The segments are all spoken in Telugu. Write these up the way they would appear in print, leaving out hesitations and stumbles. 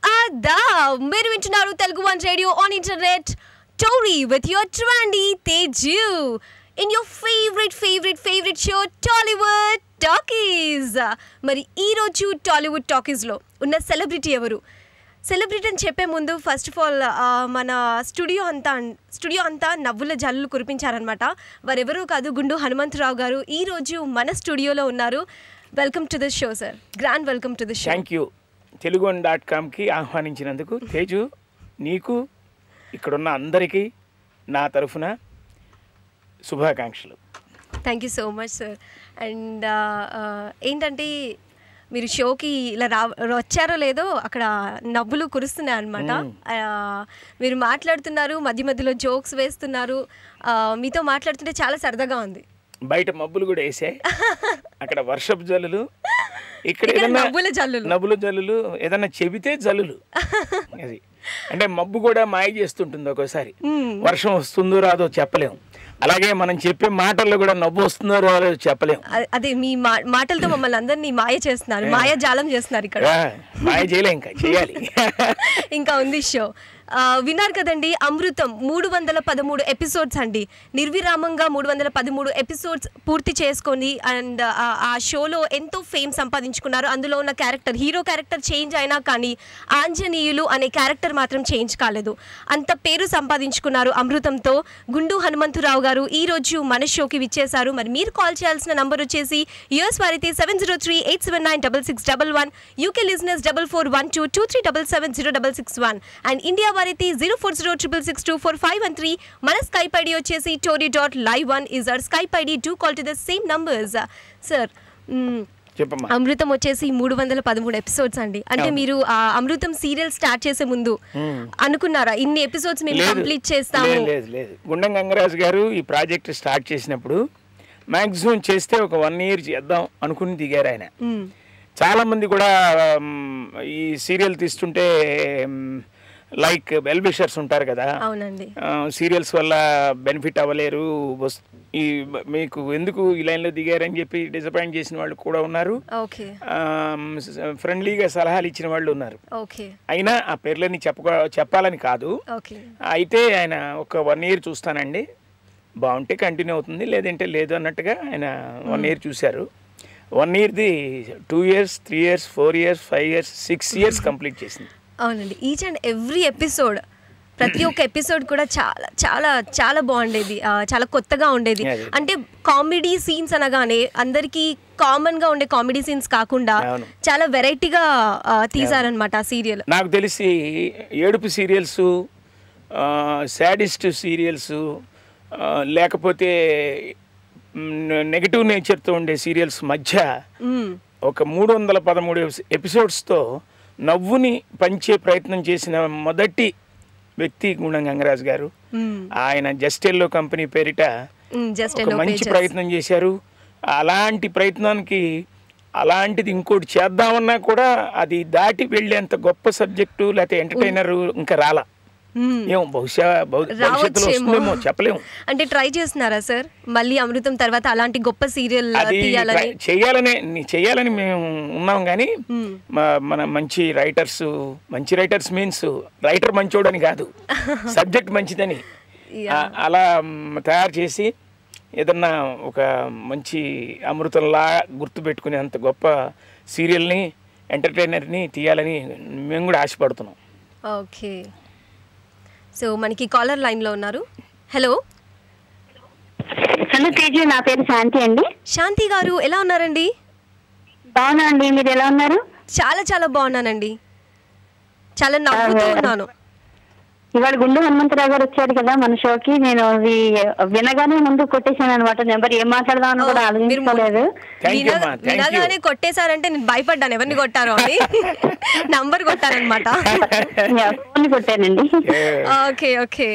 Adab! మీరు వింటున్నారు Telugu one radio on internet TORi with your twenty Teju in your favourite show Tollywood talkies. మరి ఈరోజు టాలీవుడ్ టాకీస్లో ఉన్న సెలబ్రిటీ ఎవరు? సెలబ్రిటీ అని చెప్పే ముందు ఫస్ట్ ఆఫ్ ఆల్ మన స్టూడియో అంతా నవ్వుల జల్లులు కురిపించారనమాట. వారెవరూ కాదు, గుండు హనుమంతరావు గారు ఈరోజు మన స్టూడియోలో ఉన్నారు. Welcome to the show sir. Grand welcome to the show. Thank you telugu.com ఆహ్వానించినందుకు. తేజు, నీకు ఇక్కడున్న అందరికీ నా తరఫున శుభాకాంక్షలు. Thank you so much sir. And ఏంటంటే మీరు షోకి ఇలా వచ్చారో లేదో అక్కడ నవ్వులు కురుస్తున్నాయి అనమాట. మీరు మాట్లాడుతున్నారు, మధ్య మధ్యలో జోక్స్ వేస్తున్నారు. మీతో మాట్లాడుతుంటే చాలా సరదాగా ఉంది. బయట మబ్బులు కూడా వేసాయి, అక్కడ వర్షపు జల్లులు, ఇక్కడ నవ్వుల జల్లులు, ఏదన్నా చెబితే జల్లులు. అది అంటే మబ్బు కూడా మాయ చేస్తుంటుంది ఒక్కోసారి. వర్షం వస్తుందో రాదో చెప్పలేము, అలాగే మనం చెప్పే మాటల్లో కూడా నవ్వు వస్తుందో రాదో చెప్పలేము. అదే మీ మాటలతో మమ్మల్ని అందరినీ మాయ చేస్తున్నారు, మాయాజాలం చేస్తున్నారు. ఇక్కడ మాయ చేయలే, ఇంకా చేయాలి. ఇంకా ఉంది షో. విన్నారు కదండి, అమృతం 313 ఎపిసోడ్స్ అండి. నిర్విరామంగా 313 ఎపిసోడ్స్ పూర్తి చేసుకొని అండ్ ఆ షోలో ఎంతో ఫేమ్ సంపాదించుకున్నారు. అందులో ఉన్న క్యారెక్టర్, హీరో క్యారెక్టర్ చేంజ్ అయినా కానీ ఆంజనేయులు అనే క్యారెక్టర్ మాత్రం చేంజ్ కాలేదు. అంత పేరు సంపాదించుకున్నారు అమృతంతో. గుండు హనుమంతరావు గారు ఈరోజు మన షోకి విచ్చేశారు. మరి మీరు కాల్ చేయాల్సిన నంబర్ వచ్చేసి యూఎస్ వారైతే 703-879-6611, యూకే లిజనర్స్ 441223770661 అండ్ ఇండియా వారైతే 0406662451 మన స్కైప్ ఐడి వచ్చేసి tory.live1 is our Skype ID. Do call to the same numbers. Sir, Amrutham వచ్చేసి 313 ఎపిసోడ్స్ అండి. అంటే మీరు ఆ అమృతం సీరియల్ స్టార్ట్ చేసే ముందు అనుకున్నారా ఇన్ని ఎపిసోడ్స్ మేము కంప్లీట్ చేస్తాము? లేదు. గుండం గంగరాజు గారు ఈ ప్రాజెక్ట్ స్టార్ట్ చేసినప్పుడు మ్యాక్సిమం చేస్తే ఒక 1 year చేద్దాం అనుకుని దిగారు ఆయన. చాలా మంది కూడా ఈ సీరియల్ తీస్తుంటే లైక్ వెల్ విషర్స్ ఉంటారు కదా, సీరియల్స్ వల్ల బెనిఫిట్ అవ్వలేరు, ఈ మీకు ఎందుకు ఈ లైన్లో దిగారని చెప్పి డిసప్పాయింట్ చేసిన వాళ్ళు కూడా ఉన్నారు, ఫ్రెండ్లీగా సలహాలు ఇచ్చిన వాళ్ళు ఉన్నారు. అయినా ఆ పేర్లని చెప్పాలని కాదు. అయితే ఆయన ఒక 1 year చూస్తానండి, బాగుంటే కంటిన్యూ అవుతుంది, లేదంటే లేదు అన్నట్టుగా ఆయన 1 year చూశారు. 1 yearది 2 years, 3 years, 4 years, 5 years, 6 years complete చేసింది. అవునండి. ఈచ్ అండ్ ఎవ్రీ ఎపిసోడ్, ప్రతి ఒక్క ఎపిసోడ్ కూడా చాలా చాలా చాలా బాగుండేది, చాలా కొత్తగా ఉండేది. అంటే కామెడీ సీన్స్ అనగానే అందరికీ కామన్గా ఉండే కామెడీ సీన్స్ కాకుండా చాలా వెరైటీగా తీశారనమాట ఆ సీరియల్. నాకు తెలిసి ఏడుపు సీరియల్స్, సాడిస్ట్ సీరియల్స్, లేకపోతే నెగటివ్ నేచర్తో ఉండే సీరియల్స్ మధ్య ఒక 313 ఎపిసోడ్స్తో నవ్వుని పంచే ప్రయత్నం చేసిన మొదటి వ్యక్తి గుండం గంగరాజు గారు. ఆయన జస్ట్ ఎల్లో కంపెనీ పేరిట మంచి ప్రయత్నం చేశారు. అలాంటి ప్రయత్నానికి అలాంటిది ఇంకోటి చేద్దామన్నా కూడా అది దాటి వెళ్ళేంత గొప్ప సబ్జెక్టు లేకపోతే ఎంటర్టైనర్ ఇంకా రాలా. బహుశా భవిష్యత్తులో చెప్పలేము. అంటే ట్రై చేస్తున్నారా సార్ మళ్ళీ అమృతం తర్వాత అలాంటి గొప్ప సీరియల్ చేయాలని మేము ఉన్నాం, కానీ మన మంచి రైటర్స్ మీన్స్ రైటర్ మంచోడని కాదు, సబ్జెక్ట్ మంచిదని అలా తయారు చేసి ఏదన్నా ఒక మంచి అమృతంలా గుర్తుపెట్టుకునే అంత గొప్ప సీరియల్ని, ఎంటర్టైనర్ని తీయాలని మేము కూడా ఆశపడుతున్నాం. ఓకే, సో మనకి కాలర్ లైన్లో ఉన్నారు. హలో తేజు, నా పేరు శాంతి అండి. శాంతి గారు ఎలా ఉన్నారండి? బాగున్నా అండి, మీరు ఎలా ఉన్నారు? చాలా చాలా బాగున్నానండి, చాలా నవ్వుతూ ఉన్నాను. ఇవాళ గుండు హనుమంతరావు గారు వచ్చారు కదా మన షోకి. నేను వినగానే ముందు కొట్టేశాను అనమాట నెంబర్. ఏం మాట్లాడదామని కూడా ఆలోచించుకోలేదు. వినగానే కొట్టేశారంటే నేను భయపడ్డాను ఎవరిని కొట్టారో అని. నంబర్ కొట్టారనమాట. ఫోన్ కొట్టానండి. Okay okay.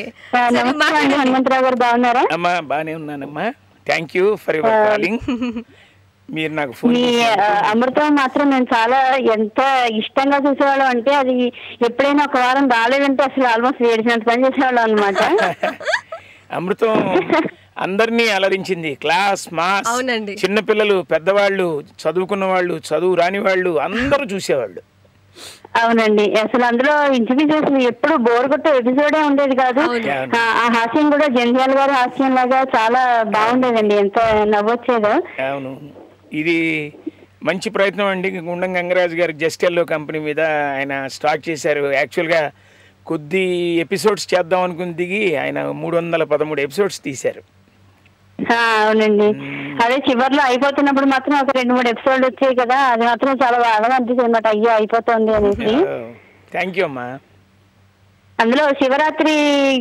హనుమంతరావు గారు బాగున్నారా? బాగానే ఉన్నానమ్మా, thank you for your calling. మీరు నాకు ఫోన్ అమృతం మాత్రం నేను చాలా ఎంత ఇష్టంగా చూసేవాళ్ళం అంటే, అది ఎప్పుడైనా ఒక వారం రాలేదంటే అసలు ఆల్మోస్ట్ ఏడిచినంత పని చేసేవాళ్ళం అనమాట. అమృతం అందరినీ అలరించింది. క్లాస్ మాస్, చిన్నపిల్లలు, పెద్దవాళ్ళు, చదువుకున్న వాళ్ళు, చదువు రాని వాళ్ళు అందరూ చూసేవాళ్ళు. అవునండి, అసలు అందులో ఇంచుమించు అసలు ఎప్పుడు బోర్ కొట్టే ఎపిసోడే ఉండేది కాదు. ఆ హాస్యం కూడా జంధ్యాల గారి హాస్యం లాగా చాలా బాగుండేదండి, ఎంత నవ్వొచ్చేదో. అవును, ఇది మంచి ప్రయత్నం అండి. గుండం గంగరాజు గారు జస్ట్ ఎల్లో కంపెనీ మీద ఆయన స్టార్ట్ చేశారు. యాక్చువల్గా కొద్ది ఎపిసోడ్స్ చేద్దాం అనుకుని దిగి ఆయన 313 ఎపిసోడ్స్ తీశారు. అవునండి, అదే చివర్లో అయిపోతున్నప్పుడు మాత్రం ఒక 2-3 ఎపిసోడ్లు వచ్చాయి కదా, అది మాత్రం చాలా బాగా అనిపిస్తుంది అన్నమాట. అయ్యో అయిపోతుంది అనేసి. థ్యాంక్ యూ అమ్మా. అందులో శివరాత్రి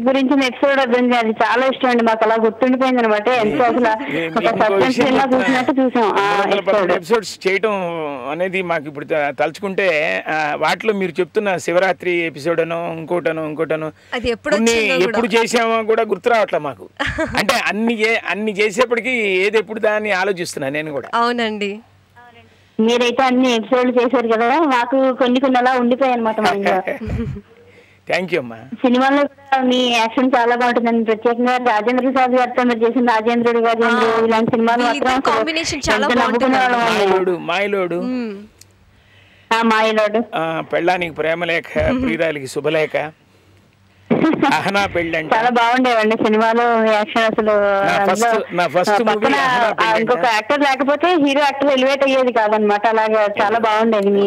గురించిన ఎపిసోడ్ వద్దండి, అది చాలా ఇష్టం అండి, మాకు అలా గుర్తుండిపోయింది అనమాట. ఎంతో అసలు ఒక సస్పెన్స్ సినిమా చూసినట్టు చూసాం. ఎపిసోడ్స్ చేయటం అనేది మాకు ఇప్పుడు తలుచుకుంటే వాటిలో మీరు చెప్తున్న శివరాత్రి ఎపిసోడ్ అనో ఇంకోటనో ఎప్పుడు చేసామో కూడా గుర్తు రావట్లే మాకు. అంటే అన్ని చేసేప్పటికి ఏది ఎప్పుడు దాన్ని ఆలోచిస్తున్నా నేను కూడా. అవునండి, మీరైతే అన్ని ఎపిసోడ్లు చేశారు కదా, మాకు కొన్ని అలా ఉండిపోయాయి అనమాట. థ్యాంక్ యూ అమ్మా. సినిమాలో కూడా మీ యాక్షన్ చాలా బాగుంటుందండి, ప్రత్యేకంగా రాజేంద్ర ప్రసాద్ గారితో మీరు చేసిన రాజేంద్రుడు గారు ఇలాంటి సినిమాలు మాత్రం మాయలోడు, పెళ్ళానికి ప్రేమలేఖ, ప్రియురాలికి శుభలేఖ, అహనా పెళ్ళి అంటే చాలా బాగుండేవండి సినిమాలో యాక్షన్. అసలు ఇంకొక యాక్టర్ లేకపోతే హీరో యాక్టర్ ఎలివేట్ అయ్యేది కాదనమాట, అలాగా చాలా బాగుండేది.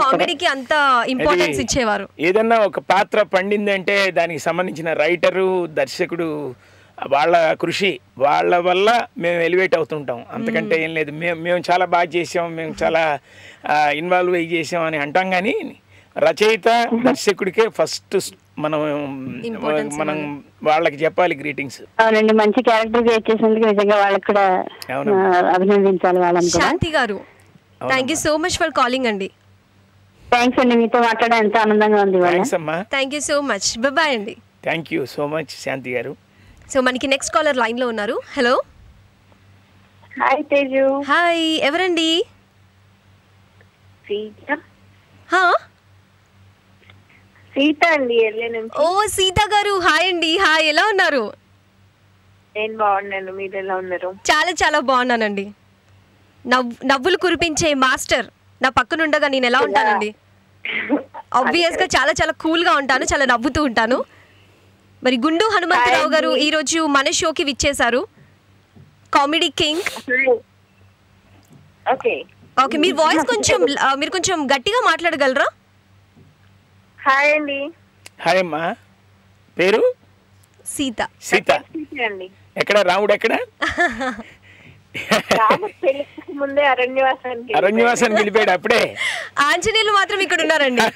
కామెడీకి అంత ఇంపార్టెన్స్ ఇచ్చేవారు. ఏదన్నా ఒక పాత్ర పండిందంటే దానికి సంబంధించిన రైటరు, దర్శకుడు వాళ్ళ కృషి, వాళ్ళ వల్ల మేము ఎలివేట్ అవుతుంటాం. అంతకంటే ఏం లేదు. మేము చాలా బాగా చేసాం, మేము చాలా ఇన్వాల్వ్ అయ్యి చేసాం అని అంటాం. కానీ రచయిత, దర్శకుడికే ఫస్ట్ మనం వాళ్ళకి చెప్పాలి గ్రీటింగ్స్. అవునండి, మంచి క్యారెక్టర్ క్రియేట్ చేసేందుకు నిజంగా వాళ్ళకి కూడా అభినందించాలి వాళ్ళని. శాంతి గారు, thank you so much for calling అండి. థ్యాంక్స్ అండి, మీతో మాట్లాడడం ఎంత ఆనందంగా ఉంది. Thank you so much, bye అండి. Thank you so much Shanti గారు. సో మనకి నెక్స్ట్ కాలర్ లైన్ లో ఉన్నారు. హలో. హాయ్ తేజు. హాయ్, ఎవరండి? సీత అండి. ఓ సీత గారు, హాయ్ అండి. హాయ్, ఎలా ఉన్నారు? నేను బాగున్నాను, మీరు ఎలా ఉన్నారు? చాలా చాలా బాగున్నానండి. నవ్వులు కురిపించే మాస్టర్ నా పక్కన ఉండగా నేను ఎలా ఉంటానండి? ఆబ్వియస్ గా చాలా చాలా కూల్ గా ఉంటాను, చాలా నవ్వుతూ ఉంటాను. మరి గుండు హనుమంతరావు గారు ఈ రోజు మన షోకి విచ్చేశారు, కామెడీ కింగ్. ఓకే, మీ వాయిస్ మీరు కొంచెం గట్టిగా మాట్లాడగలరా? హాయ్ అండి. హాయ్ అమ్మా, పేరు? సీత. సీత అండి. ఎక్కడ రాముడు ఎక్కడ? ముందే అరణ్యవాసానికి వెళ్ళిపోయాడు అప్పుడే. ఆంజనేయులు మాత్రం ఇక్కడ ఉన్నారండి.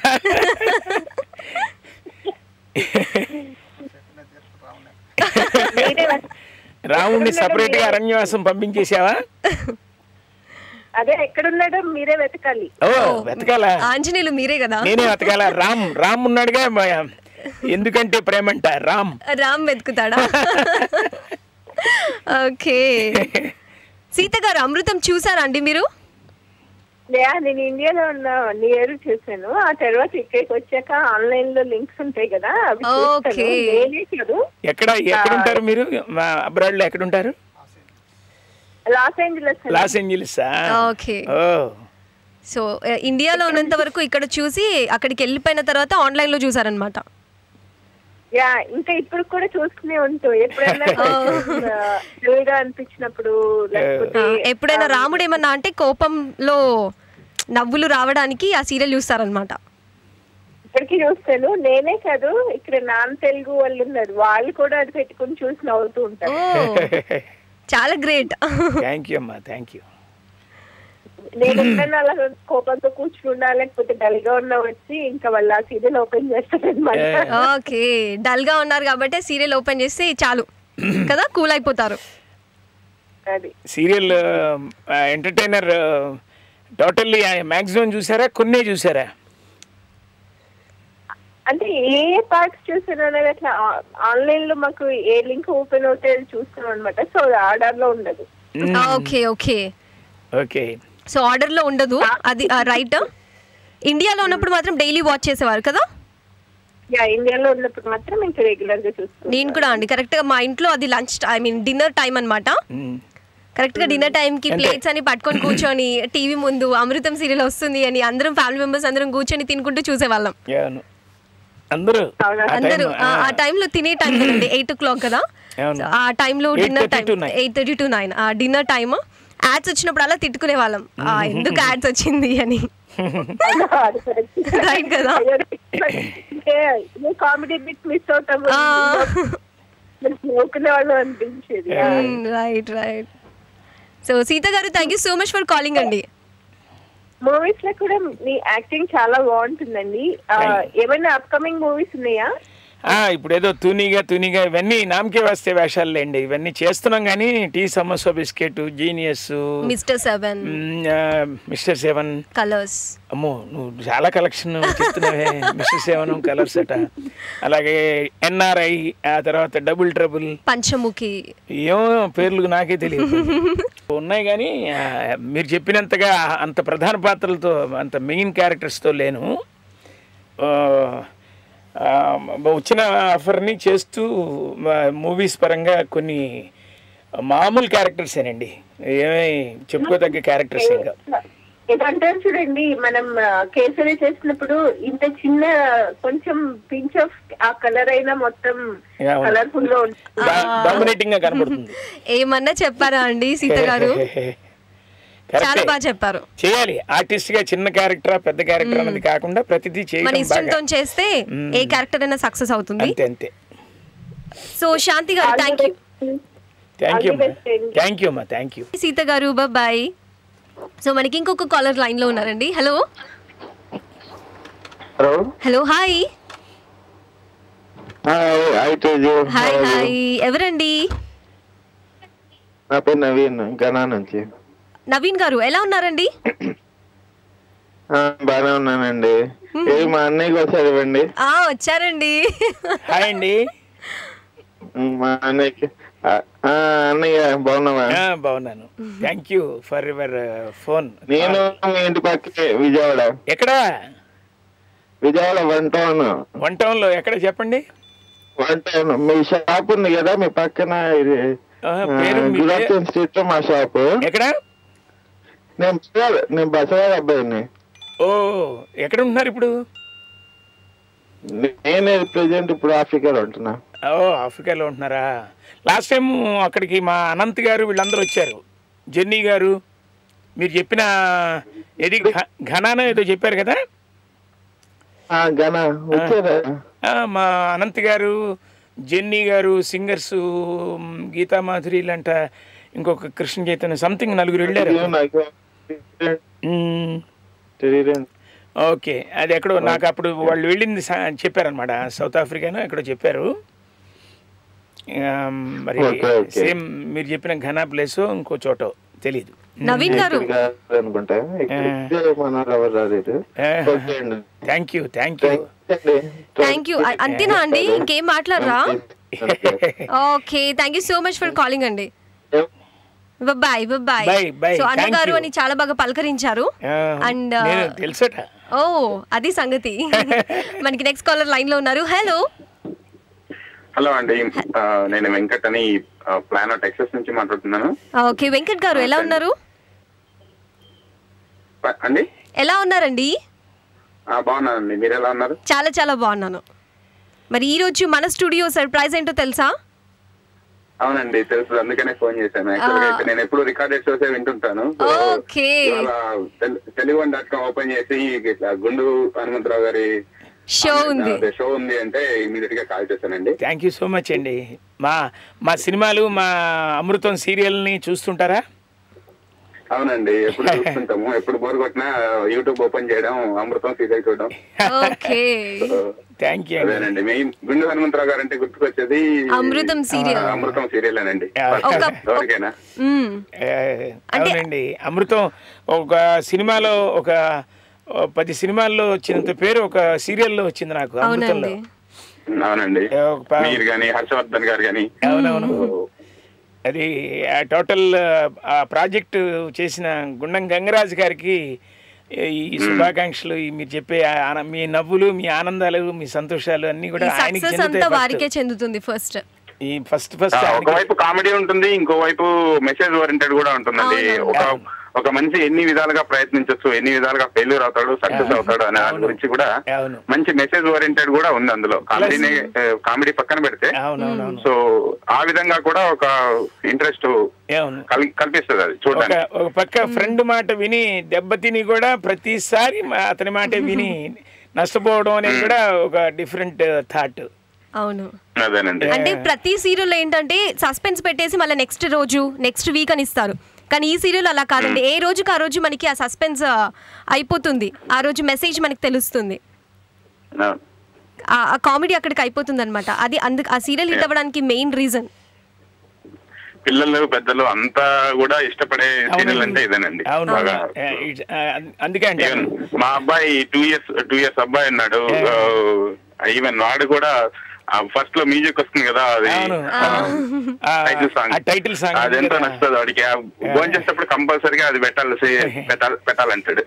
రాముడిని సపరేట్ గా అరణ్యవాసం పంపించేసావా? అదే ఎక్కడున్నాడో మీరే వెతకాలి. ఓ వెతకాలా? ఆంజనేయులు మీరే కదా. నేనే వెతకాలా? రామ్ ఉన్నాడుగా, ఎందుకంటే ప్రేమంట రామ్ వెతుకుతాడా? ఓకే. సీత గారు, అమృతం చూసారా అండి మీరు? నేను ఇండియాలో ఉన్న 1 year చూసాను. ఆ తర్వాత ఇక్కడికి వచ్చాక ఆన్లైన్ లో లింక్స్ ఉంటాయి కదా, ఎక్కడ ఉంటారు మీరు? అబ్రాడ్ లో ఎక్కడ ఉంటారు? Los Angeles. ఓకే. సో ఇండియాలో ఉన్నంత వరకు ఇక్కడ చూసి అక్కడికి వెళ్ళిపోయిన తర్వాత ఆన్లైన్ లో చూసారనమాట. ఇంకా ఇప్పుడు కూడా చూస్తూనే ఉంటాం, అనిపించినప్పుడు. ఎప్పుడైనా రాముడు ఏమన్నా అంటే కోపంలో నవ్వులు రావడానికి ఆ సీరియల్ చూస్తారనమాట. ఇప్పటికీ చూస్తాను. నేనే కాదు, ఇక్కడ నాన్ తెలుగు వాళ్ళు ఉన్నారు, వాళ్ళు కూడా అది పెట్టుకుని చూసి నవ్వుతూ ఉంటారు. చాలా గ్రేట్. థ్యాంక్ యూ అమ్మా, థ్యాంక్ యూ. నేను అలా కోపంతో కూర్చున్నా, లేకపోతే డల్ గా ఉన్నా వచ్చి ఇంకా వాళ్ళ సీరియల్ ఓపెన్ చేస్తారనమాట. ఓకే, డల్ గా ఉన్నారు కాబట్టి సీరియల్ ఓపెన్ చేస్తే చాలు కదా, కూల్ అయిపోతారు. సీరియల్ ఎంటర్టైనర్ టోటల్లీ మాక్సిమం చూసారా? కొన్నే చూసారా? అంటే ఏ పార్ట్స్ చూసాను అనేది అట్లా ఆన్లైన్ లో మాకు ఏ లింక్ ఓపెన్ అవుతే చూస్తాం అనమాట. సో ఆర్డర్ లో ఉండదు. Okay okay okay. So order లో ఉండదు, అది రైట్. ఇండియాలో ఉన్నప్పుడు మాత్రం డైలీ వాచ్ చేసేవారు కదా? ఇండియాలో ఉన్నప్పుడు మాత్రం ఇంకా రెగ్యులర్ గా చూస్తాను. నేను కూడా అండి, కరెక్ట్ గా మా ఇంట్లో అది లంచ్ డిన్నర్ టైం అనమాట. కరెక్ట్ గా డిన్నర్ టైం కి ప్లేట్స్ అని పట్టుకొని కూర్చొని టీవీ ముందు అమృతం సీరియల్ వస్తుంది అని అందరం ఫ్యామిలీ మెంబర్స్ అందరం కూర్చొని తినుకుంటూ చూసేవాళ్ళం. అందరూ ఆ టైంలో తినే టైం కదండి 8 o'clock కదా. ఆ టైంలో డిన్నర్ టైం 8:30 to 9 ఆ డిన్నర్ టైమ్. యాడ్స్ వచ్చినప్పుడు అలా తిట్టుకునే వాళ్ళం, ఎందుకు యాడ్స్ వచ్చింది అని. రైట్ కదా, కామెడీ బిట్ మిస్ అవుతాము అనిపించేది. Right right. సో సీత గారు thank you so much for calling అండి. మూవీస్ లో కూడా మీ యాక్టింగ్ చాలా బాగుంటుందండి. ఏమైనా అప్కమింగ్ మూవీస్ ఉన్నాయా? ఇప్పుడు ఏదో తూనీగా ఇవన్నీ నామకే వస్తే వేషాలండి. ఇవన్నీ చేస్తున్నాం కానీ tea samosa biscuit, genius, mister seven colours, అమ్మో నువ్వు చాలా కలెక్షన్ చేస్తున్నావే. మిస్టర్ సెవెన్ కలర్స్ అట, అలాగే ఎన్ఆర్ఐ, ఆ తర్వాత డబుల్ ట్రబుల్, పంచముఖి, ఏమో పేర్లు నాకే తెలియదు ఉన్నాయి. కానీ మీరు చెప్పినంతగా అంత ప్రధాన పాత్రలతో, అంత మెయిన్ క్యారెక్టర్స్తో లేను. వచ్చిన ఆఫర్ని చేస్తూ మూవీస్ పరంగా కొన్ని మామూలు క్యారెక్టర్సేనండి, ఏమీ చెప్పుకోదగ్గ క్యారెక్టర్స్. ఇంకా ఏదంటారు చూడండి, మనం కేసరి చేసినప్పుడు ఇంత చిన్న కొంచెం పించ్ ఆఫ్ ఆ కలర్ అయినా మొత్తం కలర్ఫుల్ గా ఉంటుంది, డామినేటింగ్ గా కనబడుతుంది. ఏమన్నా చెప్పారా అండి సీత గారు? చాలా బాగా చెప్పారు. చేయాలి ఆర్టిస్ట్ గా, చిన్న క్యారెక్టర్ పెద్ద క్యారెక్టర్ అన్నది కాకుండా ప్రతిదీ మన ఇష్టంతో చేస్తే ఏ క్యారెక్టర్ అయినా సక్సెస్ అవుతుంది. అంతే. సో శాంతి గారు థ్యాంక్ యూ అమ్మా, థ్యాంక్ యూ సీత గారు, బాయ్. సో మనకి ఇంకొక కాలర్ లైన్ లో ఉన్నారండి. Hello hello hi hi hi, ఎవరండి? నా పేరు నవీన్, గనా నుంచి. నవీన్ గారు ఎలా ఉన్నారండి? బాగానే ఉన్నానండి. మా అన్నయ్యకి వచ్చారు ఇవ్వండి. వచ్చారండి. హాయ్ అండి. మా అన్నయ్యకి. అన్నయ్య బాగున్నావా? బాగున్నాను, thank you for your phone. నేను మీ ఇంటి పక్కనే విజయవాడ. ఎక్కడ? విజయవాడ వన్ టౌన్ లో. ఎక్కడ చెప్పండి? One town. మీ షాప్ ఉంది కదా మీ పక్కన, గులాబ్ స్ట్రీట్ లో మా షాప్. ఎక్కడ? నేను బసవాడ అబ్బాయిని. ఓ, ఎక్కడ ఉంటున్నారు ఇప్పుడు? నేనే ప్రెసెంట్ ఇప్పుడు ఆఫ్రికాలో ఉంటున్నా. ఆఫ్రికాలో ఉంటున్నారా? లాస్ట్ టైం అక్కడికి మా అనంత్ గారు వీళ్ళందరూ వచ్చారు, జెన్నీ గారు, మీరు చెప్పిన ఏది ఘనానో ఏదో చెప్పారు కదా. మా అనంత్ గారు, జెన్నీ గారు, సింగర్స్, గీతా మాధురి లాంట, ఇంకొక కృష్ణ చైతన్య, సంథింగ్ నలుగురు వెళ్ళారు. ఓకే, అది ఎక్కడో నాకు అప్పుడు వాళ్ళు వెళ్ళింది చెప్పారనమాట, సౌత్ ఆఫ్రికానో ఎక్కడో చెప్పారు. మరి సేమ్ మీరు చెప్పిన ఘనా ప్లేస్ ఇంకో చోట తెలీదు. నవీన్ గారు థ్యాంక్ యూ. అంతేనా అండి, ఇంకేం మాట్లాడరా? Okay, thank you so much for calling అండి. Bye bye. సో అన్నగారు అని చాలా బాగా పలకరించారు. అండ్ ఓ అది సంగతి. మనకి నెక్స్ట్ కాలర్ లైన్ లో ఉన్నారు. హలో అండి, నేను వెంకట్ అని ప్లానో టెక్సస్ నుంచి మాట్లాడుతున్నాను. ఓకే వెంకట్ గారు ఎలా ఉన్నారు అండి? ఎలా ఉన్నారండి? బాగున్నానండి, మీరు ఎలా ఉన్నారు? చాలా చాలా బాగున్నాను. మరి ఈ రోజు మన స్టూడియో సర్ప్రైజ్ ఏంటో తెలుసా? అవునండి తెలుసు, అందుకనే ఫోన్ చేశాను. యాక్చువల్గా నేను ఎప్పుడు రికార్డెడ్ షోసే వింటుంటాను. తెలుగు.com ఓపెన్ చేసి గుండు హనుమంతరావు గారి షో ఉంది అంటే ఇమీడియట్ గా కాల్ చేశానండి. థ్యాంక్ యూ సో మచ్ అండి. మా సినిమాలు, మా అమృతం సీరియల్ ని చూస్తుంటారా? అవునండి, ఎప్పుడు చూస్తుంటాము. ఎప్పుడు బోర్ కొట్టినా యూట్యూబ్ ఓపెన్ చేయడం, అమృతం సీరియల్ చూడడం. అదేనండి మెయిన్. గుండు హనుమంతరావు గారు అంటే గుర్తుకొచ్చేది అమృతం సీరియల్ అనండి ఎవరికైనా. అవునండి, అమృతం ఒక సినిమాలో, ఒక 10 సినిమాల్లో వచ్చినంత పేరు ఒక సీరియల్లో వచ్చింది నాకు అమృతంలో. అవునండి, మీరు గాని హర్షవర్ధన్ గారు గాని. అవునవును, అది టోటల్ ఆ ప్రాజెక్ట్ చేసిన గుండం గంగరాజు గారికి ఈ శుభాకాంక్షలు. మీరు చెప్పే మీ నవ్వులు, మీ ఆనందాలు, మీ సంతోషాలు అన్ని కూడా ఆయనకి వారికే చెందుతుంది ఫస్ట్. ఈ ఫస్ట్ ఒకవైపు కామెడీ ఉంటుంది, ఇంకోవైపు మెసేజ్ ఓరియంటెడ్ కూడా ఉంటుందండి. ఒక మనిషి ఎన్ని విధాలుగా ప్రయత్నించవచ్చు, ఎన్ని విధాలుగా ఫెయిల్యూర్ అవుతాడు, సక్సెస్ అవుతాడు అనే దాని గురించి కూడా మంచి మెసేజ్ ఓరియంటెడ్ కూడా ఉంది అందులో. కామెడీ పక్కన పెడితే సో ఆ విధంగా కూడా ఒక ఇంట్రెస్ట్ కల్పిస్తుంది అది చూడండి. ఒక పక్క ఫ్రెండ్ మాట విని దెబ్బతిని కూడా ప్రతిసారి అతని మాట విని నష్టపోవడం అనేది కూడా ఒక డిఫరెంట్ థాట్. అవును, అదేనండి. అంటే ప్రతి సీరియల్ ఏంటంటే సస్పెన్స్ పెట్టేసి మళ్ళీ నెక్స్ట్ వీక్ అని ఇస్తారు. కానీ ఈ సీరియల్ అలా కాదండి, ఏ రోజుకి ఆ రోజు మనకి ఆ సస్పెన్స్ అయిపోతుంది, ఆ రోజు మెసేజ్ మనకి తెలుస్తుంది, ఆ కామెడీ అక్కడికి అయిపోతుంది అనమాట. అది ఆ సీరియల్ హిట్ అవ్వడానికి మెయిన్ రీజన్. పిల్లలు పెద్దలు అంతా కూడా ఇష్టపడే సీరియల్ అంటే ఇదేనండి. అందుకే మా అబ్బాయి 2 years అబ్బాయి అన్నాడు, ఈవెన్ వాడు కూడా ఫస్ట్ లో మ్యూజిక్ వస్తుంది కదా, అది టైటిల్ సాంగ్ అదెంతో నచ్చుతుంది వాడికి. ఫోన్ చేసేటప్పుడు కంపల్సరీగా అది పెట్టాలంటాడు.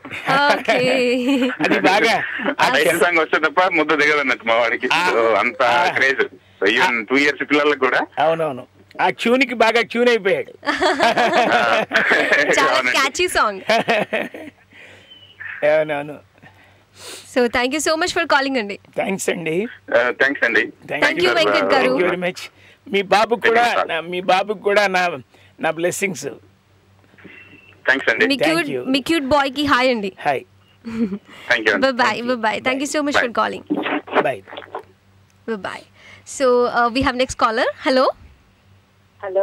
ఆ టైటిల్ సాంగ్ వస్తే తప్ప ముద్ద దిగదన్నట్టు మా వాడికి, అంత క్రేజ్. ఈవెన్ 2 years పిల్లలకు కూడా. అవునవును, ఆ ట్యూన్ కి బాగా ట్యూన్ అయిపోయాడు. అవునవును. So thank you so much for calling అండి. థ్యాంక్స్ అండి. థ్యాంక్ యూ వెంకట్ గారు. Very much. మీ బాబుకు కూడా నా బ్లెస్సింగ్స్. థ్యాంక్స్ అండి. మీ క్యూట్ బాయ్ కి హాయ్ అండి. Hi. Bye. Thank you so much for calling. Bye. So we have next caller. Hello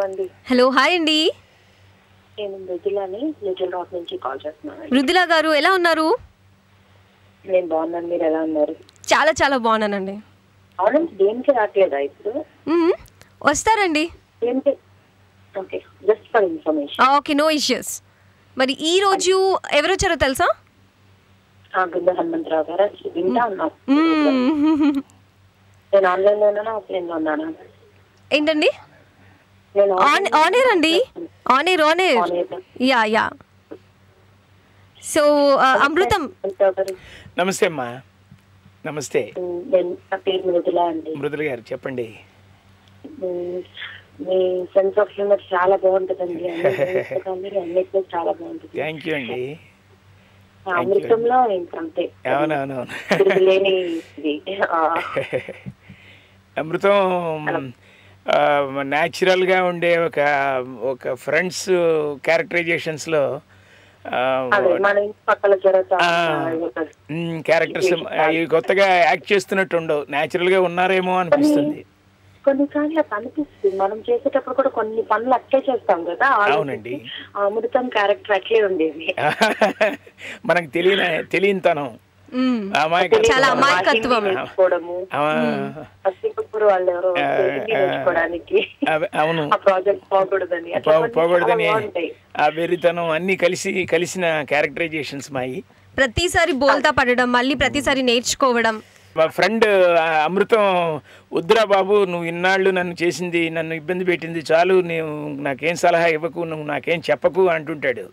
అండి. హలో, హాయ్ అండి. నేను మృదులని లిటిల్ రాక్ నుంచి కాల్ చేస్తున్నాను. మృదుల గారు ఎలా ఉన్నారు? నేను బాగున్నాను, మీరు ఎలా ఉన్నారు? చాలా చాలా బాగున్నానండి. అవునండి, దేనికి రావట్లేదా ఇప్పుడు? వస్తారండి. Okay, just for information. Okay, no issues. మరి ఈ రోజు ఎవరు వచ్చారో తెలుసా? గుండె హనుమంతరావు గారు. వింటా ఉన్నారు. నేను ఆన్లైన్ లో ఉన్నానా, ఆఫ్లైన్ లో ఉన్నానా? ఏంటండి? ఆన్ ఎయిర్ అండి. On air. యా. సో అమృతం. నమస్తే అమ్మా. నమస్తే. నా పేరు మృదుల అండి. మృదుల గారు చెప్పండి. మీ సెన్స్ ఆఫ్ హ్యూమర్ చాలా బాగుంటుందండి, అన్నిట్లో చాలా బాగుంటుంది. థ్యాంక్ యూ అండి. అమృతంలో ఇంకంతే. అవునవును. అమృతం న్యాచురల్ గా ఉండే ఒక ఫ్రెండ్స్ క్యారెక్టరైజేషన్స్ లో క్యారెక్టర్స్ కొత్తగా యాక్ట్ చేస్తున్నట్టు ఉండవు, న్యాచురల్ గా ఉన్నారేమో అనిపిస్తుంది. కొన్నిసార్లు అట్లా అనిపిస్తుంది, మనం చేసేటప్పుడు కూడా కొన్ని పనులు అట్లే చేస్తాం కదా. అవునండి, అమృతం క్యారెక్టర్ అట్లే ఉండేది. మనకు తెలియనితనం, చాలా అమాయకత్వం. అవును, పోకూడదని ఆ వెర్రితనం అన్ని కలిసిన క్యారెక్టరైజేషన్స్ మాయి. ప్రతిసారి బోల్తా పడడం, మళ్ళీ ప్రతిసారి నేర్చుకోవడం. మా ఫ్రెండ్ అమృతం, వద్దురా బాబు, నువ్వు ఇన్నాళ్ళు నన్ను ఇబ్బంది పెట్టింది చాలు, నువ్వు నాకేం సలహా ఇవ్వకు, నువ్వు నాకేం చెప్పకు అంటుంటాడు.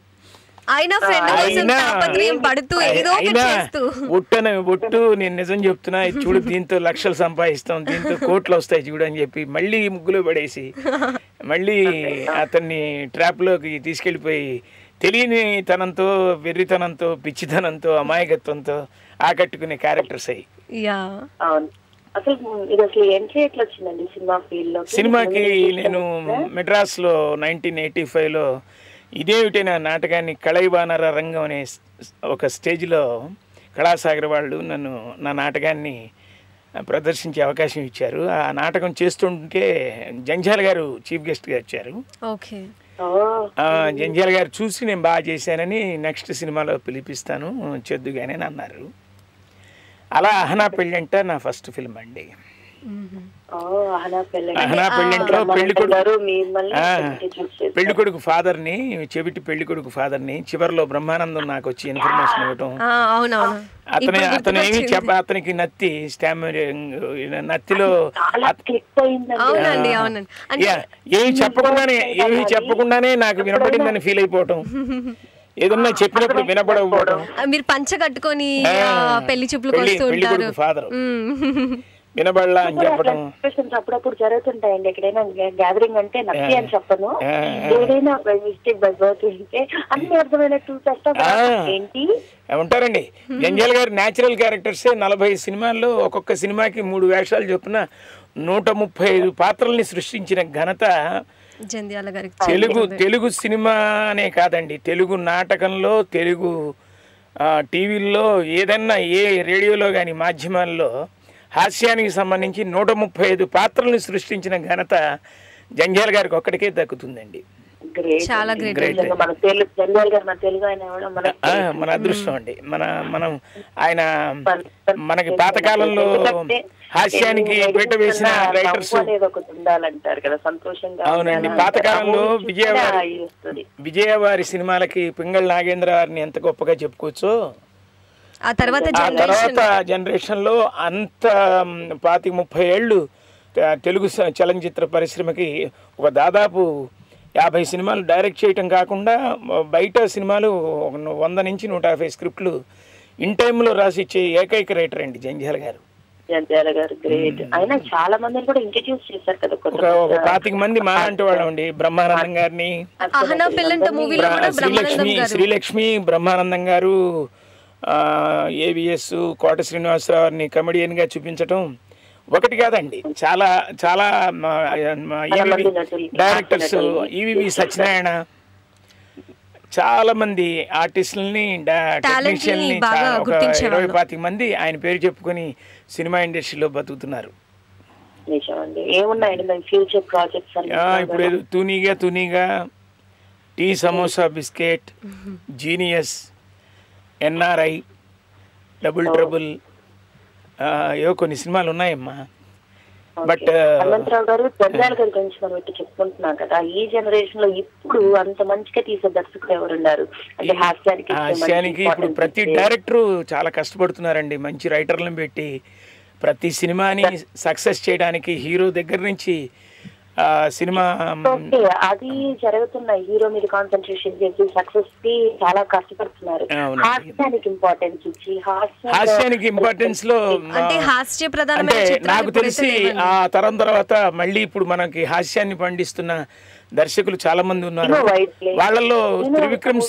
ఒట్టు నేను నిజం చెప్తున్నా, చూడు దీంతో లక్షలు సంపాదిస్తాం, దీంతో కోట్లు వస్తాయి చూడు అని చెప్పి మళ్ళీ ముగ్గులో పడేసి మళ్ళీ అతన్ని ట్రాప్ లోకి తీసుకెళ్లిపోయి తెలియని తనంతో, వెర్రితనంతో, పిచ్చితనంతో, అమాయకత్వంతో ఆకట్టుకునే క్యారెక్టర్స్ అయ్యి. సినిమాకి నేను మెడ్రాస్ లో 1985లో ఇదేమిటైనా నాటకాన్ని కళైవానర రంగం అనే ఒక స్టేజ్లో కళాసాగర్ వాళ్ళు నా నాటకాన్ని ప్రదర్శించే అవకాశం ఇచ్చారు. ఆ నాటకం చేస్తుంటే జంజాల గారు చీఫ్ గెస్ట్గా వచ్చారు. జంజాల గారు చూసి నేను బాగా చేశానని నెక్స్ట్ సినిమాలో పిలిపిస్తాను చెద్దుగానే అన్నారు. అలా అహనా పెళ్ళంట నా ఫస్ట్ ఫిల్మ్ అండి. పెళ్లికొడుకు ఫాదర్ని, చెవిటి పెళ్లికొడుకు ఫాదర్ని చివరిలో బ్రహ్మానందం నాకు వచ్చి ఇన్ఫర్మేషన్ ఇవ్వటం. అతనికి నత్తిలో ఏమి చెప్పకుండానే నాకు వినపడిందని ఫీల్ అయిపోవటం, ఏదన్నా చెప్పినప్పుడు వినపడకపోవడం. మీరు పంచ కట్టుకొని పెళ్లి చూపులకు వస్తూ ఉంటారు. ఫాదర్ వినబడలా అని చెప్పడం అప్పుడప్పుడు జరుగుతుంటాయండి. ఎక్కడైనా గ్యాదరింగ్ అంటే నచ్చి అని చెప్పను, ఏదైనా మిస్టేక్ బై బర్త్ ఉంటే అన్ని అర్థమైనట్టు ఏంటి ఉంటారండి. జంధ్యాల గారు న్యాచురల్ క్యారెక్టర్సే 40 సినిమాల్లో ఒక్కొక్క సినిమాకి 3 వేషాలు చొప్పున 135 పాత్రల్ని సృష్టించిన ఘనత జంధ్యాల గారికి. తెలుగు సినిమానే కాదండి, తెలుగు నాటకంలో, తెలుగు టీవీల్లో, ఏదన్నా ఏ రేడియోలో కానీ మాధ్యమాల్లో హాస్యానికి సంబంధించి 135 పాత్రల్ని సృష్టించిన ఘనత జంధ్యాల గారికి ఒక్కడికే దక్కుతుందండి. చాలా గ్రేట్. మన అదృష్టం అండి. మనం ఆయన మనకి పాతకాలంలో హాస్యానికి పీట వేసిన రైటర్స్ అవునండి. పాతకాలంలో విజయవారి సినిమాలకి పింగళ నాగేంద్ర వారిని ఎంత గొప్పగా చెప్పుకోవచ్చో ఆ తర్వాత జనరేషన్ లో అంత 25-30 ఏళ్ళు తెలుగు చలనచిత్ర పరిశ్రమకి ఒక దాదాపు 50 సినిమాలు డైరెక్ట్ చేయటం కాకుండా బయట సినిమాలు 100 నుంచి 150 స్క్రిప్ట్లు ఇన్ టైంలో రాసి ఇచ్చే ఏకైక రైటర్ అండి జంధ్యాల గారు. ఆయన చాలా మందిని కూడా ఇంట్రడ్యూస్ చేశారు కదా. ఒక 25 మంది మా అంటే వాళ్ళం అండి. బ్రహ్మానందం గారిని, శ్రీలక్ష్మి, బ్రహ్మానందం గారు, ఏవిఎస్ కోట శ్రీనివాసరావుని కమెడియన్గా చూపించటం ఒకటి కాదండి, చాలా చాలా డైరెక్టర్స్, ఈవివి సత్యనారాయణ, చాలా మంది ఆర్టిస్టులని, టెక్నీషియన్ని, ఒక 20-25 మంది ఆయన పేరు చెప్పుకొని సినిమా ఇండస్ట్రీలో బతుకుతున్నారు. ఇప్పుడు ఏదో Tuneega tea samosa biscuit, genius, NRI, double trouble, ఏవో కొన్ని సినిమాలు ఉన్నాయమ్మా. బట్ హనుమంతరావు గారు జంధ్యాల గారి గురించి మనం ఇట్లా చెప్పుకుంటున్నాం కదా, ఈ జనరేషన్ లో ఇప్పుడు అంత మంచిగా తీసే దర్శకులు ఎవరున్నారు అంటే హాస్యానికి? ఇప్పుడు ప్రతి డైరెక్టరు చాలా కష్టపడుతున్నారండి, మంచి రైటర్లను పెట్టి ప్రతి సినిమాని సక్సెస్ చేయడానికి. హీరో దగ్గర నుంచి సినిమా అది జరుగుతున్న హీరో మీద కాన్సన్ట్రేషన్ చేసి సక్సెస్ కి చాలా కష్టపడుతున్నారు. హాస్యానికి ఇంపార్టెన్స్ లో అంటే నాకు తెలిసి ఆ తరం తర్వాత మళ్ళీ ఇప్పుడు మనకి హాస్యాన్ని పండిస్తున్న దర్శకులు చాలా మంది ఉన్నారు. వాళ్ళలో త్రివిక్రమ్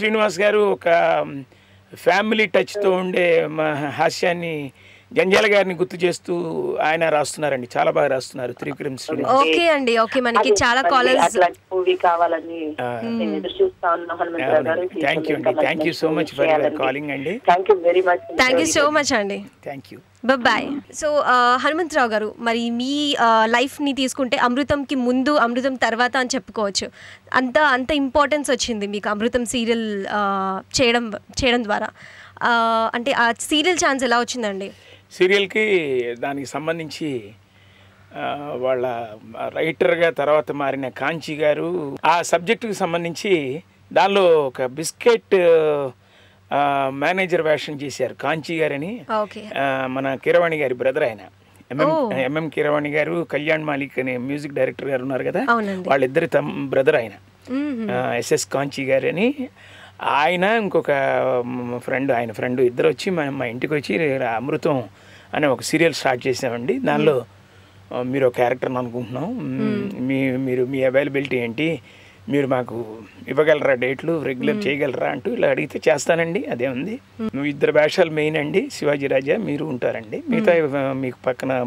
శ్రీనివాస్ గారు ఒక ఫ్యామిలీ టచ్ తో ఉండే హాస్యాన్ని జంధ్యాల గారిని గుర్తు చేస్తూ ఆయన రాస్తున్నారండి, చాలా బాగా రాస్తున్నారు త్రివిక్రమ్ శ్రీనివాస్. ఓకే అండి, ఓకే. మనకి చాలా కాలర్స్ కావాలని thank you so much for your calling అండి. థ్యాంక్ యూ సో మచ్ అండి. Thank you. Bye. So Hanumantharao గారు, మరి మీ లైఫ్ని తీసుకుంటే అమృతంకి ముందు, అమృతం తర్వాత అని చెప్పుకోవచ్చు. అంత ఇంపార్టెన్స్ వచ్చింది మీకు అమృతం సీరియల్ చేయడం ద్వారా. అంటే ఆ సీరియల్ ఛాన్స్ ఎలా వచ్చిందండి? సీరియల్కి దానికి సంబంధించి వాళ్ళ రైటర్గా తర్వాత మారిన కాంచి గారు ఆ సబ్జెక్టుకి సంబంధించి దానిలో ఒక బిస్కెట్ మేనేజర్ వేషం చేశారు కాంచి గారని. మన కీరవాణి గారి బ్రదర్ ఆయన, ఎంఎం కీరవాణి గారు, కళ్యాణ్ మాలిక్ అనే మ్యూజిక్ డైరెక్టర్ గారు ఉన్నారు కదా, వాళ్ళిద్దరి బ్రదర్ ఆయన ఎస్ఎస్ కాంచి గారని. ఆయన ఇంకొక ఆయన ఫ్రెండ్ ఇద్దరు వచ్చి మా ఇంటికి వచ్చి అమృతం అనే ఒక సీరియల్ స్టార్ట్ చేసామండి. దానిలో మీరు ఒక క్యారెక్టర్ని అనుకుంటున్నాం, మీరు మీ అవైలబిలిటీ ఏంటి, మీరు మాకు ఇవ్వగలరా, డేట్లు రెగ్యులర్ చేయగలరా అంటూ ఇలా అడిగితే చేస్తానండి, అదే ఉంది. నువ్వు 2 వేషాలు మెయిన్ అండి, శివాజీ రాజా మీరు ఉంటారండి, మిగతా మీకు పక్కన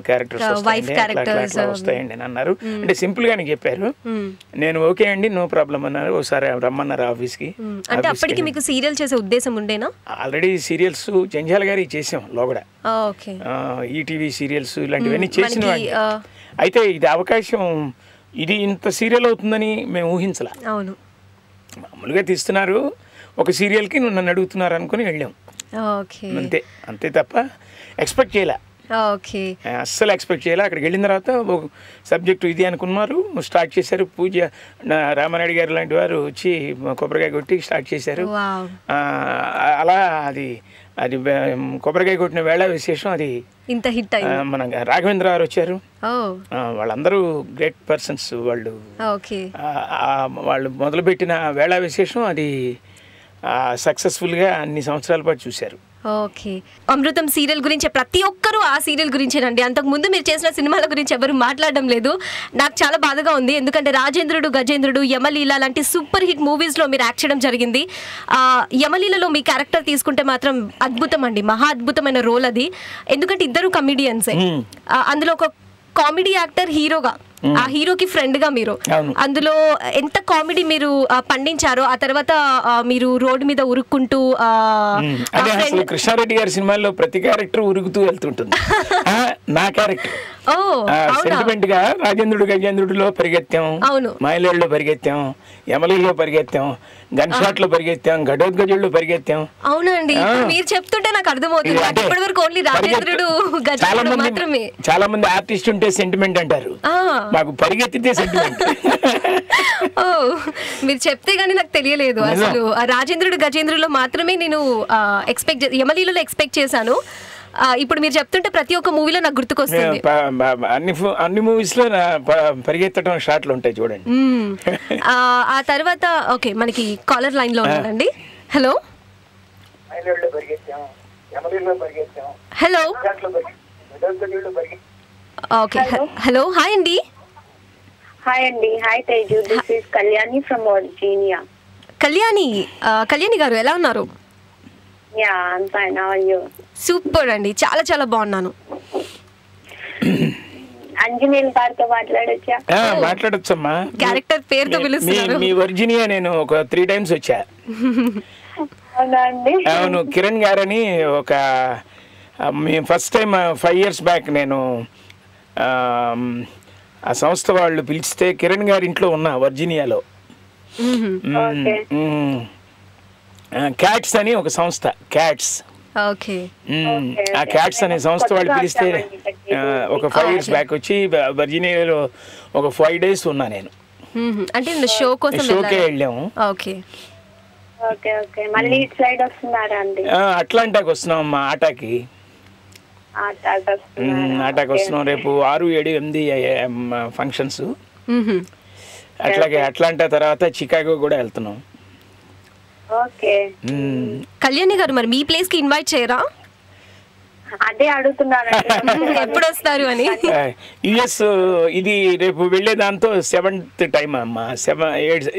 క్యారెక్టర్స్ వస్తాయండి అని అన్నారు. అంటే సింపుల్ గానే చెప్పారు. నేను ఓకే అండి, నో ప్రాబ్లం అన్నారు. ఒకసారి రమ్మన్నారు ఆఫీస్కి. అంటే అప్పటికి మీకు సీరియల్ చేసే ఉద్దేశం ఉండేనా? ఆల్రెడీ సీరియల్స్ జంధ్యాల గారి చేసాం లోగడ, ఈటీవీ సీరియల్స్ ఇలాంటివన్నీ చేసిన. అయితే ఇది అవకాశం, ఇది ఇంత సీరియల్ అవుతుందని మేము ఊహించలే. అవును, మామూలుగా తీస్తున్నారు, ఒక సీరియల్కి నన్ను అడుగుతున్నారు అనుకుని వెళ్ళాం, అంతే తప్ప ఎక్స్పెక్ట్ చేయలే. అస్సలు ఎక్స్పెక్ట్ చేయాలి. అక్కడికి వెళ్ళిన తర్వాత సబ్జెక్టు ఇది అనుకున్నారు, స్టార్ట్ చేశారు. పూజ రామారెడ్డి గారు లాంటి వారు వచ్చి కొబ్బరికాయ కొట్టి స్టార్ట్ చేశారు. అలా అది కొబ్బరికాయ కొట్టిన వేళ విశేషం. అది ఇంత హిట్ మన రాఘవేంద్ర గారు వచ్చారు, వాళ్ళందరూ గ్రేట్ పర్సన్స్. వాళ్ళు మొదలుపెట్టిన వేళ విశేషం అది సక్సెస్ఫుల్గా అన్ని సంవత్సరాల పాటు చూశారు. ఓకే, అమృతం సీరియల్ గురించి ప్రతి ఒక్కరూ ఆ సీరియల్ గురించేనండి. అంతకుముందు మీరు చేసిన సినిమాల గురించి ఎవరు మాట్లాడడం లేదు. నాకు చాలా బాధగా ఉంది, ఎందుకంటే రాజేంద్రుడు, గజేంద్రుడు, యమలీల లాంటి సూపర్ హిట్ మూవీస్లో మీరు యాక్ట్ చేయడం జరిగింది. యమలీలలో మీ క్యారెక్టర్ తీసుకుంటే మాత్రం అద్భుతం అండి, మహా అద్భుతమైన రోల్ అది. ఎందుకంటే ఇద్దరు కమిడియన్సే, అందులో ఒక కామెడీ యాక్టర్ హీరోగా, ఆ హీరోకి ఫ్రెండ్ గా మీరు అందులో ఎంత కామెడీ మీరు పండించారో, ఆ తర్వాత మీరు రోడ్డు మీద ఉరుక్కుంటూ కృష్ణారెడ్డి గారి సినిమాల్లో ప్రతి క్యారెక్టర్ ఉరుకుతూ వెళ్తుంటుంది. నా క్యారెక్టర్ సెంటిమెంట్ గా రాజేంద్రుడు గజేంద్రుడిలో పరిగెత్తాం, మైలేళ్ళలో పరిగెత్తాం, యమలీలో పరిగెత్తాం, గన్ షాట్ లో పరిగెత్తాం, ఘటోద్గజుల్లో పరిగెత్తాం. అవునండి, మీరు చెప్తుంటే నాకు అర్థమవుతుంది. ఇప్పటి వరకు ఓన్లీ రాజేంద్రుడు గజేంద్రుడు మాత్రమే. చాలా మంది ఆర్టిస్ట్ ఉంటే సెంటిమెంట్ అంటారు, మాకు పరిగెత్తితే సెంటిమెంట్. ఓ, మీరు చెప్తే గానీ నాకు తెలియలేదు. అసలు రాజేంద్రుడు గజేంద్రులో మాత్రమే నేను యమలీలలో ఎక్స్పెక్ట్ చేశాను. ఇప్పుడు మీరు చెప్తుంటే ప్రతి ఒక్క మూవీలో నాకు గుర్తుకొస్తుంది. అన్ని మూవీస్ లో పరిగెత్తడం షాట్లు ఉంటాయి చూడండి. ఆ తర్వాత ఓకే, మనకి కాలర్ లైన్ లో ఉన్నారండి. Hello hello okay, hello, hi అండి. హాయ్ అండి. Hi Teju, this is Kalyani from Virginia. Kalyani గారు ఎలా ఉన్నారు? Yeah, I'm fine. How are you? Super అండి, చాలా చాలా బాగున్నాను. అంజనేయుల గారితో మాట్లాడొచ్చా? మాట్లాడొచ్చమ్మా. క్యారెక్టర్ పేరుతో పిలుస్తున్నారు. మీ వర్జీనియా నేను ఒక 3 times వచ్చా. అవునా అండి? అవును, కిరణ్ గారని ఒక ఫస్ట్ టైం 5 years బ్యాక్ నేను ఆ సంస్థ వాళ్ళు పిలిస్తే కిరణ్ గారి ఇంట్లో ఉన్నా వర్జీనియాలో. క్యాట్స్ అని ఒక సంస్థ, క్యాట్స్. ఆ క్యాట్స్ అనే సంస్థ వాళ్ళు పిలిస్తే ఒక 5 years బ్యాక్ వచ్చి వర్జీనియాలో ఒక 5 days ఉన్నా నేను. అంటే షోకే వెళ్ళాము. అట్లాంటాకి వస్తున్నాం అమ్మా, ఆటాకి వస్తున్నాం. రేపు 6, 7, 8 ఫంక్షన్స్. అట్లాగే అట్లాంటా తర్వాత చికాగో కూడా వెళ్తున్నాం. కళ్యాణి గారు, మరి మీ ప్లేస్ కి ఇన్వైట్ చేయరా? అదే అడుగుతున్నాను, ఎప్పుడు వస్తారు అని. యుఎస్ ఇది రేపు వెళ్లే దాంతో 7th టైం అమ్మా.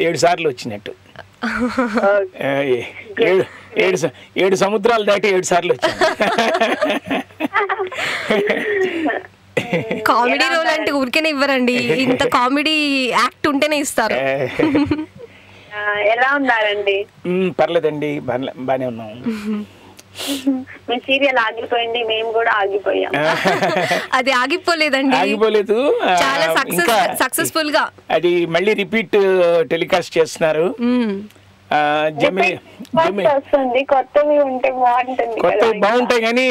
7 సార్లు వచ్చినట్టు. 7 సముద్రాలు దాటి 7 సార్లు వచ్చాను. కామెడీ రోల్ అంటే ఊరికేనే ఇవ్వరండి, ఇంత కామెడీ యాక్ట్ ఉంటేనే ఇస్తారు. ఎలా ఉన్నారండి? పర్లేదండి, బానే ఉన్నాం. మీ సీరియల్ ఆగిపోయింది, మేము కూడా ఆగిపోయాం. అది ఆగిపోలేదండి, ఆగిపోలేదు, చాలా సక్సెస్ఫుల్ గా అది మళ్ళీ రిపీట్ టెలికాస్ట్ చేస్తున్నారు. కొత్తవి ఉంటే బాగుంటుంది. కొత్తవి బాగుంటాయి కానీ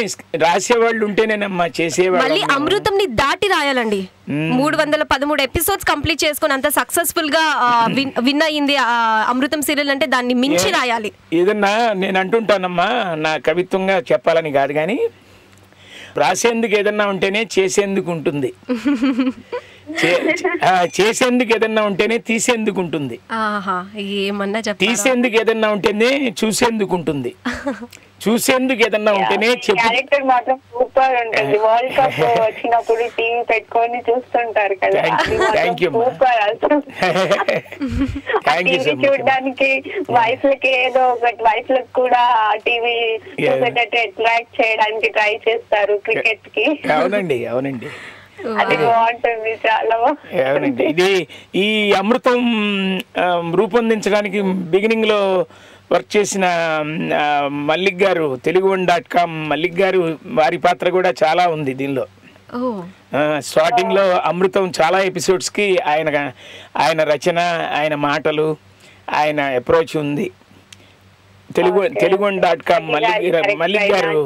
రాసేవాళ్ళు ఉంటేనేనమ్మా చేసేవాళ్ళు. మళ్ళీ అమృతం ని దాటి రాయాలండి. 313 ఎపిసోడ్స్ కంప్లీట్ చేసుకుని అంత సక్సెస్ఫుల్ గా విన్ అయ్యింది అమృతం సీరియల్ అంటే దాన్ని మించి రాయాలి. ఏదన్నా నేను అంటుంటానమ్మా, నా కవిత్వంగా చెప్పాలని కాదు కానీ రాసేందుకు ఏదన్నా ఉంటేనే చేసేందుకు ఉంటుంది, చేసేందుకు ఏదన్నా ఉంటేనే తీసేందుకు ఉంటుంది, తీసేందుకు ఏదన్నా ఉంటేనే చూసేందుకు ఉంటుంది, చూసేందుకు ఏదన్నా ఉంటేనే క్యారెక్టర్ మాత్రం సూపర్ ఉంటుంది. వరల్డ్ కప్ వచ్చినప్పుడు టీవీ పెట్టుకొని చూస్తుంటారు కదా, చూడడానికి వైఫ్లకి ఏదో ఒకటి, వైఫ్లకు కూడా టీవీ చూసేటట్టు అట్రాక్ట్ చేయడానికి ట్రై చేస్తారు క్రికెట్ కి. అవునండి, అవునండి, అవునండి. ఇది ఈ అమృతం రూపొందించడానికి బిగినింగ్ లో వర్క్ చేసిన మల్లిక్ గారు, తెలుగు1.com మల్లిక్ గారు, వారి పాత్ర కూడా చాలా ఉంది దీనిలో. స్టార్టింగ్ లో అమృతం చాలా ఎపిసోడ్స్ కి ఆయన రచన, ఆయన ఆయన అప్రోచ్ ఉంది. తెలుగు1.com మల్లిక్ గారు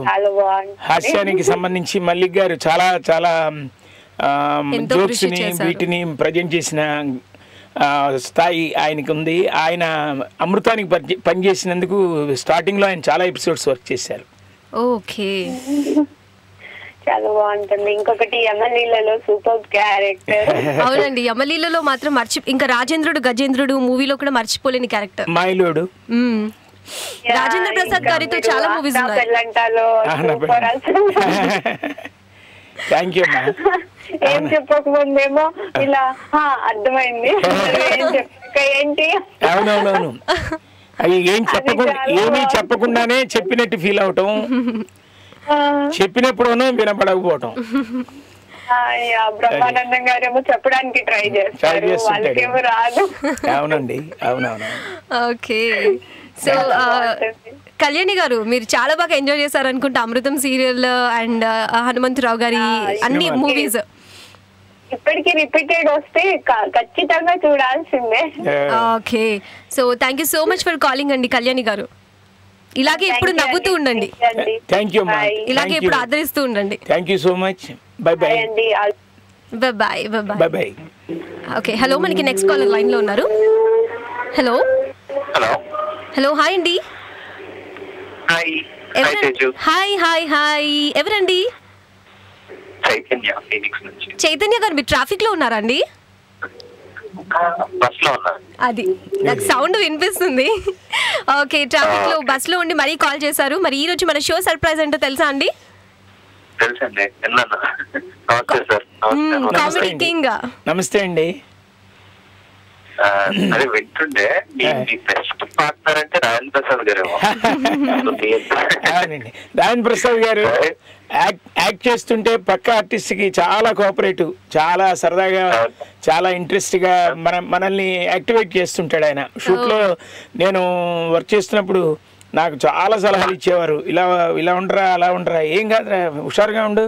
హాస్యానికి సంబంధించి మల్లిక్ గారు చాలా చాలా జోక్స్ ని వీటిని ప్రజెంట్ చేసిన స్థాయి ఆయనకు ఉంది. ఆయన అమృతానికి పనిచేసినందుకు స్టార్టింగ్ లో ఆయన చాలా ఎపిసోడ్స్ వర్క్ చేశారు. ఓకే, చాలా బాగుంటుంది. ఇంకొకటి యమలీలలో సూపర్ క్యారెక్టర్. అవునండి, యమలీలలో మాత్రం ఇంకా రాజేంద్రుడు గజేంద్రుడు మూవీలో కూడా మర్చిపోలేని క్యారెక్టర్ మైలోడు. రాజేంద్ర ప్రసాద్ గారితో చాలా మూవీస్ ఉన్నాయి. థ్యాంక్ యూ అమ్మా. ఏం చెప్పకముందేమో ఇలా అర్థమైంది ఏంటి. అవునవునవును, అవి ఏమీ చెప్పకుండానే చెప్పినట్టు ఫీల్ అవటం, చెప్పినప్పుడునో వినపడకపోవటం. బ్రహ్మానందం గారేమో చెప్పడానికి ట్రై చేస్తారు, వాళ్ళకేమో రాదు. అవునండి, అవునవును. ఓకే, సో కళ్యాణి గారు మీరు చాలా బాగా ఎంజాయ్ చేశారు అనుకుంటా అమృతం సీరియల్ అండ్ హనుమంతరావు గారి అన్ని మూవీస్. ఇప్పటికి రిపీటెడ్ వస్తే ఖచ్చితంగా చూడాల్సిందే. Okay, so thank you so much for calling అండి కళ్యాణి గారు. ఇలాగే ఎప్పుడు నవ్వుతూ ఉండండి. థ్యాంక్ యూ, ఇలాగే ఎప్పుడు ఆదరిస్తూ ఉండండి. Thank you so much. By bye. Bye bye. Bye by. Okay, hello, మనకి నెక్స్ట్ కాలర్ లైన్ లో ఉన్నారు. హలో హలో, హాయ్ అండి. హాయ్ హాయ్ హాయ్, ఎవరండి? చైతన్య గారు, మీరు ట్రాఫిక్ లో ఉన్నారా అండి? అది నాకు సౌండ్ వినిపిస్తుంది. ఓకే, ట్రాఫిక్ లో బస్ లో ఉండి మరీ కాల్ చేశారు. మరి ఈ రోజు మన షో సర్ప్రైజ్ ఏంటో తెలుసా అండి? Comedy king. నమస్తే అండి. అదే వింటుండే బెస్ట్ పార్ట్నర్ అంటే రాజేంద్ర ప్రసాద్ గారు. అవునండి, రాజేంద్ర ప్రసాద్ గారు యాక్ట్ చేస్తుంటే పక్క ఆర్టిస్ట్ కి చాలా కోఆపరేటివ్, చాలా సరదాగా, చాలా ఇంట్రెస్ట్ గా మనల్ని యాక్టివేట్ చేస్తుంటాడు. ఆయన షూట్ లో నేను వర్క్ చేస్తున్నప్పుడు నాకు చాలా సలహాలు ఇచ్చేవారు. ఇలా ఉండరా, అలా ఉండరా, ఏం కాదురా, హుషారుగా ఉండు,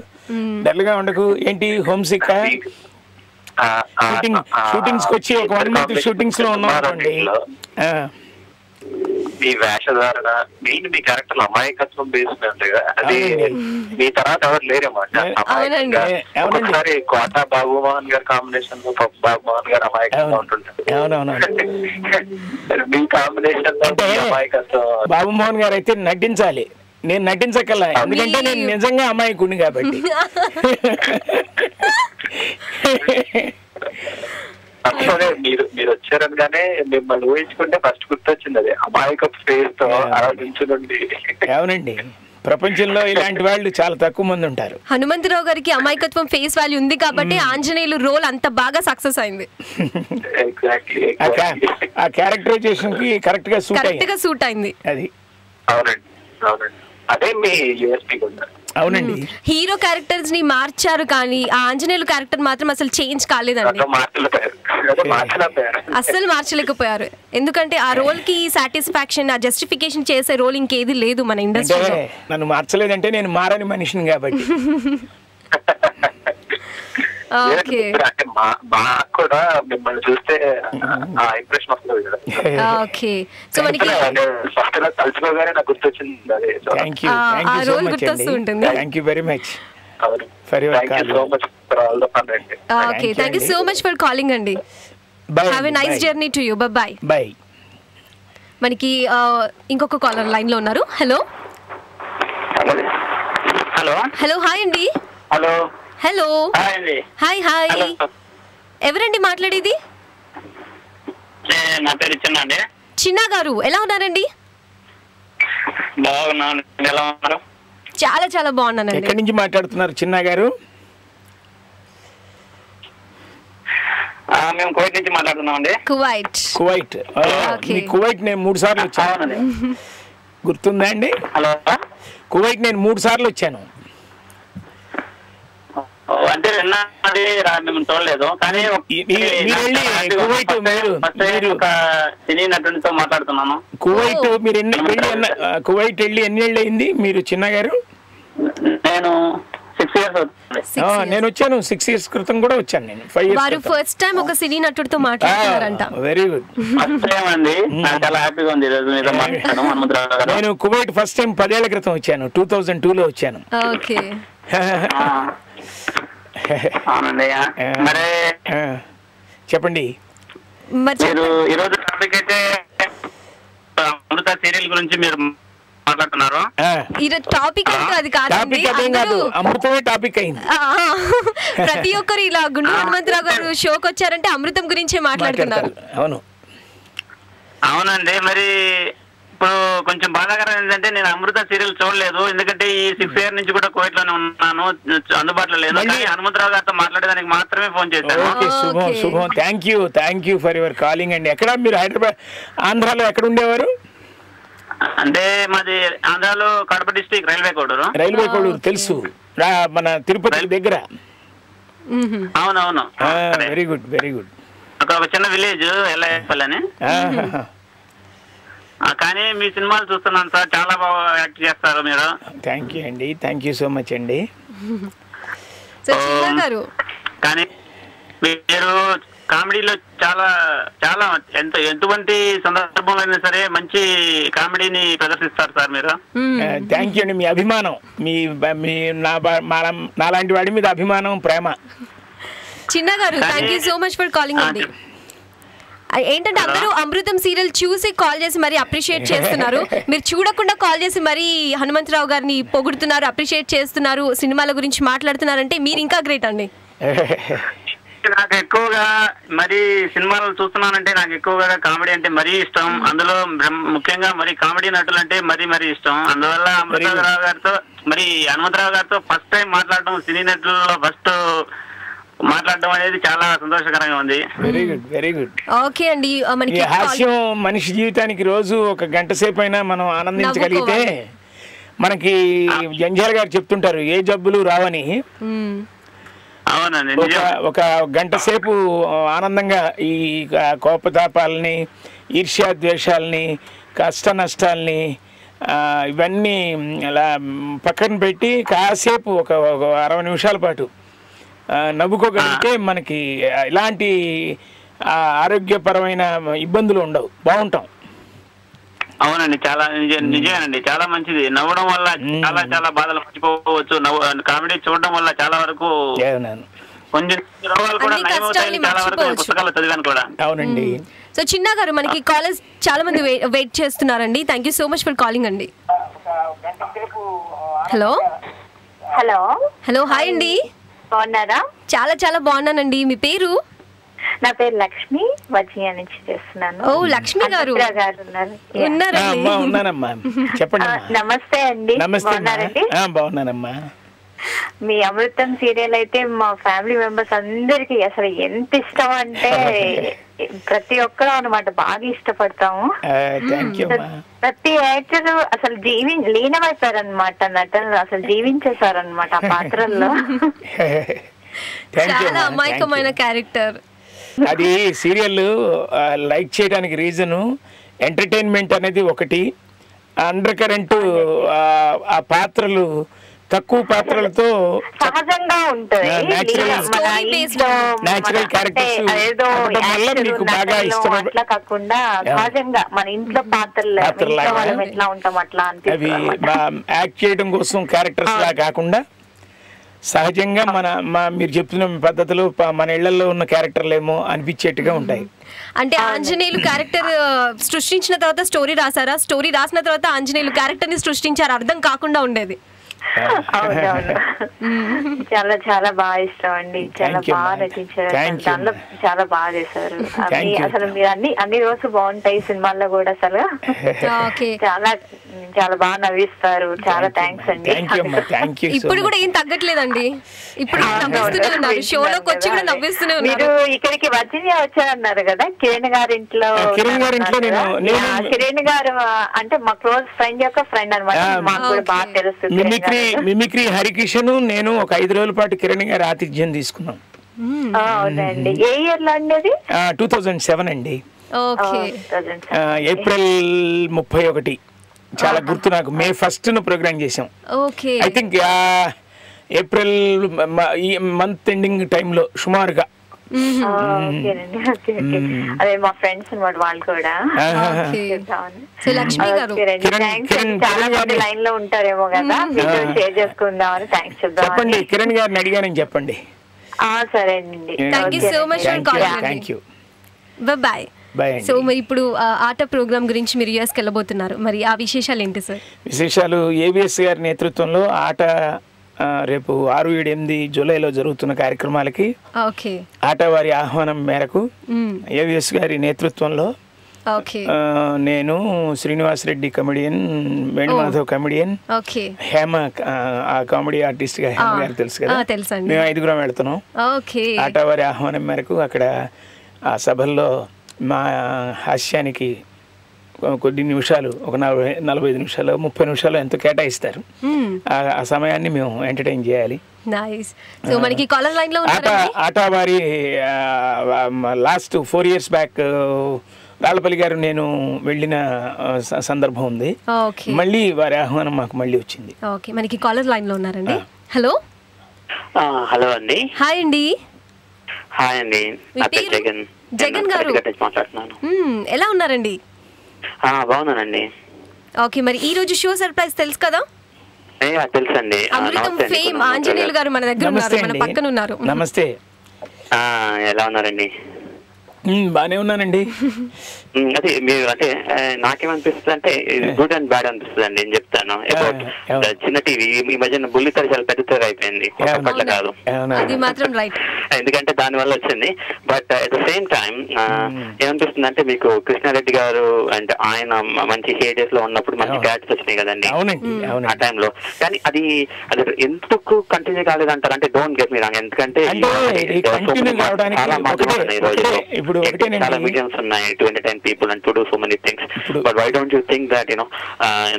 డల్గా ఉండకు, ఏంటి హోమ్ సిక్, షూటింగ్స్ వచ్చి ఒక 1 month షూటింగ్స్ లో ఉన్నామండి. మీ వేషధారణ, మెయిన్ మీ క్యారెక్టర్ అమాయకత్వం బేస్డ్ అంటే అది మీ తర్వాత ఎవరు లేరన్నమాట. ఒకసారి కోట బాబుమోహన్ గారి కాంబినేషన్ లో బాబుమోహన్ గారు అమాయకంగా ఉంటుంటారు. మీ కాంబినేషన్ లో అమాయకత్వం. బాబుమోహన్ గారు అయితే నటించాలి, నేను నటించగల, ఎందుకంటే నేను నిజంగా అమాయకుడిని కాబట్టి. అసలే మీరు వచ్చారనగానే మిమ్మల్ని ఊహించుకుంటే ఫస్ట్ గుర్తొచ్చింది అదే అమాయకపు ఫేస్ తో ఆలోచించుండి. అవునండి, ప్రపంచంలో ఇలాంటి వాళ్ళు చాలా తక్కువ మంది ఉంటారు. హనుమంతరావు గారికి అమాయకత్వం ఫేస్ వాల్యూ ఉంది కాబట్టి ఆంజనేయులు రోల్ అంత బాగా సక్సెస్ అయింది. ఆ క్యారెక్టరైజేషన్ కి కరెక్ట్ గా సూట్ అయింది. అది అవునండి, అవునండి, అదే మీ యూఎస్పీ కూడా. అవునండి, హీరో క్యారెక్టర్స్ ని మార్చారు కానీ ఆ ఆంజనేయులు క్యారెక్టర్ మాత్రం అసలు చేంజ్ కాలేదండి, అస్సలు మార్చలేకపోయారు. ఎందుకంటే ఆ రోల్ కి సాటిస్ఫాక్షన్, ఆ జస్టిఫికేషన్ చేసే రోల్ ఇంకేది లేదు మన ఇండస్ట్రీలో. నన్ను మార్చలేదంటే నేను మారని మనిషిని కాబట్టి. కూడా మిమ్మల్ని చూస్తే ఆ ఇంప్రెషన్ వస్తుంది కదా. ఓకే, సో మనకి ఫస్ట్ తలుచుకోగానే నాకు గుర్తొచ్చింది. Thank you very much for your call. Okay, thank you so much for calling అండి. Have a nice journey to you. Bye bye. మనకి ఇంకొక కాలర్ లైన్ లో ఉన్నారు. హలో హలో హలో, హాయ్ అండి. హలో హలో, హాయ్ హాయ్, ఎవరండి మాట్లాడేది? నా పేరు చిన్న అండి. చిన్న గారు, ఎలా ఉన్నారండి? బాగున్నాను, ఎలా ఉన్నారు? చాలా చాలా బాగున్నానండి. ఎక్కడి నుంచి మాట్లాడుతున్నారు చిన్న గారు? మేము కువైట్ నుంచి మాట్లాడుతున్నాం అండి. కువైట్. కువైట్ నేను 3 సార్లు వచ్చాను, గుర్తుందా అండి? హలో, కువైట్ నేను 3 సార్లు వచ్చాను. అంటే మేము చూడలేదు, కానీ సినీ నటునితో మాట్లాడుతున్నాను. కువైట్ మీరు కువైట్ వెళ్ళి ఎన్ని ఏళ్ళు అయింది మీరు చిన్న గారు? నేను 6 years. నేను వచ్చాను 6 years క్రితం కూడా వచ్చాను. నేను 5 years. వారు ఫస్ట్ టైం ఒక సినీ నటుడితో మాట్లాడుతున్నారంట. Very good. ఫస్ట్ టైం అండి, చాలా హ్యాపీగా ఉంది ఈరోజు మీతో మాట్లాడడం. హనుమంతరావు గారు, నేను కువైట్ ఫస్ట్ టైం 10 ఏళ్ల క్రితం వచ్చాను, 2002 లో వచ్చాను. ఓకే, మరి చెప్పండి. మీరు ఈరోజు టాపిక్ అయితే అమృత సీరియల్ గురించి మీరు మాట్లాడుతున్నారు. టాపిక్ అంటే అది కాదండి, అమృతమే టాపిక్ అయింది. ప్రతి ఒక్కరు ఇలా గుండు హనుమంతరావు గారు షోకి వచ్చారంటే అమృతం గురించే మాట్లాడుతున్నారు. అవును, అవునండి. మరి ఇప్పుడు కొంచెం బాధాకరం ఏంటంటే నేను అమృత సీరియల్ చూడలేదు, ఎందుకంటే ఈ 6 years నుంచి కూడా కోవిడ్ లోనే ఉన్నాను, అందుబాటులో లేదు. కానీ హనుమంతరావు గారితో మాట్లాడేదానికి మాత్రమే ఫోన్ చేశాను. శుభం. Thank you for your calling అండి. ఎక్కడ మీరు హైదరాబాద్ ఆంధ్రాలో ఎక్కడ ఉండేవారు? అంటే మాది ఆంధ్రాలో కడప డిస్ట్రిక్ట్ రైల్వే కోడూరు తెలుసు, మన తిరుపతి దగ్గర. అవునవును. Very good. ఒక చిన్న విలేజ్ ఎల్లపల్లి అని. కానీ మీ సినిమాలు చూస్తున్నాను సార్, చాలా బాగా యాక్ట్ చేస్తారు మీరు. థ్యాంక్ యూ అండి, థ్యాంక్ యూ సో మచ్ అండి. కానీ మీరు కామెడీలో చాలా చాలా ఎటువంటి సందర్భంలో అయినా సరే మంచి కామెడీని ప్రదర్శిస్తారు సార్ మీరు. థ్యాంక్ యూ అండి. మీ అభిమానం, మీ నాలాంటి వాడి మీద అభిమానం, ప్రేమ. చిన్న గారు thank you so much for calling అండి. ఏంటంటే అందరూ అమృతం సీరియల్ చూసి కాల్ చేసి మరి అప్రిషియేట్ చేస్తున్నారు, మీరు చూడకుండా కాల్ చేసి మరి హనుమంతరావు గారిని పొగుడుతున్నారు, అప్రిషియేట్ చేస్తున్నారు, సినిమాల గురించి మాట్లాడుతున్నారంటే మీరు ఇంకా గ్రేట్ అండి. నాకు ఎక్కువగా మరి సినిమాలు చూస్తున్నానంటే నాకు ఎక్కువగా కామెడీ అంటే మరీ ఇష్టం, అందులో ముఖ్యంగా మరి కామెడీ నటులు అంటే మరీ ఇష్టం. అందువల్ల అమృతరావు గారితో మరి హనుమంతరావు గారితో ఫస్ట్ టైం మాట్లాడడం, సినీ నటులలో ఫస్ట్ మాట్లాడడం అనేది చాలా సంతోషకరంగా ఉంది. Very good. ఓకే అండి. మనకి హాస్యం మనిషి జీవితానికి రోజు ఒక గంట సేపు అయినా మనం ఆనందించగలిగితే, మనకి జంజాల గారు చెప్తుంటారు ఏ జబ్బులు రావని. ఒక గంట సేపు ఆనందంగా ఈ కోపతాపాలని, ఈర్ష్యాద్వేషాలని, కష్ట నష్టాలని ఇవన్నీ అలా పక్కన పెట్టి కాసేపు ఒక 60 నిమిషాల పాటు నవ్వుకోగలిగితే మనకి ఇలాంటి ఆరోగ్యపరమైన ఇబ్బందులు ఉండవు, బాగుంటాం. అవునండి, చాలా నిజమేనండి, చాలా మంచిది. నవ్వడం వల్ల చాలా చాలా బాధలు మర్చిపోవచ్చు, కామెడీ చూడడం వల్ల చాలా వరకు కొంచెం రోగాలు కూడా నయమవుతాయి, చాలా వరకు పుస్తకాలు చదివాను కూడా. అవునండి. సో చిన్న గారు మనకి కాలేజ్ చాలా మంది వెయిట్ చేస్తున్నారండి. Thank you so much for calling అండి. హలో హాయ్ అండి, బాగున్నారా? చాలా చాలా బాగున్నానండి. మీ పేరు? నా పేరు లక్ష్మి, వర్జీనియా నుంచి చేస్తున్నాను. ఓ లక్ష్మి గారు ఉన్నారమ్మా, చెప్పండి. నమస్తే అండి. బాగున్నారండి? బాగున్నానమ్మా. మీ అమృతం సీరియల్ అయితే మా ఫ్యామిలీ మెంబర్స్ అందరికి అసలు ఎంత ఇష్టం అంటే ప్రతి ఒక్కరు అన్నమాట బాగా ఇష్టపడతాము. ప్రతి యాక్టర్ అసలు లీనమైపోయారనమాట, నటనలు అసలు జీవించేశారనమాట ఆ పాత్రల్లో. చాలా అమాయకమైన క్యారెక్టర్. అది సీరియల్ లైక్ చేయడానికి రీజను ఎంటర్టైన్మెంట్ అనేది ఒకటి, అండర్ కరెంట్ ఆ పాత్రలు తక్కువ పాత్రలతో సహజంగా ఉంటుంది, నేచురల్ క్యారెక్టర్స్ వల్ల మీకు బాగా ఇష్టం. అట్లా కాకుండా సహజంగా మన ఇంట్లో పాత్రలు ఎట్లా ఉంటాం అట్లా అవి యాక్ట్ చేయడం కోసం క్యారెక్టర్స్ లా కాకుండా సహజంగా మీరు చెప్తున్న పద్ధతిలో మన ఇళ్లలో ఉన్న క్యారెక్టర్లేమో అనిపించేట్టుగా ఉంటాయి. అంటే ఆంజనేయులు క్యారెక్టర్ సృష్టించిన తర్వాత స్టోరీ రాసారా, స్టోరీ రాసిన తర్వాత ఆంజనేయులు క్యారెక్టర్ ని సృష్టించారు, అర్థం కాకుండా ఉండేది. అవునవును, చాలా చాలా బాగా ఇష్టం అండి, చాలా బాగా నటించారు, దానిలో చాలా బాగా చేశారు. అసలు మీరు అన్ని రోజు బాగుంటాయి సినిమాల్లో కూడా, అసలు చాలా చాలా బాగా నవ్విస్తారు. చాలా థ్యాంక్స్ అండి. ఇప్పుడు కూడా ఏం తగ్గట్లేదండి, ఇప్పుడు నవ్విస్తూనే ఉన్నారు, షోలోకి వచ్చి కూడా నవ్విస్తూనే ఉన్నారు. మీరు ఇక్కడికి వర్జీనియా వచ్చారన్నారు కదా, కిరణ్ గారి ఇంట్లో. కిరణ్ గారు అంటే మా క్లోజ్ ఫ్రెండ్ యొక్క ఫ్రెండ్ అనమాట, మాకు కూడా బాగా తెలుసు. మిమిక్రీ హరికిషన్ నేను ఒక 5 రోజుల పాటు కిరణ్ గారి ఆతిథ్యం తీసుకున్నాం. అవునండి. ఏ ఇయర్ లో అండి అది? 2007 అండి, ఏప్రిల్ 31. చాలా గుర్తు నాకు. మే 1 ప్రోగ్రామ్ చేసాం. I think April month ending టైంలో సుమారుగా. అదే మా ఫ్రెండ్స్ వాళ్ళు కూడా. లక్ష్మి గారు చాలా మంది లైన్ లో ఉంటారేమో కదా, షేర్ చేసుకుందామని థ్యాంక్స్ చెప్పండి. కిరణ్ గారిని అడిగానని చెప్పండి. సరే అండి, thank you so much for calling. Thank you, bye. So మరి ఇప్పుడు ఆట ప్రోగ్రామ్ గురించి మీరు యూఎస్కి వెళ్ళబోతున్నారు, మరి ఆ విశేషాలు ఏంటి సార్? విశేషాలు ఏబిఎస్ గారి నేతృత్వంలో ఆట రేపు 6, 7, 8 జూలైలో జరుగుతున్న కార్యక్రమాలకి ఆట వారి ఆహ్వానం మేరకు ఏవిఎస్ గారి నేతృత్వంలో నేను శ్రీనివాస్ రెడ్డి కమెడియన్, వేణుమాధవ్ కమెడియన్, హేమ ఆ కామెడీ ఆర్టిస్ట్ గా హేమ గారు తెలుసు కదా, మేము 5 వెళ్తున్నాం. ఆటవారి ఆహ్వానం మేరకు అక్కడ ఆ సభల్లో మా హాస్యానికి కొద్ది నిమిషాలు, ఒక 45 నిమిషాలు 30 నిమిషాలు ఎంతో కేటాయిస్తారు. ఆ సమయాన్ని మేము ఎంటర్టైన్ చేయాలి. ఆటవారి లాస్ట్ 4 years బ్యాక్ రాళ్ళపల్లి గారు నేను వెళ్ళిన సందర్భం ఉంది. మళ్ళీ వారి ఆహ్వానం మాకు మళ్ళీ వచ్చింది. మనకి కాలర్ లైన్ లో ఉన్నారండి. హలో హలో అండి. హాయ్ అండి. హాయ్ అండి, జగన్ గారు మాట్లాడుతున్నాను. ఎలా ఉన్నారండి? బాగున్నానండి. ఓకే, మరి ఈ రోజు షో సర్ప్రైజ్ తెలుసు కదా? తెలుసండి. అమృతం ఫేమ్ ఆంజనేయులు గారు మన దగ్గర ఉన్నారు, మన పక్కన ఉన్నారు. నమస్తే. ఎలా ఉన్నారండి? బానే ఉన్నానండి. అదే మీరు అంటే నాకేమనిపిస్తుంది అంటే గుడ్ అండ్ బ్యాడ్ అనిపిస్తుంది అండి. నేను చెప్తాను. చిన్న టీవీ ఈ మధ్యన బుల్లితెర చాలా పెద్ద తెర అయిపోయింది, పట్ల కాదు. ఎందుకంటే దాని వల్ల వచ్చింది. But at the same time ఏమనిపిస్తుంది అంటే మీకు కృష్ణారెడ్డి గారు అంటే ఆయన మంచి హేజెస్ లో ఉన్నప్పుడు మంచి క్యారెక్టర్స్ వచ్చినాయి కదండి ఆ టైంలో. కానీ అది ఎందుకు కంటిన్యూ కాలేదంటారు అంటే డోంట్ గెట్ మీ రాంగ్. ఎందుకంటే చాలా మాట్లాడుతున్నాయి ఈ రోజు, చాలా మీడియంస్ ఉన్నాయి to entertain people and to do so many things, but why don't you think that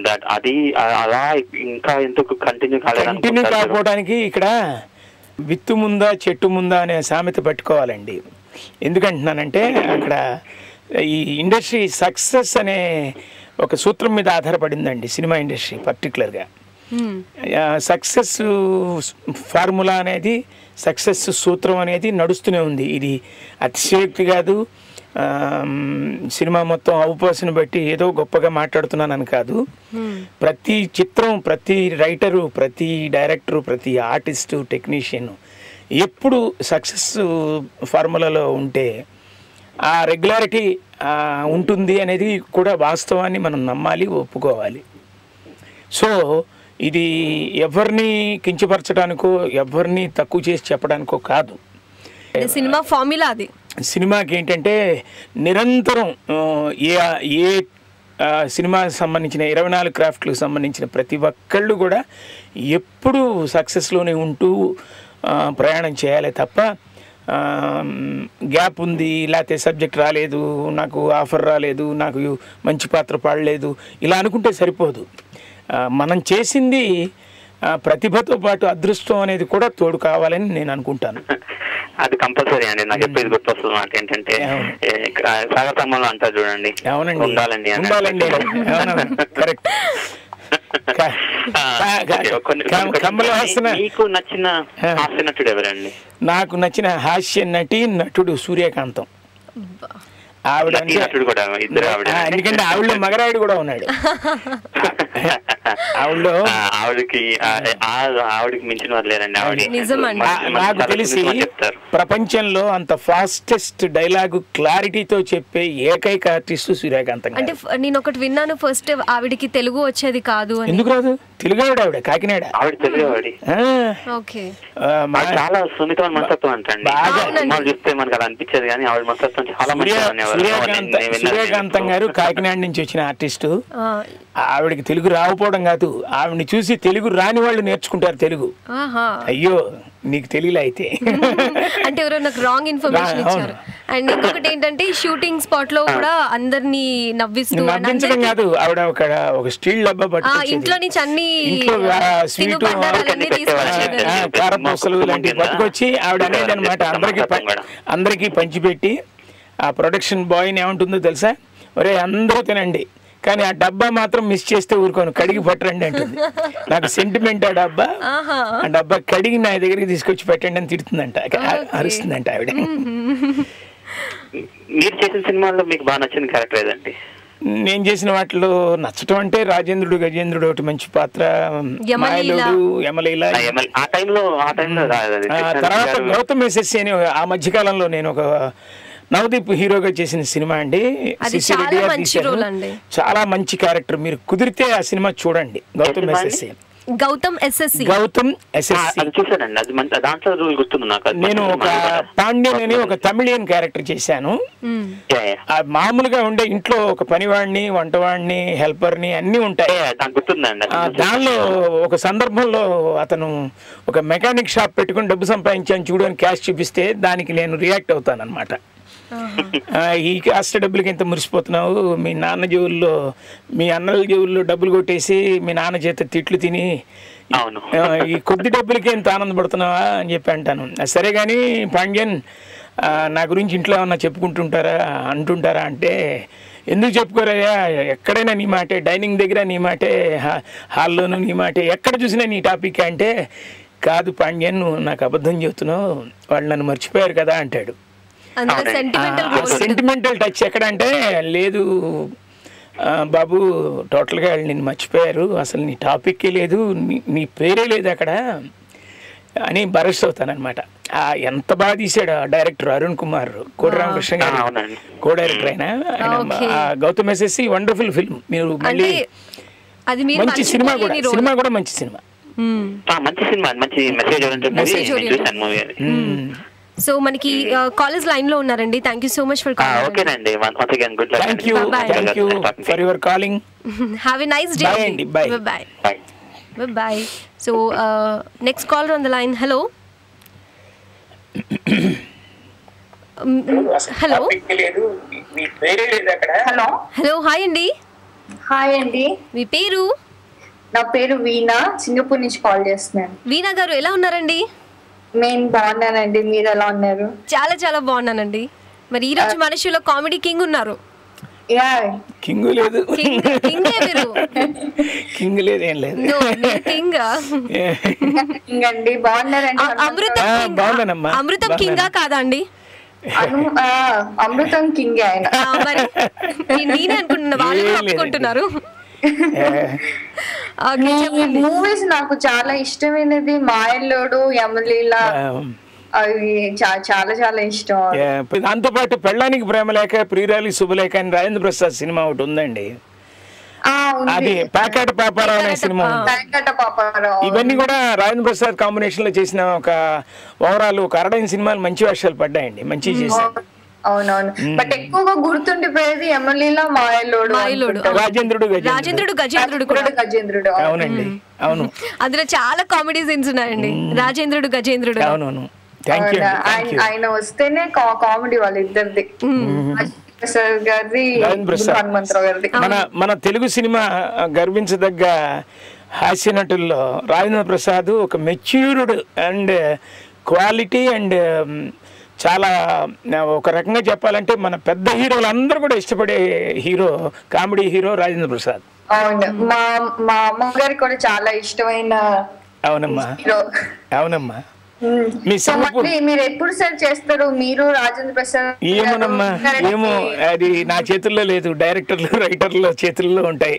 that అది అలా ఇంకా ఎందుకు కంటిన్యూ కాకపోవడానికి ఇక్కడ విత్తు ముందా చెట్టు ముందా అనే సామెత పెట్టుకోవాలండి. ఎందుకంటున్నానంటే అక్కడ ఈ ఇండస్ట్రీ సక్సెస్ అనే ఒక సూత్రం మీద ఆధారపడిందండి సినిమా ఇండస్ట్రీ పర్టికులర్గా. సక్సెస్ ఫార్ములా అనేది, సక్సెస్ సూత్రం అనేది నడుస్తూనే ఉంది. ఇది అతిశయోక్తి కాదు. సినిమా మొత్తం అవుపోసిన బట్టి ఏదో గొప్పగా మాట్లాడుతున్నానని కాదు. ప్రతి చిత్రం, ప్రతి రైటరు, ప్రతి డైరెక్టరు, ప్రతి ఆర్టిస్టు, టెక్నీషియన్ ఎప్పుడు సక్సెస్ ఫార్ములాలో ఉంటే ఆ రెగ్యులారిటీ ఉంటుంది అనేది కూడా వాస్తవాన్ని మనం నమ్మాలి, ఒప్పుకోవాలి. సో ఇది ఎవరిని కించపరచడానికో ఎవరిని తక్కువ చేసి చెప్పడానికో కాదు. సినిమా ఫార్ములా అది. సినిమాకి ఏంటంటే నిరంతరం ఏ సినిమాకి సంబంధించిన 24 క్రాఫ్ట్లకు సంబంధించిన ప్రతి ఒక్కళ్ళు కూడా ఎప్పుడూ సక్సెస్లోనే ఉంటూ ప్రయాణం చేయాలి తప్ప గ్యాప్ ఉంది, లేకపోతే సబ్జెక్ట్ రాలేదు, నాకు ఆఫర్ రాలేదు, నాకు మంచి పాత్ర పాడలేదు, ఇలా అనుకుంటే సరిపోదు. మనం చేసింది ప్రతిభతో పాటు అదృష్టం అనేది కూడా తోడు కావాలని నేను అనుకుంటాను. అది కంపల్సరీ అండి. నాకు చెప్పేది గుర్తొస్తుంది మాట ఏంటంటే సాగతంలో అంటారు చూడండి, ఉండాలండి. మీకు నచ్చిన హాస్య నటుడు ఎవరండి? నాకు నచ్చిన హాస్య నటుడు సూర్యకాంతం. ఆవిడ ఎందుకంటే ఆవిడలో మగరాయుడు కూడా ఉన్నాడు. ఆవిడకి మించిన వారు లేరండి. నాకు తెలిసి ప్రపంచంలో అంత ఫాస్టెస్ట్ డైలాగు క్లారిటీతో చెప్పే ఏకైక ఆర్టిస్ట్ సూర్యకాంతం. అంటే నేను ఒకటి విన్నాను, ఫస్ట్ ఆవిడకి తెలుగు వచ్చేది కాదు. ఎందుకు రాదు? తెలుగు ఆవిడ కాకినాడ. ఆవిడ తెలుగు చాలా సున్నితమైన మనస్తత్వం అంటండి. చూస్తే మనకు అలా అనిపించేది కానీ ఆవిడ మనస్తత్వం చాలా మంచిది. సూర్యకాంతం గారు కాకినాడ నుంచి వచ్చిన ఆర్టిస్టు. ఆవిడకి తెలుగు రాకపోవడం కాదు, ఆవిడని చూసి తెలుగు రాని వాళ్ళు నేర్చుకుంటారు తెలుగు. అయ్యో నీకు తెలియలే అయితే అంటే ఎవరో నాకు రాంగ్ ఇన్ఫర్మేషన్ ఇచ్చారు. అండ్ ఇంకొకటి ఏంటంటే షూటింగ్ స్పాట్ లో కూడా అందరినీ నవ్విస్తూ నవ్వించడం కాదు, ఆవిడ ఒక స్టీల్ డబ్బా పట్టుకొచ్చి ఇంట్లో నుంచి అన్ని స్వీట్ కారపూసలు ఇలాంటివి పట్టుకొచ్చి ఆవిడ అనేది అనమాట అందరికీ పంచిపెట్టి. ఆ ప్రొడక్షన్ బాయ్ని ఏమంటుందో తెలుసా, ఒరే అందరూ తినండి కానీ ఆ డబ్బా మాత్రం మిస్ చేస్తే ఊరుకోను, కడిగి పట్టరండి అంటుంది. నాకు సెంటిమెంట్ ఆ డబ్బా కడిగి నా దగ్గరికి తీసుకొచ్చి పెట్టండి అని తిడుతుందంట, అరుస్తుందంట ఆవిడ. మీరు చేసిన సినిమాల్లో మీకు బాగా నచ్చిన క్యారెక్టర్ ఏదండి? నేను చేసిన వాటిలో నచ్చటం అంటే రాజేంద్రుడు గజేంద్రుడు ఒకటి మంచి పాత్ర, మాయలుడు, యమలీల. తర్వాత గౌతమ్ ఎస్ఎస్సి అని ఆ మధ్యకాలంలో నేను ఒక నవదీప్ హీరోగా చేసిన సినిమా అండి. చాలా మంచి క్యారెక్టర్. మీరు కుదిరితే ఆ సినిమా చూడండి, గౌతమ్ ఎస్ఎస్సి. గౌతమ్ ఎస్ఎస్సి చూసానండి, అది మంచి దాంట్లో గుర్తుంది నాకు. నేను ఒక పాండ్యన్ అని ఒక తమిళియన్ క్యారెక్టర్ చేశాను. మామూలుగా ఉండే ఇంట్లో ఒక పనివాడిని, వంటవాడిని, హెల్పర్ని అన్ని ఉంటాయి. దానిలో ఒక సందర్భంలో అతను ఒక మెకానిక్ షాప్ పెట్టుకుని డబ్బు సంపాదించాను చూడు అని క్యాష్ చూపిస్తే దానికి నేను రియాక్ట్ అవుతాను అనమాట. ఈ కాస్త డబ్బులకి ఎంత మురిసిపోతున్నావు, మీ నాన్న జేబుల్లో, మీ అన్నల జేబుల్లో డబ్బులు కొట్టేసి మీ నాన్న చేత తిట్లు తిని ఈ కొద్ది డబ్బులకి ఎంత ఆనందపడుతున్నావా అని చెప్పి అంటాను. సరే కానీ పాండ్యన్, నా గురించి ఇంట్లో ఏమన్నా చెప్పుకుంటుంటారా అంటుంటారా అంటే, ఎందుకు చెప్పుకోరయ్యా, ఎక్కడైనా నీ మాటే, డైనింగ్ దగ్గర నీ మాటే, హాల్లోనూ నీ మాటే, ఎక్కడ చూసినా నీ టాపిక్ అంటే, కాదు పాండ్యన్ నువ్వు నాకు అబద్ధం చెబుతున్నావు, వాళ్ళు నన్ను మర్చిపోయారు కదా అంటాడు. సెంటిమెంటల్ టచ్ ఎక్కడంటే, లేదు బాబు టోటల్గా వాళ్ళు నిన్ను మర్చిపోయారు, అసలు నీ టాపిక్కే లేదు, నీ పేరే లేదు అక్కడ అని బరస్ట్ అవుతానమాట. ఎంత బాగా తీసాడు డైరెక్టర్ అరుణ్ కుమార్, కోడి రామకృష్ణ గారు కో డైరెక్టర్ అయినా. Gautam SSC wonderful film. మీరు మళ్ళీ మంచి సినిమా కూడా, సినిమా కూడా మంచి సినిమా, మంచి మెసేజ్. సో మనకి కాలేజ్ లైన్ లో ఉన్నారండి. Thank you so much for calling. ఓకేనండి, once again good luck. Thank you for your calling. Have a nice day. Bye bye. Bye bye. So next caller on the line. Hello hello hello hello. Hi అండి. హాయ్ అండి. మీ పేరు? నా పేరు వీణా, సింగపూర్ నుంచి కాల్ చేస్తున్నాను. వీణా గారు ఎలా ఉన్నారండి? నేను బాగున్నానండి, మీరు ఎలా ఉన్నారు? చాలా చాలా బాగున్నానండి. మరి ఈ రోజు మన షోలో కామెడీ కింగ్ ఉన్నారు. కింగ్ లేదు, కింగే మీరు. కింగ్ లేదు, ఏం లేదు. కింగ్ అండి. బాగున్నారండి? అమృతం కింగా కాదా అండి? అమృతం కింగ్ ఆయన. మరి నేనే అనుకుంటున్నా, వాళ్ళు ఒప్పుకుంటున్నారు. మూవీస్ నాకు చాలా ఇష్టమైనది మాయలోడు, యమలీల, అవి చాలా చాలా ఇష్టం. దాంతో పాటు పెళ్ళానికి ప్రేమ లేక, ప్రియురాలి శుభలేఖ అని రాజేంద్ర ప్రసాద్ సినిమా ఒకటి ఉందండి, అది ప్యాకెట్ పాపారావు అనే సినిమా. ఇవన్నీ కూడా రాజేంద్ర ప్రసాద్ కాంబినేషన్ లో చేసిన ఒక ఓవరాల్ ఒక 60 సినిమాలు మంచి వేషాలు పడ్డాయండి, మంచి చేశారు. అవునవును. బట్ ఎక్కువగా గుర్తుండిపోయేది యమలీల, మాయలోడు, రాజేంద్రుడు గజేంద్రుడు. అవునండి, అవును. అందులో చాలా కామెడీ సీన్స్ ఉన్నాయండి. రాజేంద్రుడు గజేంద్రుడు. అవునవును. ఆయన వస్తేనే కామెడీ వాళ్ళిద్దరిది, మన తెలుగు సినిమా గర్వించదగ్గ హాస్య నటుల్లో రాజేంద్ర ప్రసాద్ ఒక మెచ్యూర్డ్ అండ్ క్వాలిటీ అండ్ చాలా, ఒక రకంగా చెప్పాలంటే మన పెద్ద హీరోలు అందరూ కూడా ఇష్టపడే hero, comedy hero Rajendra Prasad. అవును, మా అమ్మగారికి కూడా చాలా ఇష్టమైన. అవునమ్మా, అవునమ్మా. మీరు ఎప్పుడు సార్ చేస్తారు మీరు రాజేంద్ర ప్రసాద్? ఏమోనమ్మా, ఏమో, అది నా చేతుల్లో లేదు, డైరెక్టర్లు రైటర్లు చేతుల్లో ఉంటాయి.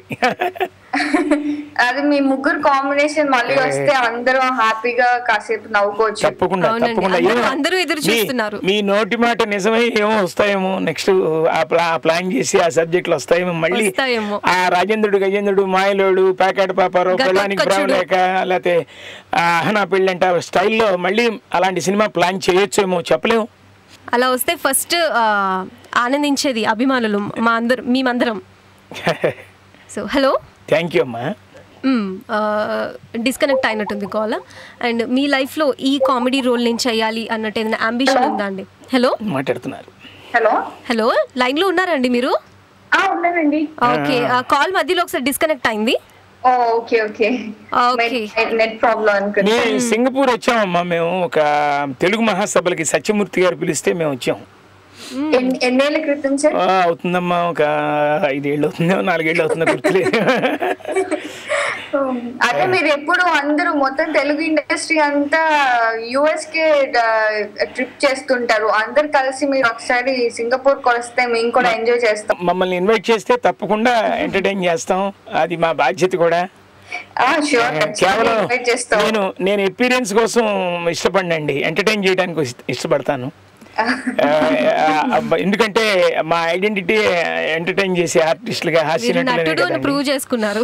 అది మీ ముగ్గురు కాంబినేషన్ మళ్ళీ వస్తే అందరూ హ్యాపీగా కాసేపు నవ్వుకోవచ్చు. తప్పకుండా తప్పకుండా. అందరూ ఎదురు చూస్తున్నారు. మీ నోటి మాట నిజమై ఏమో వస్తాయేమో, నెక్స్ట్ ఆ ప్లాన్ చేసి ఆ సబ్జెక్టులు వస్తాయేమో మళ్ళీ. ఆ రాజేంద్రుడు గజేంద్రుడు, మాయలోడు, ప్యాకెట్ పాపారావు, పెళ్ళానికి ప్రేమ లేక, లేకపోతే అహనా పెళ్ళంట స్టైల్లో మళ్ళీ అలాంటి సినిమా ప్లాన్ చేయొచ్చేమో, చెప్పలేము. అలా వస్తే ఫస్ట్ ఆనందించేది అభిమానులు మేమందరం. So hello. థ్యాంక్ యూ అమ్మా. డిస్కనెక్ట్ అయినట్టుంది కాల్. అండ్ మీ లైఫ్లో ఈ కామెడీ రోల్ నేను చేయాలి అన్నట్టు ఏదైనా అంబిషన్ ఉందా అండి? హలో, మాట్లాడుతున్నారు. హలో హలో, లైన్లో ఉన్నారండి మీరు? ఉన్నానండి. ఓకే, కాల్ మధ్యలో ఒకసారి డిస్కనెక్ట్ అయింది. Okay okay okay, net problem అనుకుంటా. సింగపూర్ వచ్చామమ్మా మేము, ఒక తెలుగు మహాసభలకి సత్యమూర్తి గారు పిలిస్తే మేము వచ్చాము. ఎన్నేళ్ల క్రితం సార్? అవుతుందమ్మా, ఒక 5 ఏళ్ళు అవుతుందో 4 ఏళ్ళు అవుతుందో గుర్తులేదు. అదే మీరు ఎప్పుడు అందరూ మొత్తం తెలుగు ఇండస్ట్రీ అంతా యుఎస్ కే ట్రిప్ చేస్తుంటారు, అందరు కలిసి మీరు ఒకసారి సింగపూర్ వస్తే మేము కూడా ఎంజాయ్ చేస్తాం. మమ్మల్ని ఇన్వైట్ చేస్తే తప్పకుండా ఎంటర్టైన్ చేస్తాం, అది మా బాధ్యత కూడా. కేవలం నేను ఎక్స్పీరియన్స్ కోసం ఇష్టపడినండి, ఎంటర్టైన్ చేయడానికి ఇష్టపడతాను. ఎందుకంటే మా ఐడెంటిటీ ఎంటర్టైన్ చేసే ఆర్టిస్టులుగా హాస్య నటుడు ప్రూవ్ చేసుకున్నారు.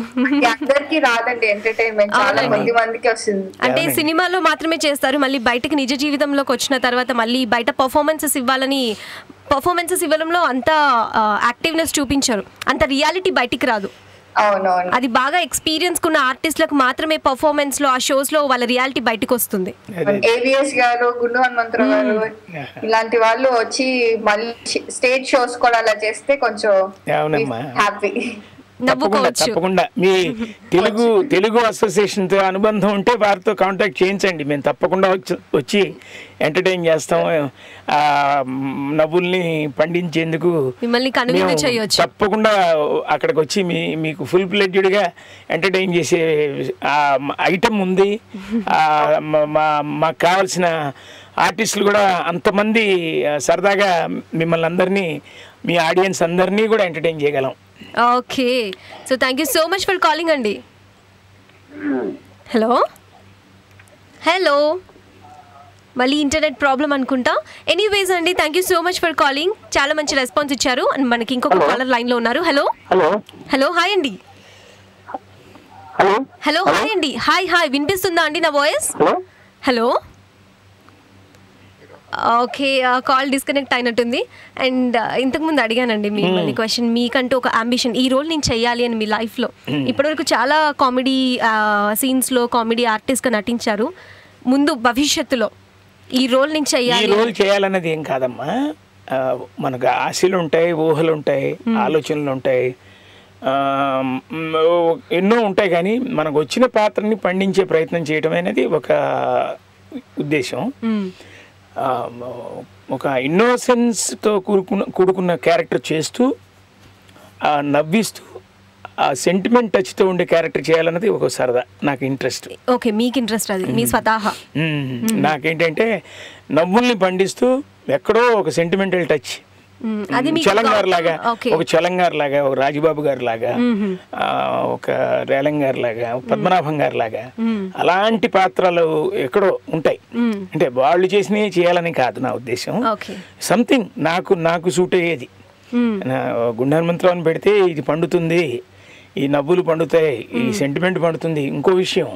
అందరికీ రాదండి ఎంటర్టైన్మెంట్, చాలా మందికి వస్తుంది. అంటే సినిమాలో మాత్రమే చేస్తారు, మళ్ళీ బయటకి నిజ జీవితంలోకి వచ్చిన తర్వాత మళ్ళీ బయట పర్ఫార్మెన్సెస్ ఇవ్వడంలో అంత యాక్టివ్నెస్ చూపించారు, అంత రియాలిటీ బయటికి రాదు. అవునవును, అది బాగా ఎక్స్పీరియన్స్ కున్న ఆర్టిస్టులకు మాత్రమే పర్ఫార్మెన్స్ లో ఆ షోస్ లో వాళ్ళ రియాలిటీ బయటకు వస్తుంది. ఏవిఎస్ గారు, గుండు హనుమంతరావు గారు ఇలాంటి వాళ్ళు వచ్చి మళ్ళీ స్టేజ్ షోస్ కూడా అలా చేస్తే కొంచెం హ్యాపీ. తప్పకుండా మీ తెలుగు అసోసియేషన్ తో అనుబంధం ఉంటే వారితో కాంటాక్ట్ చేయించండి, మేము తప్పకుండా వచ్చి ఎంటర్టైన్ చేస్తాం. నవ్వుల్ని పండించేందుకు తప్పకుండా అక్కడికి వచ్చి మీకు ఫుల్ ఫ్లెడ్జ్డ్ గా ఎంటర్టైన్ చేసే ఐటమ్ ఉంది. మాకు కావాల్సిన ఆర్టిస్టులు కూడా అంతమంది సరదాగా మిమ్మల్ని అందరినీ, మీ ఆడియన్స్ అందరినీ కూడా ఎంటర్టైన్ చేయగలం. Okay, so thank you so much for calling అండి. హలో మళ్ళీ ఇంటర్నెట్ ప్రాబ్లం అనుకుంటా. ఎనీవేస్ అండి, thank you so much for calling. చాలా మంచి రెస్పాన్స్ ఇచ్చారు. అండ్ మనకి ఇంకొక కాలర్ లైన్ లో ఉన్నారు. హలో హాయ్ అండి. హలో హాయ్ అండి. హాయ్ వినిపిస్తుందా అండి నా voice? Hello okay, call disconnect అయినట్టుంది. అండ్ ఇంతకుముందు అడిగానండి మిమ్మల్ని క్వశ్చన్, మీకంటూ ఒక అంబిషన్, ఈ రోల్ నేను చెయ్యాలి అని మీ లైఫ్లో. ఇప్పటివరకు చాలా కామెడీ సీన్స్లో కామెడీ ఆర్టిస్ట్గా నటించారు. ముందు భవిష్యత్తులో ఈ రోల్ నేను చెయ్యాలి, ఈ రోల్ చేయాలన్నది ఏం కాదమ్మా. మనకు ఆశలు ఉంటాయి, ఊహలు ఉంటాయి, ఆలోచనలు ఉంటాయి, ఎన్నో ఉంటాయి. కానీ మనకు వచ్చిన పాత్రని పండించే ప్రయత్నం చేయడం అనేది ఒక ఉద్దేశం. ఒక ఇన్నోసెన్స్తో కూడుకున్న క్యారెక్టర్ చేస్తూ నవ్విస్తూ ఆ సెంటిమెంట్ టచ్తో ఉండే క్యారెక్టర్ చేయాలన్నది ఒక సరదా, నాకు ఇంట్రెస్ట్. ఓకే, మీకు ఇంట్రెస్ట్ అది మీ స్వతహా. నాకేంటంటే నవ్వుల్ని పండిస్తూ ఎక్కడో ఒక సెంటిమెంటల్ టచ్, చలంగారు లాగా, ఒక చలంగారు లాగా, ఒక రాజబాబు గారు లాగా, ఒక రేలం గారు లాగా, పద్మనాభం గారు లాగా, అలాంటి పాత్రలు ఎక్కడో ఉంటాయి. అంటే వాళ్ళు చేసినవి చేయాలని కాదు నా ఉద్దేశం. సంథింగ్ నాకు సూట్ అయ్యేది. గుండు హనుమంతరావుని పెడితే ఇది పండుతుంది, ఈ నవ్వులు పండుతాయి, ఈ సెంటిమెంట్ పండుతుంది. ఇంకో విషయం,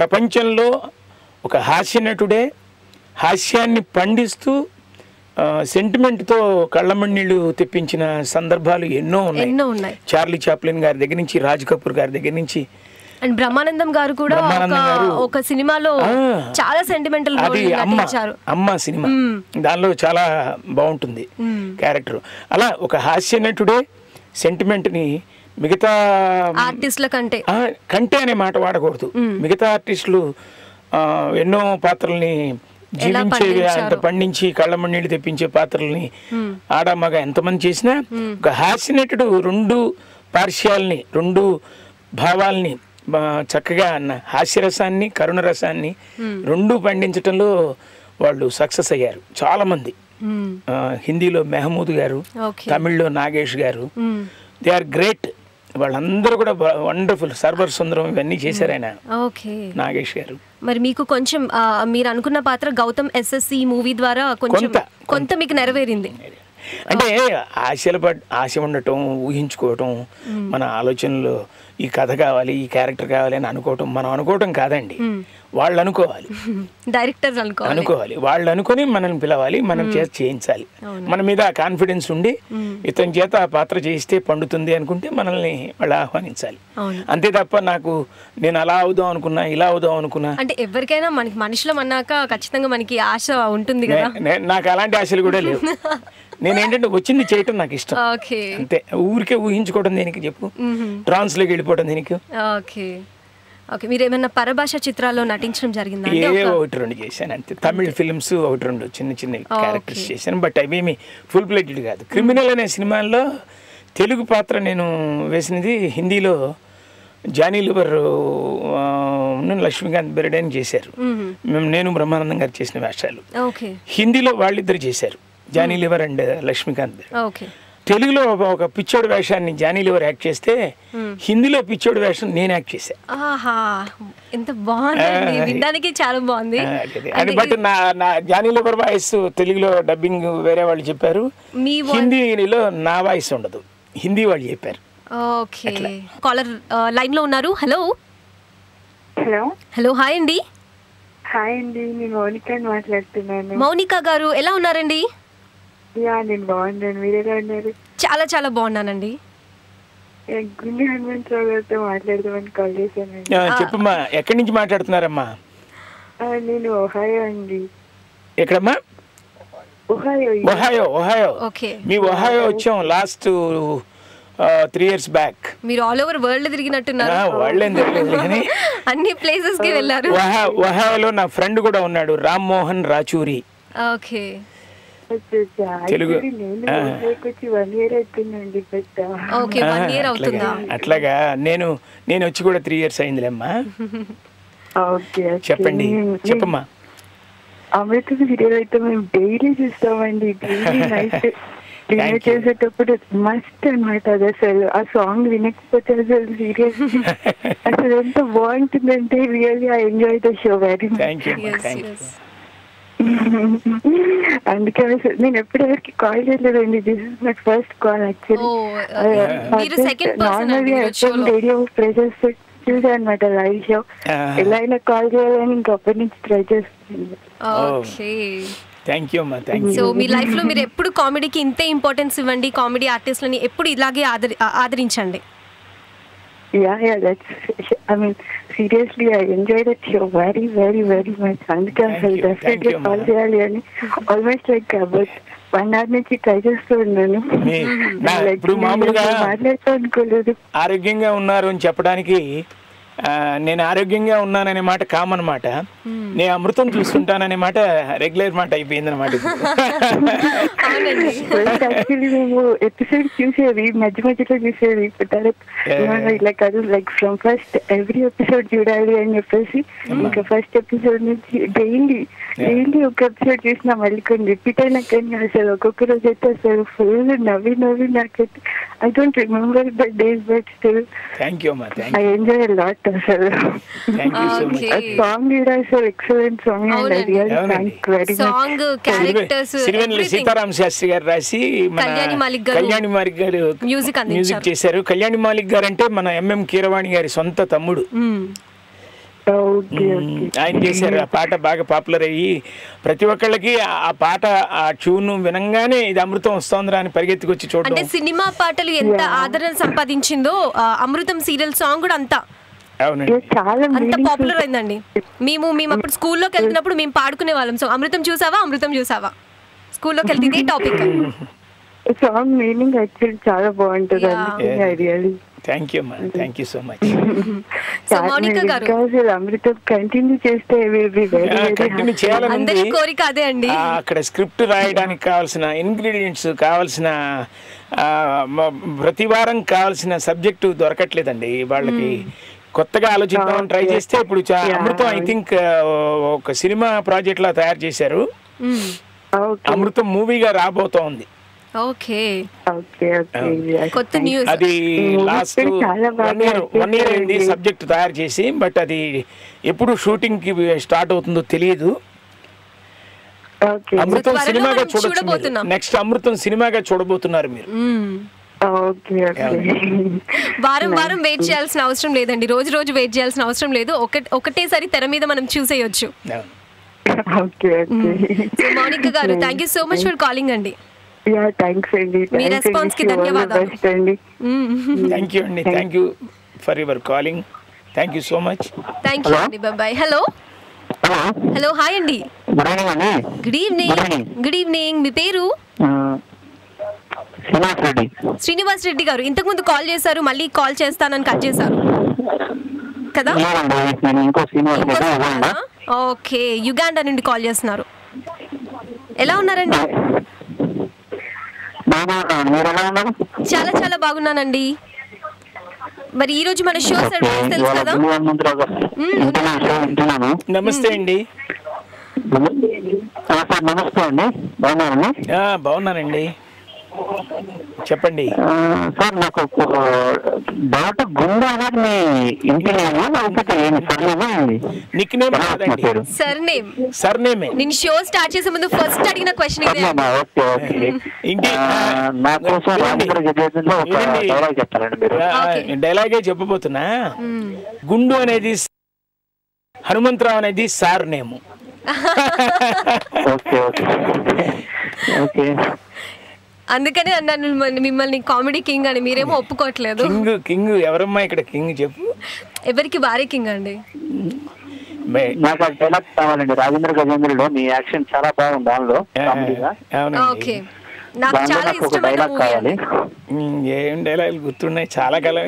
ప్రపంచంలో ఒక హాస్య నటుడే హాస్యాన్ని పండిస్తూ సెంటిమెంట్తో కళ్ళమన్నీళ్ళు తెప్పించిన సందర్భాలు ఎన్నో ఉన్నాయి. చార్లీ చాప్లిన్ గారి దగ్గర నుంచి, రాజ్ కపూర్ గారి దగ్గర నుంచి, అండ్ బ్రహ్మానందం గారు కూడా ఒక సినిమాలో చాలా సెంటిమెంటల్ అది అమ్మ సినిమా, దానిలో చాలా బాగుంటుంది క్యారెక్టర్. అలా ఒక హాస్య నటుడే సెంటిమెంట్ ని మిగతా ఆర్టిస్టుల కంటే అనే మాట వాడకూడదు. మిగతా ఆర్టిస్టులు ఎన్నో పాత్రల్ని జీవించేవి, అంత పండించి కళ్ళమన్నీళ్ళు తెప్పించే పాత్రల్ని ఆడమగ ఎంతమంది చేసినా, ఒక హాస్య నటుడు రెండు పార్శ్యాల్ని, రెండు భావాల్ని చక్కగా హాస్యరసాన్ని, కరుణ రసాన్ని రెండు పండించటంలో వాళ్ళు సక్సెస్ అయ్యారు చాలా మంది. హిందీలో మెహమూద్ గారు, తమిళ్లో నాగేష్ గారు, దే ఆర్ గ్రేట్. వాళ్ళందరూ కూడా వండర్ఫుల్. సర్వర్ సుందరం ఇవన్నీ చేశారు ఆయన, నాగేష్ గారు. మరి మీకు కొంచెం మీరు అనుకున్న పాత్ర గౌతమ్ ఎస్ఎస్సి మూవీ ద్వారా కొంత మీకు నెరవేరింది. అంటే ఆశ ఉండటం, ఊహించుకోవటం, మన ఆలోచనలో ఈ కథ కావాలి, ఈ క్యారెక్టర్ కావాలి అని అనుకోవటం మనం అనుకోవటం కాదండి, వాళ్ళు అనుకోవాలి, డైరెక్టర్స్ అనుకోవాలి. వాళ్ళు అనుకుని మనల్ని పిలవాలి, మనం చేయించాలి. మన మీద కాన్ఫిడెన్స్ ఉండి ఇతని చేత ఆ పాత్ర చేయిస్తే పండుతుంది అనుకుంటే మనల్ని వాళ్ళు ఆహ్వానించాలి. అంతే తప్ప నేను అలా అవుదాం అనుకున్నా, ఇలా అవుదాం అనుకున్నా, అంటే ఎవరికైనా మనకి మనుషులం అన్నాక ఖచ్చితంగా మనకి ఆశ ఉంటుంది కదా. నాకు అలాంటి ఆశలు కూడా లేవు. నేనేంటంటే వచ్చింది చేయటం నాకు ఇష్టం అంతే. ఊరికే ఊహించుకోవడం దేనికి చెప్పు, ట్రాన్స్లోకి వెళ్ళిపోవడం దేనికి. ఓకే, మీరు ఏమైనా పరభాష చిత్రాల్లో నటించడం జరిగిందా? ఒకటి రెండు చేశాను అంతే. తమిళ ఫిల్మ్స్ ఒకటి రెండు చిన్న క్యారెక్టర్స్ చేశాను, బట్ అవేమి ఫుల్ ప్లేటెడ్ కాదు. క్రిమినల్ అనే సినిమాల్లో తెలుగు పాత్ర నేను వేసినది హిందీలో జానీ లివర్, లక్ష్మీకాంత్ బెర్డే అని చేశారు. నేను బ్రహ్మానందం గారు చేసిన వేషాలు. హిందీలో వాళ్ళిద్దరు చేశారు, జానీ లివర్ అండ్ లక్ష్మీకాంత్. తెలుగులో ఒక పిచ్చోడి వేషాన్ని జానీ లివర్ యాక్ట్ చేస్తే హిందీలో పిచ్చోడి వేషం నేను యాక్ట్ చేశా. ఎంత బాగుంది, వినడానికి చాలా బాగుంది. అది బట్ నా జానీ లివర్ వాయిస్ తెలుగులో డబ్బింగ్ వేరే వాళ్ళు చెప్పారు, హిందీలో నా వాయిస్ ఉండదు, హిందీ వాళ్ళు చెప్పారు. ఓకే, కాలర్ లైన్ లో ఉన్నారు. హలో హలో హలో హాయ్ అండి. హాయ్ అండి, నేను మౌనిక మాట్లాడుతున్నాను. మౌనిక గారు ఎలా ఉన్నారండి? నేను బాగున్నాను, మీరు ఎలా ఉన్నారు? చాలా చాలా బాగున్నానండి. గుండె హనుమంతరావు గారితో మాట్లాడదామని కాల్ చేశానండి. చెప్పమ్మా, ఎక్కడి నుంచి మాట్లాడుతున్నారమ్మా? నేను ఒహాయో అండి. ఎక్కడమ్మా? ఒహాయో. మీ ఒహాయో వచ్చాం లాస్ట్ 3 years బ్యాక్. మీరు ఆల్ ఓవర్ వరల్డ్ తిరిగినట్టున్నారు. వరల్డ్ తిరగలేదు కానీ అన్ని ప్లేసెస్ కి వెళ్ళారు. ఒహాయోలో నా ఫ్రెండ్ కూడా ఉన్నాడు, రామ్ మోహన్ రాచూరి. ఓకే, తెలుగు. అట్లాగా నేను వచ్చి కూడా 3 years అయిందిలేమ్మా. చెప్పండి, చెప్పమ్మా. అమృత సీరియల్ అయితే మేము డైలీ చూస్తామండి. డైలీ నైట్ డిన్నర్ చేసేటప్పుడు మస్ట్ అనమాట. అది అసలు ఆ సాంగ్ వినకపోతే అసలు సీరియస్ అసలు ఎంత బాగుంటుందంటే really I enjoy the show very much. అందుకే నేను ఎప్పుడు ఎవరికి కాల్ చేయలేదండి. This is my first call actually. నార్మల్గా రేడియో ప్రెజెస్ చూసాను అనమాట లైవ్ షో. ఎలా అయినా కాల్ చేయాలని ఇంకప్పటి నుంచి ట్రై చేస్తుంది. సో మీ లైఫ్ లో మీరు ఎప్పుడు కామెడీకి ఇంతే ఇంపార్టెన్స్ ఇవ్వండి, కామెడీ ఆర్టిస్ట్లని ఎప్పుడు ఇలాగే ఆదరించండి. I mean, seriously, I enjoyed it show very, very, very much. అందుకే అసలు డెఫినెట్లీ కాల్ చేయాలి అని ఆల్మోస్ట్ లైక్ అబౌట్ 1 hour నుంచి ట్రై చేస్తూ ఉన్నాను. ఇప్పుడు మామూలుగా మాట్లాడుతూ అనుకోలేదు. ఆరోగ్యంగా ఉన్నారు అని చెప్పడానికి నేను ఆరోగ్యంగా ఉన్నాననే మాట కామన్ మాట, నేను అమృతం చూస్తుంటాననే మాట రెగ్యులర్ మాట అయిపోయింది అనమాట. యాక్చువల్లీ మేము ఎపిసోడ్ చూసేది మధ్య మధ్యలో చూసేది ఇలా కాదు, like from first every episode చూడాలి అని చెప్పేసి ఇంకా ఫస్ట్ ఎపిసోడ్ నుంచి డైలీ ఒక ఎపిసోడ్ చూసినా మళ్ళీ కొన్ని రిపీట్ అయినా కానీ అసలు ఒక్కొక్క రోజు అయితే అసలు ఫుల్ నవ్వి నాకైతే I don't remember the days but still I enjoy a lot. అసలు సాంగ్ కూడా అసలు excellent song and I really thank very much. Sirivennela Sitarama Sastry గారు రాసి కళ్యాణి మాలిక్ గారు మ్యూజిక్ చేశారు. కళ్యాణి మాలిక్ గారు అంటే మన ఎంఎం కీరవాణి గారి సొంత తమ్ముడు. ఆయన చేశారు. ఆ పాట బాగా పాపులర్ అయ్యి ప్రతి ఒక్కళ్ళకి ఆ పాట ఆ ట్యూన్ వినంగానే ఇది అమృతం వస్తోందిరా అని పరిగెత్తుకొచ్చి చూడడం. అంటే సినిమా పాటలు ఎంత ఆదరణ సంపాదించిందో అమృతం సీరియల్ సాంగ్ కూడా అంత పాపులర్ అయిందండి. మేము అప్పుడు స్కూల్లోకి వెళ్తున్నప్పుడు మేము పాడుకునే వాళ్ళం. సో అమృతం చూసావా స్కూల్లోకి వెళ్తే ఇదే టాపిక్. సాంగ్ మీనింగ్ యాక్చువల్లీ చాలా బాగుంటుంది. థ్యాంక్ యూ మా, thank you so much. Amrutham continue చేస్తే కంటిన్యూ చేయాలని కోరిక అదే అండి. అక్కడ స్క్రిప్ట్ రాయడానికి కావాల్సిన ఇంగ్రీడియంట్స్, కావాల్సిన ప్రతి వారం కావాల్సిన సబ్జెక్టు దొరకట్లేదండి వాళ్ళకి. కొత్తగా ఆలోచిద్దామని ట్రై చేస్తే ఇప్పుడు అమృతం ఐ థింక్ ఒక సినిమా ప్రాజెక్ట్ లా తయారు చేశారు. అమృతం మూవీగా రాబోతోంది. అది లాస్ట్ 1 year అయింది సబ్జెక్ట్ తయారు చేసి, బట్ అది ఎప్పుడు షూటింగ్ కి స్టార్ట్ అవుతుందో తెలియదు. అమృతం సినిమాగా చూడొచ్చు, నెక్స్ట్ అమృతం సినిమాగా చూడబోతున్నారు మీరు. వారం వెయిట్ చేయాల్సిన అవసరం లేదండి, రోజు వెయిట్ చేయాల్సిన అవసరం లేదు. ఒకటేసారి తెర మీద మనం చూసేయొచ్చు. మౌనిక గారు, thank you so much for calling అండి. మీ రెస్పాన్స్ కి ధన్యవాదాలు. థ్యాంక్ యూ అండి, thank you for your calling, thank you so much. Thank you అండి, బాయ్. హలో హాయ్ అండి. Good evening. మీ పేరు? శ్రీనివాస్ రెడ్డి గారు. ఇంతకు ముందు కాల్ చేశారు, మళ్ళీ కాల్ చేస్తానని కట్ చేశారు కదా? ఓకే, యుగాండా నుండి కాల్ చేస్తున్నారు. ఎలా ఉన్నారండి? చాలా చాలా బాగున్నానండి. మరి ఈ రోజు మన షో సర్వీస్ తెలుసు కదా? నమస్తే అండి. నమస్తే అండి, బాగున్నారండి? బాగున్నానండి. చెప్పండి సార్. నాకు డాక్టర్ గుండె అనేది మీ ఇంటి నేమా లేకపోతే నిక్ నేమ్ కాదండి, సర్నేమే. నేను షో స్టార్ట్ చేసే ముందు ఫస్ట్ అడిగిన క్వశ్చన్ ఇదే. Okay okay. నా కోసం డైలాగ్ చెప్తారండి మీరు? డైలాగే చెప్పబోతున్నా. గుండు అనేది హనుమంతరావు అనేది సార్ నేము. Okay okay okay. అందుకనే అన్నాను మిమ్మల్ని కామెడీ కింగ్ అని. మీరేమో ఒప్పుకోవట్లేదు. కింగ్ ఎవరమ్మా ఇక్కడ కింగ్ చెప్పు? ఎవరికి భారీ కింగ్ అండి. నాకు డైలాగ్ కావాలండి. రాజేంద్ర గజేంద్రలో మీ యాక్షన్ చాలా బాగుంది దానిలో. ఓకే, నాకు చాలా ఇష్టమైన మూవీ. ఏం డైలాగ్ గుర్తున్నాయి, చాలా కాలం.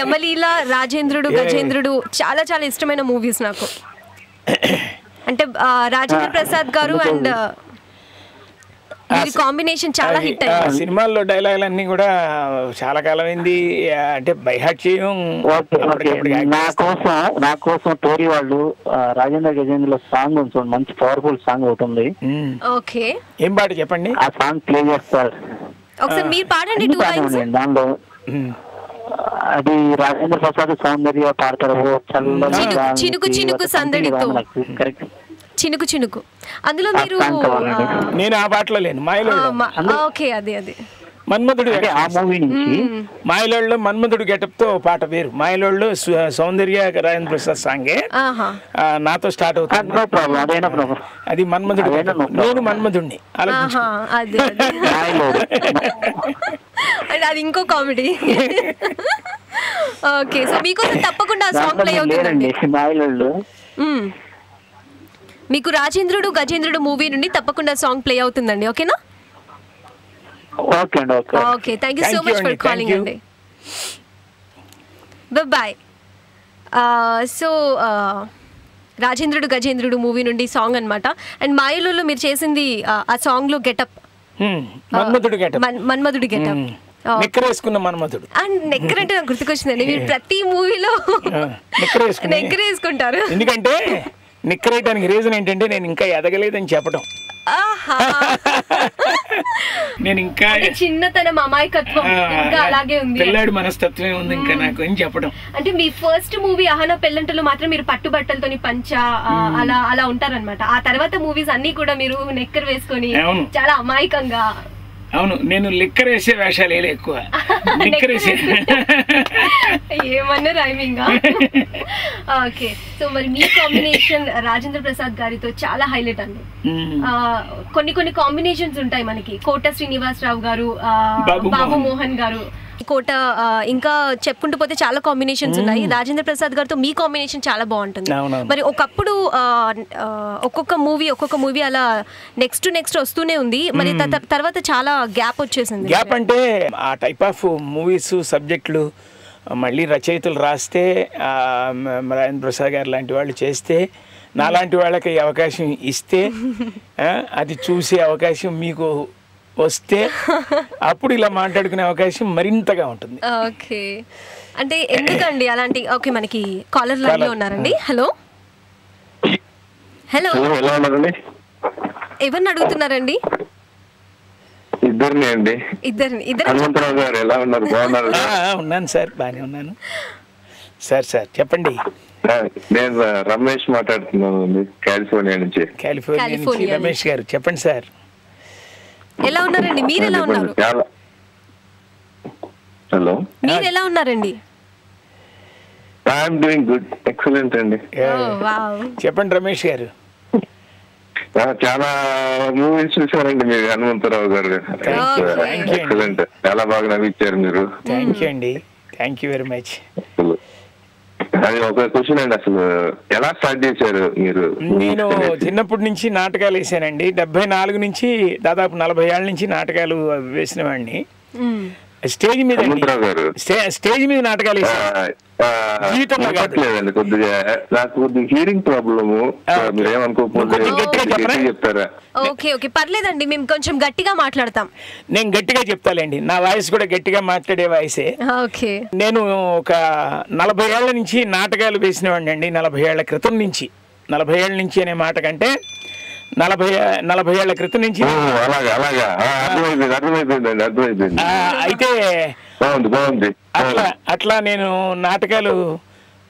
యమలీల, రాజేంద్రుడు, గజేంద్రుడు చాలా చాలా ఇష్టమైన మూవీస్ నాకు. అంటే రాజేంద్ర ప్రసాద్ గారు అండ్ కాంబినేషన్ చాలా హిట్ అయింది. సినిమాల్లో డైలాగులు అన్ని కూడా చాలా కాలం అయింది. అంటే బై హార్ట్ చేయం. నా కోసం టోరీ వాళ్ళు రాజేంద్ర గజేంద్రలో సాంగ్ ఉంటుంది, మంచి పవర్ఫుల్ సాంగ్ ఒకటి ఉంది. ఓకే, ఏం పాట చెప్పండి? ఆ సాంగ్ ప్లే చేస్తారు ఒకసారి, మీరు పాడండి. దానిలో అది రాజేంద్ర ప్రసాద్ సౌందర్య పాడతారు. చినుకు చినుకు సందడితో, చినుకు చినుకు. అందులో మీరు నేను ఆ పాటలో లేను. ఓకే, అదే అదే మన్మధుడు మాయలోళ్ళు మన్మధుడు గెటప్ తో పాట వేరు. మాయలోళ్ళు సౌందర్య రాజేంద్ర ప్రసాద్ సాంగే నాతో స్టార్ట్ అవుతుంది. అది మన్మధుడు, నేను మన్మధుడిని. అది ఇంకో కామెడీ. ఓకే, సో మీకోసం తప్పకుండా సాంగ్ ప్లే అవుతుందండి. మీకు రాజేంద్రుడు గజేంద్రుడు మూవీ నుండి తప్పకుండా సాంగ్ ప్లే అవుతుందండి. ఓకేనా? Okay, thank you so much for calling అండి. బాయ్. సో రాజేంద్రుడు గజేంద్రుడు మూవీ నుండి సాంగ్ అనమాట. అండ్ మాయలో మీరు చేసింది ఆ సాంగ్ లో గెటప్ మన్మధుడు గెటప్, నెక్కరేసుకున్న మన్మధుడు. అండ్ నెక్కర్ అంటే నాకు గుర్తుకొచ్చిందండి. మీరు ప్రతి మూవీలో నెక్కర్ వేసుకుంటారు. ఎందుకంటే నిక్కరేయడానికి రీజన్ ఏంటంటే నేను ఇంకా ఎదగలేదని చెప్పడం. నేను ఇంకా చిన్నతనం, అమాయకత్వం ఇంకా అలాగే ఉంది, పిల్లాడి మనస్తత్వమే ఉంది ఇంకా నాకు అని చెప్పడం. అంటే మీ ఫస్ట్ మూవీ అహనా పెళ్ళంటలో మాత్రం మీరు పట్టుబట్టలతోని పంచ అలా అలా ఉంటారనమాట. ఆ తర్వాత మూవీస్ అన్ని కూడా మీరు నెక్కర్ వేసుకొని చాలా అమాయకంగా. అవును, నేను లిక్కర్ వేసే వేషాలు వేలే ఎక్కువ. ఏమన్నా రైమింగ్. ఓకే, సో మరి మీ కాంబినేషన్ రాజేంద్ర ప్రసాద్ గారితో చాలా హైలైట్ అండి. కొన్ని కొన్ని కాంబినేషన్స్ ఉంటాయి మనకి. కోట శ్రీనివాసరావు గారు, బాబు మోహన్ గారు, కోట, ఇంకా చెప్పుకుంటూ పోతే చాలా కాంబినేషన్స్ ఉన్నాయి. రాజేంద్ర ప్రసాద్ గారితో మీ కాంబినేషన్ చాలా బాగుంటుంది. మరి ఒకప్పుడు ఒక్కొక్క మూవీ అలా నెక్స్ట్ వస్తూనే ఉంది. మరి తర్వాత చాలా గ్యాప్ వచ్చేసింది. గ్యాప్ అంటే ఆ టైప్ ఆఫ్ మూవీస్ సబ్జెక్టులు మళ్ళీ రచయితలు రాస్తే, రాజేంద్ర ప్రసాద్ గారు లాంటి వాళ్ళు చేస్తే, నాలాంటి వాళ్ళకి అవకాశం ఇస్తే, అది చూసే అవకాశం మీకు వస్తే అప్పుడు ఇలా మాట్లాడుకునే అవకాశం మరింతగా ఉంటుంది. ఓకే, అంటే ఎందుకండి అలాంటి? ఓకే, మనకి కాలర్ లైన్ లో ఉన్నారండి. హలో హలో, ఎవరిని అడుగుతున్నారండి? ఇద్దరిని అండి. హనుమంతరావు గారు ఎలా ఉన్నారు? బాగున్నారు? ఉన్నాను సార్, బాగానే ఉన్నాను సార్. చెప్పండి. నేను రమేష్ మాట్లాడుతున్నాను, కాలిఫోర్నియా నుంచి. రమేష్ గారు చెప్పండి సార్. ఎలా ఉన్నారండి? మీరు ఎలా ఉన్నారు? హలో, మీరు ఎలా ఉన్నారండి? ఐఎమ్ డూయింగ్ గుడ్, ఎక్సలెంట్ అండి. చెప్పండి రమేష్ గారు. చాలా మూవీస్ చూసారండి మీరు, హనుమంతరావు గారు. ఎక్సలెంట్, చాలా బాగా నవ్వించారు మీరు. థ్యాంక్ యూ అండి, థ్యాంక్ యూ వెరీ మచ్. అది ఒక క్వశ్చన్ అండి, అసలు ఎలా స్టార్ట్ చేశారు మీరు? నేను చిన్నప్పటి నుంచి నాటకాలు వేసానండి. 74 నుంచి దాదాపు 40 ఏళ్ళ నుంచి నాటకాలు వేసిన వాడిని. స్టేజ్ మీద నాటకాలు వేసాను. కొద్దిగా నాకు కొద్దిగా హీరింగ్ ప్రాబ్లము, మీరేమనుకోకపోతే చెప్తారా? ఓకే ఓకే, పర్లేదండి, మేము కొంచెం గట్టిగా మాట్లాడతాం. నేను గట్టిగా చెప్తాలేండి, నా వాయిస్ కూడా గట్టిగా మాట్లాడే వాయిసే. ఓకే, నేను ఒక 40 ఏళ్ల నుంచి నాటకాలు వేసినవాడిని అండి. 40 ఏళ్ల క్రితం నుంచి, 40 ఏళ్ల నుంచి అనే మాట కంటే 40 ఏళ్ల క్రితం నుంచి. అయితే అట్లా నేను నాటకాలు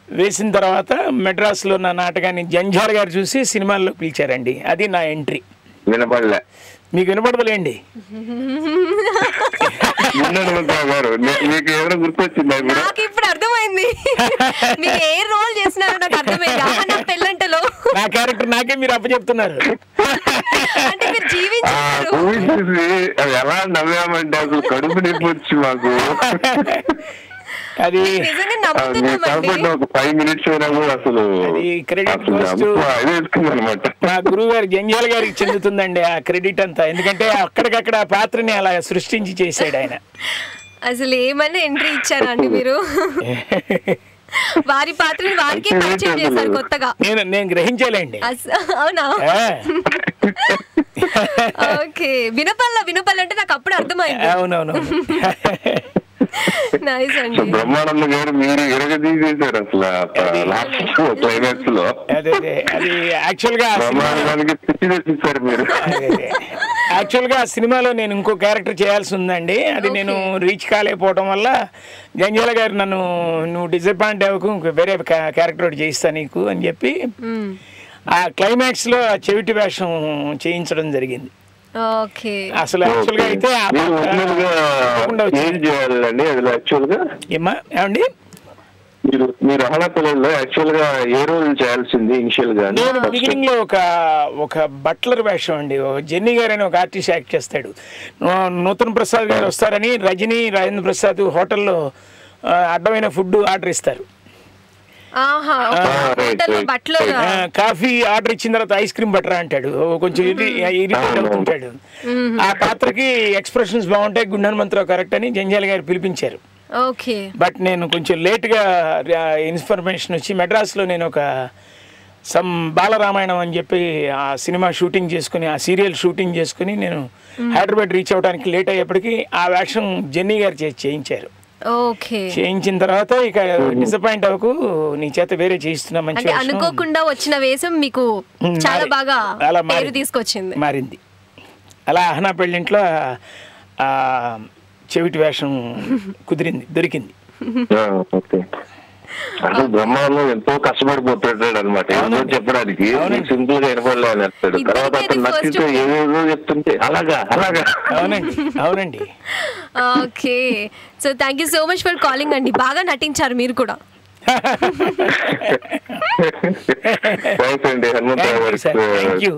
వేసిన తర్వాత మెడ్రాస్లో నా నాటకాన్ని జంఝాల్ గారు చూసి సినిమాల్లో పిలిచారండి. అది నా ఎంట్రీ. వినపడలే. మీకు వినపడదులేండి. నాకు ఇప్పుడు అర్థమైంది మీరు ఏ రోల్ చేస్తున్నారో నాకు అర్థమైంది. నా పెళ్ళంటలో నా క్యారెక్టర్ నాకే మీరు అప్పచెప్తున్నారు. అంటే మీరు జీవించారు. ఎలా నవ్వామంటే అసలు కడుపు నొప్పి వచ్చి మాకు. అది ఒక 5 minutes అయినా కూడా అసలు అనమాట. మా గురువు గారు జంఝాల్ గారికి చెందుతుందండి ఆ క్రెడిట్ అంతా. ఎందుకంటే అక్కడికక్కడ ఆ పాత్రని అలా సృష్టించి చేశాడు ఆయన. అసలు ఏమన్నా ఎంట్రీ ఇచ్చారండి మీరు? వారి పాత్రని వారికి పరిచయం చేశారు కొత్తగా. నేను గ్రహించాలండి. అవునా? ఓకే. వినపల్ల అంటే నాకు అప్పుడు అర్థమైంది. అవునవును. నైస్ అండి. బ్రహ్మానంద గారు మీరు ఎరగదీసేశారు అసలు క్లైమాక్స్ లో. అది యాక్చువల్ గా బ్రహ్మానందానికి పిచ్చి తెచ్చిస్తారు మీరు. యాక్చువల్ గా ఆ సినిమాలో నేను ఇంకో క్యారెక్టర్ చేయాల్సి ఉందండి. అది నేను రీచ్ కాలేకపోవడం వల్ల జంఝాల గారు నువ్వు డిసప్పాయింట్ అవ్వకు, ఇంకో వేరే క్యారెక్టర్ ఒకటి చేయిస్తా నీకు అని చెప్పి ఆ క్లైమాక్స్ లో చెవిటి వేషం చేయించడం జరిగింది. అసలు యాక్చువల్ గా అయితే ఏమండి మీరు అహలాపిల్లలో యాక్చువల్ గా ఏ రోల్ చేయాల్సింది ఇనిషియల్ గా? నేను బిగినింగ్ లో ఒక బట్లర్ వేషం అండి. జెన్నీ గారు అని ఒక ఆర్టిస్ట్ యాక్ట్ చేస్తాడు. నూతన్ ప్రసాద్ గారు వస్తారని రజనీ రాజేంద్ర ప్రసాద్ హోటల్లో అడ్డమైన ఫుడ్ ఆర్డర్ ఇస్తారు. కాఫీ ఆర్డర్ ఇచ్చిన తర్వాత ఐస్ క్రీమ్ బటర్ అంటాడు. కొంచెం ఇరిటేట్ అవుతుంటాడు. ఆ పాత్రకి ఎక్స్ప్రెషన్స్ బాగుంటాయి, గుండె హనుమంతరావు కరెక్ట్ అని జంఝాల్ గారు పిలిపించారు. బట్ నేను కొంచెం లేట్గా ఇన్ఫర్మేషన్ వచ్చి మెడ్రాస్లో నేను ఒక బాలరామాయణం అని చెప్పి ఆ సినిమా షూటింగ్ చేసుకుని ఆ సీరియల్ షూటింగ్ చేసుకుని నేను హైదరాబాద్ రీచ్ అవ్వడానికి లేట్ అయ్యేప్పటికీ ఆ వేషం జెన్నీ గారు చేయించారు. చేయించిన తర్వాత ఇక డిసప్పాయింట్ అవ్వకు, నీ చేత వేరే చేయిస్తున్నా మంచి అనుకోకుండా వచ్చిన వేషం మీకు చాలా బాగా పేరు తీసుకొచ్చింది, మారింది. అలా అహనా పెళ్ళింట్లో చెవిటి వేషం దొరికింది. అంటే బ్రహ్మాండం ఎంతో కష్టపడిపోతాడు అనమాట చెప్పడానికి. సింపుల్ గా వినపడలే అని చెప్తాడు. తర్వాత అతను నచ్చితే ఏదేదో చెప్తుంటే అలాగా. అవునండి. Okay, so thank you so much for calling అండి. బాగా నటించారు మీరు కూడా. థ్యాంక్స్ అండి హనుమంతరావు గారు.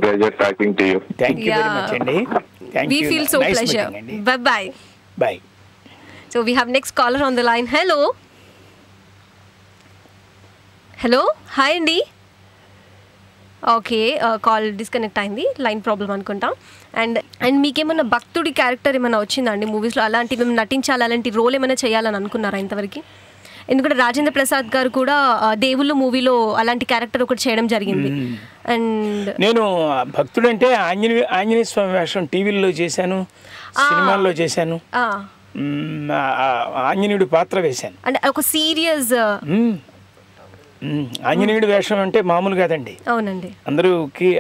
Pleasure talking to you. Thank you very much అండి. We feel so pleasure. Bye. Bye. So we have next caller on the line. Hello, hi అండి. ఓకే, కాల్ డిస్కనెక్ట్ అయింది, లైన్ ప్రాబ్లం అనుకుంటాం. అండ్ మీకేమన్నా భక్తుడి క్యారెక్టర్ ఏమైనా వచ్చిందండి మూవీస్లో? అలాంటి మేము నటించాలి, అలాంటి రోల్ ఏమైనా చేయాలని అనుకున్నారా ఇంతవరకు? ఎందుకంటే రాజేంద్ర ప్రసాద్ గారు కూడా దేవుళ్ళు మూవీలో అలాంటి క్యారెక్టర్ ఒకటి చేయడం జరిగింది. అండ్ నేను భక్తుడు అంటే ఆంజనేయ స్వామి వేషం టీవీలో చేశాను, సినిమాల్లో చేశాను, ఆంజనేయుడు పాత్ర వేశాను. అంటే ఒక సీరియస్ ఆంజనేయుడు వేషం అంటే మామూలు కాదండి. అవునండి,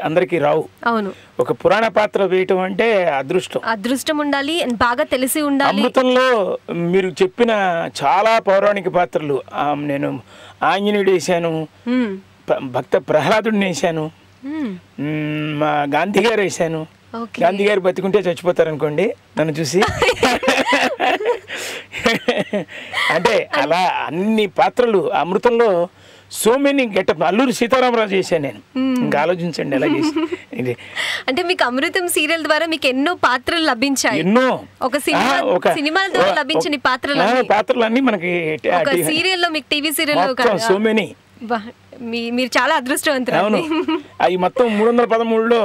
అందరికీ రావు. అవును, ఒక పురాణ పాత్ర వేయటం అంటే అదృష్టం ఉండాలి, బాగా తెలిసి ఉండాలి. అమృతంలో మీరు చెప్పిన చాలా పౌరాణిక పాత్రలు నేను ఆంజనేయుడు వేశాను, భక్త ప్రహ్లాదుడిని వేశాను, మా గాంధీ గారు వేశాను. గాంధీ గారు బతికుంటే చచ్చిపోతారు అనుకోండి నన్ను చూసి. అంటే అలా అన్ని పాత్రలు అమృతంలో so many getup. Alluri Sitarama Raju చేశాను నేను. ఇంకా ఆలోచించండి ఎలా చేసి. అంటే మీకు అమృతం సీరియల్ ద్వారా మీకు ఎన్నో పాత్రలు లభించాయి. ఎన్నో ఒక సినిమాల ద్వారా లభించిన పాత్రలన్నీ మనకి సీరియల్లో, మీకు టీవీ సీరియల్లో సో మెనీ. మీరు చాలా అదృష్టవంతులు. అవును, అవి మొత్తం 313లో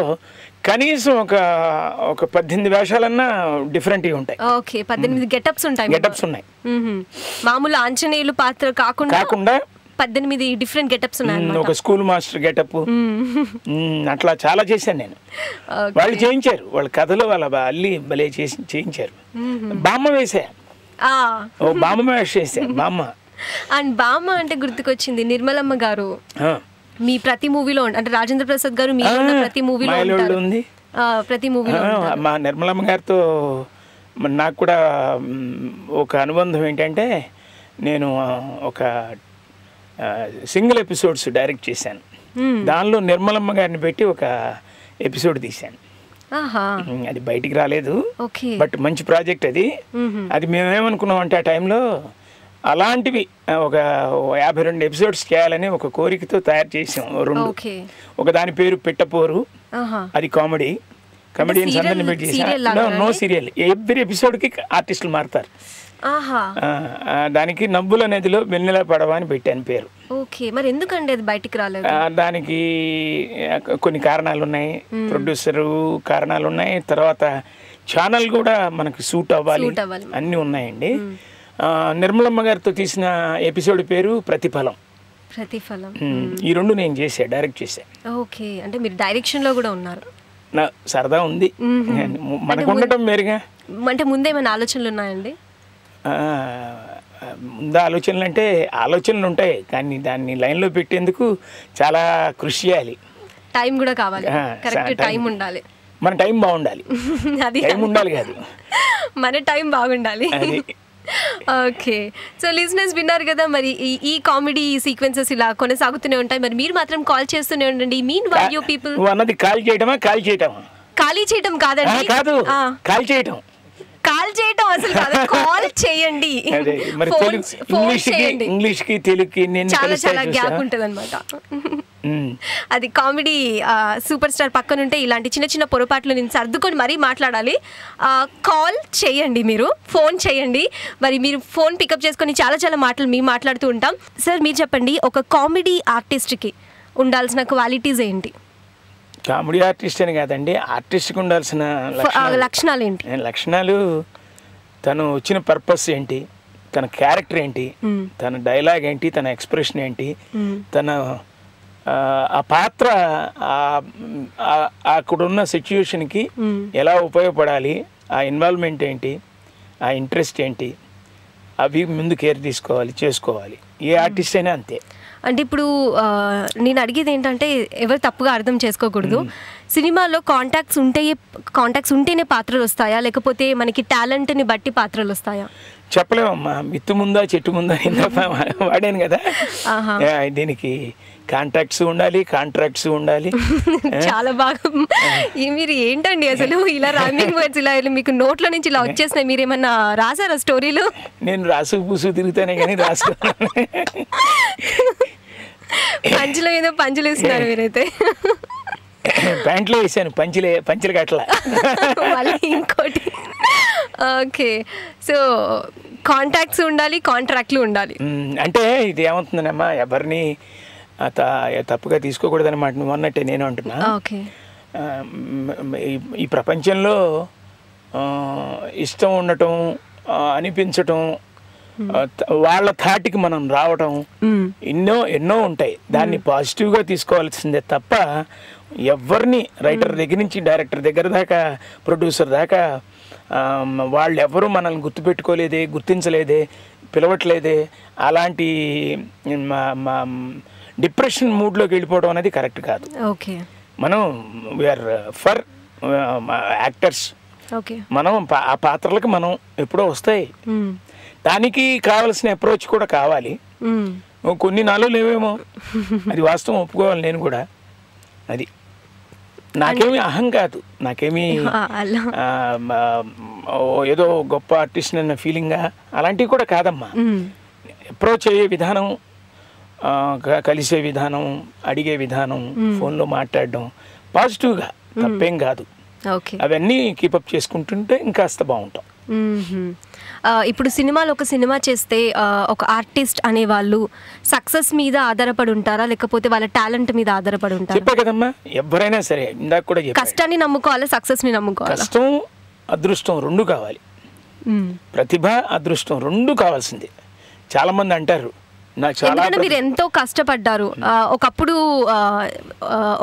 కనీసం ఒక 18 వేషాలన్నా డిఫరెంట్గా ఉంటాయి. ఓకే, 18 గెటప్స్ ఉన్నాయి. మామూలు ఆంజనేయులు పాత్ర కాకుండా 18 డిఫరెంట్ గెటప్స్ ఉన్నాయి. ఒక స్కూల్ మాస్టర్ గెటప్, అట్లా చాలా చేశాను నేను. వాళ్ళు చేయించారు, వాళ్ళ కథలో వాళ్ళ అల్లి భలే చేయించారు. బామ్మ వేసా, బామ్మ వేష వేసా. బామ్మ అండ్ బామ్మ అంటే గుర్తుకొచ్చింది నిర్మలమ్మ గారు. మీ ప్రతి మూవీలో అంటే రాజేంద్ర ప్రసాద్ గారు మీ ప్రతి మూవీలో ఉంది, ప్రతి మూవీలో మా నిర్మలమ్మ గారితో నాకు కూడా ఒక అనుబంధం ఏంటంటే నేను ఒక సింగిల్ ఎపిసోడ్స్ డైరెక్ట్ చేశాను. దానిలో నిర్మలమ్మ గారిని పెట్టి ఒక ఎపిసోడ్ తీశాను. అది బయటికి రాలేదు, బట్ మంచి ప్రాజెక్ట్ అది. అది మేమేమనుకున్నాం అంటే ఆ టైంలో అలాంటివి ఒక 52 ఎపిసోడ్స్ చేయాలని ఒక కోరికతో తయారు చేసాం. 2 ఒక దాని పేరు పెట్టపోరు, అది కమెడియన్స్ అందరిని పెట్టి చేసాం. నో సీరియల్, ఎవ్రీ ఎపిసోడ్కి ఆర్టిస్టులు మారుతారు. దానికి నవ్వుల నదిలో వెన్నెల పడవ అని పెట్టాను పేరు. మరి ఎందుకండి అది బయటికి రాలేదు? దానికి కొన్ని కారణాలు ఉన్నాయి, ప్రొడ్యూసరు కారణాలు ఉన్నాయి, తర్వాత ఛానల్ కూడా మనకి సూట్ అవ్వాలి, అన్నీ ఉన్నాయండి. నిర్మలమ్మ గారితో తీసిన ఎపిసోడ్ పేరు ప్రతిఫలం. ఈ 2 నేను డైరెక్ట్ చేశాను. ఓకే, అంటే మీరు డైరెక్షన్ లో కూడా ఉన్నారు. నా సరదా ఉంది, మనకు ఉండటం వేరుగా. అంటే ముందేమైనా ఆలోచనలు ఉన్నాయండి? ముందు ఆలోచనలు అంటే ఆలోచనలు ఉంటాయి, కానీ దాన్ని లైన్లో పెట్టేందుకు చాలా కృషి చేయాలి, టైం కూడా కావాలి, కరెక్ట్ టైం ఉండాలి, మన టైం బాగుండాలి. అది టైం ఉండాలి కాదు, మన టైం బాగుండాలి. ఓకే, సో లిజనర్స్ విన్నారు కదా, మరి ఈ కామెడీ సీక్వెన్సెస్ ఇలా కొనసాగుతూనే ఉంటాయి. మరి మీరు మాత్రం కాల్ చేస్తూనే ఉండండి. మీన్ వైల్ యూ పీపుల్ అన్నది ఖాళీ చేయటం కాదండి, కాదు కాల్ చేయటం అసలు కాదు, కాల్ చేయండి. ఇంగ్లీష్ కి తెలుగుకి చాలా గ్యాప్ ఉంటుంది అనమాట. అది కామెడీ సూపర్ స్టార్ పక్కన ఉంటే ఇలాంటి చిన్న చిన్న పొరపాట్లు నేను సర్దుకొని మరీ మాట్లాడాలి. కాల్ చేయండి, మీరు ఫోన్ చేయండి. మరి మీరు ఫోన్ పికప్ చేసుకొని చాలా మాటలు మేము మాట్లాడుతూ ఉంటాం. సార్ మీరు చెప్పండి, ఒక కామెడీ ఆర్టిస్ట్కి ఉండాల్సిన క్వాలిటీస్ ఏంటి? కామెడీ ఆర్టిస్ట్ అని కాదండి, ఆర్టిస్ట్కి ఉండాల్సిన లక్షణాలు ఏంటి? లక్షణాలు తను వచ్చిన పర్పస్ ఏంటి, తన క్యారెక్టర్ ఏంటి, తన డైలాగ్ ఏంటి, తన ఎక్స్ప్రెషన్ ఏంటి, తన ఆ పాత్ర అక్కడున్న సిచ్యుయేషన్కి ఎలా ఉపయోగపడాలి, ఆ ఇన్వాల్వ్మెంట్ ఏంటి, ఆ ఇంట్రెస్ట్ ఏంటి, అవి ముందు కేర్ చేసుకోవాలి. ఏ ఆర్టిస్ట్ అయినా అంతే. అంటే ఇప్పుడు నేను అడిగేది ఏంటంటే, ఎవరు తప్పుగా అర్థం చేసుకోకూడదు. సినిమాలో కాంటాక్ట్స్ ఉంటేనే పాత్రలు వస్తాయా, లేకపోతే మనకి టాలెంట్ని బట్టి పాత్రలు వస్తాయా? చెప్పలేమమ్మా. మిత్తు ముందా చెట్టు ముందా వాడాను కదా, దీనికి కాంటాక్ట్స్ ఉండాలి, కాంట్రాక్ట్స్ ఉండాలి. చాలా బాగా. మీరు ఏంటండి అసలు ఇలా రన్నింగ్ వర్డ్స్ ఇలా మీకు నోట్ల నుంచి ఇలా వచ్చేసినాయి? మీరేమన్నా రాసారా స్టోరీలు? నేను రాసు పూసు తిరుగుతానే కానీ రాసు పంచుల మీద పంచులు వేస్తున్నారు మీరైతే. ప్యాంట్లో వేసాను, పంచులు కట్టలా. మళ్ళీ ఇంకోటి. ఓకే, సో కాంటాక్ట్స్ ఉండాలి, కాంట్రాక్ట్లు ఉండాలి. అంటే ఇది ఏమవుతుందమ్మా, ఎవరిని తప్పుగా తీసుకోకూడదు అనమాట. నువ్వు అన్నట్టే నేను అంటున్నా. ఈ ప్రపంచంలో ఇష్టం ఉండటం, అనిపించటం, వాళ్ళ థాట్కి మనం రావటం ఎన్నో ఉంటాయి. దాన్ని పాజిటివ్గా తీసుకోవాల్సిందే తప్ప ఎవరిని రైటర్ దగ్గర నుంచి డైరెక్టర్ దగ్గర దాకా ప్రొడ్యూసర్ దాకా వాళ్ళు ఎవరు మనల్ని గుర్తుపెట్టుకోలేదే, గుర్తించలేదే, పిలవట్లేదే, అలాంటి డిప్రెషన్ మూడ్లోకి వెళ్ళిపోవడం అనేది కరెక్ట్ కాదు. మనం వీఆర్ ఫర్ యాక్టర్స్, మనం ఆ పాత్రలకు మనం ఎప్పుడో వస్తాయి. దానికి కావాల్సిన అప్రోచ్ కూడా కావాలి. కొన్ని నాలో లేవేమో, అది వాస్తవం, ఒప్పుకోవాలి నేను కూడా. అది నాకేమీ అహం కాదు, నాకేమీ ఏదో గొప్ప ఆర్టిస్ట్ అన్న ఫీలింగా అలాంటివి కూడా కాదమ్మా. అప్రోచ్ అయ్యే విధానం, కలిసే విధానం, అడిగే విధానం, ఫోన్లో మాట్లాడడం పాజిటివ్గా తప్పేం కాదు. అవన్నీ కీపప్ చేసుకుంటుంటే ఇంకాస్త బాగుంటాం. ఇప్పుడు సినిమాలో ఒక సినిమా చేస్తే ఒక ఆర్టిస్ట్ అనే వాళ్ళు సక్సెస్ మీద ఆధారపడి ఉంటారా, లేకపోతే వాళ్ళ టాలెంట్ మీద ఆధారపడి ఉంటారా? చెప్పే కదమ్మా, ఎవరైనా సరే ఇందాక కూడా కష్టాన్ని నమ్ముకోవాలా, సక్సెస్ ని నమ్ముకోవాలా? కష్టం అదృష్టం రెండు కావాలి. ప్రతిభ అదృష్టం రెండు కావాల్సిందే. చాలా మంది అంటారు, ఎందుకంటే మీరు ఎంతో కష్టపడ్డారు. ఒకప్పుడు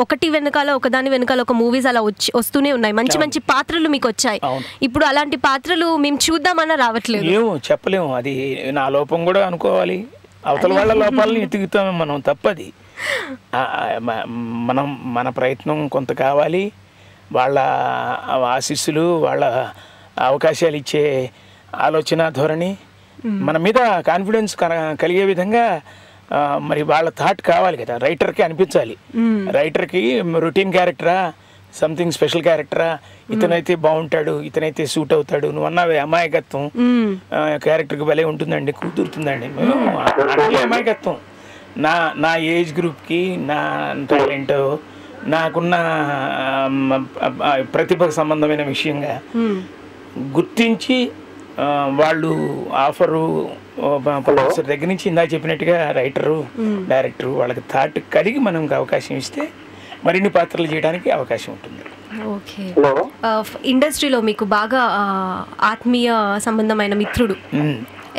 ఒకటి వెనకాల ఒకదాని వెనకాల ఒక మూవీస్ అలా వస్తూనే ఉన్నాయి, మంచి మంచి పాత్రలు మీకు వచ్చాయి. ఇప్పుడు అలాంటి పాత్రలు మేము చూద్దామన్నా రావట్లేదు. ఏమో చెప్పలేము, అది నా లోపం కూడా అనుకోవాలి. అవతల వాళ్ళ లోపాలని ఎత్తుకుతామే మనం, తప్పది. మన ప్రయత్నం కొంత కావాలి, వాళ్ళ ఆశీస్సులు, వాళ్ళ అవకాశాలు ఇచ్చే ఆలోచన ధోరణి, మన మీద కాన్ఫిడెన్స్ కలిగే విధంగా మరి వాళ్ళ థాట్ కావాలి కదా. రైటర్కి అనిపించాలి, రైటర్కి రొటీన్ క్యారెక్టరా సంథింగ్ స్పెషల్ క్యారెక్టరా, ఇతనైతే బాగుంటాడు, ఇతనైతే సూట్ అవుతాడు, నువ్వు అన్నావే అమాయకత్వం క్యారెక్టర్కి భలే ఉంటుందండి, కుదురుతుందండి. అమాయకత్వం నా ఏజ్ గ్రూప్కి, నా టాలెంట్, నాకున్న ప్రతిభకు సంబంధమైన విషయంగా గుర్తించి వాళ్ళు ఆఫరు ప్రొడ్యూసర్ దగ్గర నుంచి ఇందా చెప్పినట్టుగా రైటరు, డైరెక్టరు వాళ్ళకి థాట్ కలిగి మనం అవకాశం ఇస్తే మరిన్ని పాత్రలు చేయడానికి అవకాశం ఉంటుంది. ఓకే. ఇండస్ట్రీలో మీకు బాగా ఆత్మీయ సంబంధమైన మిత్రుడు?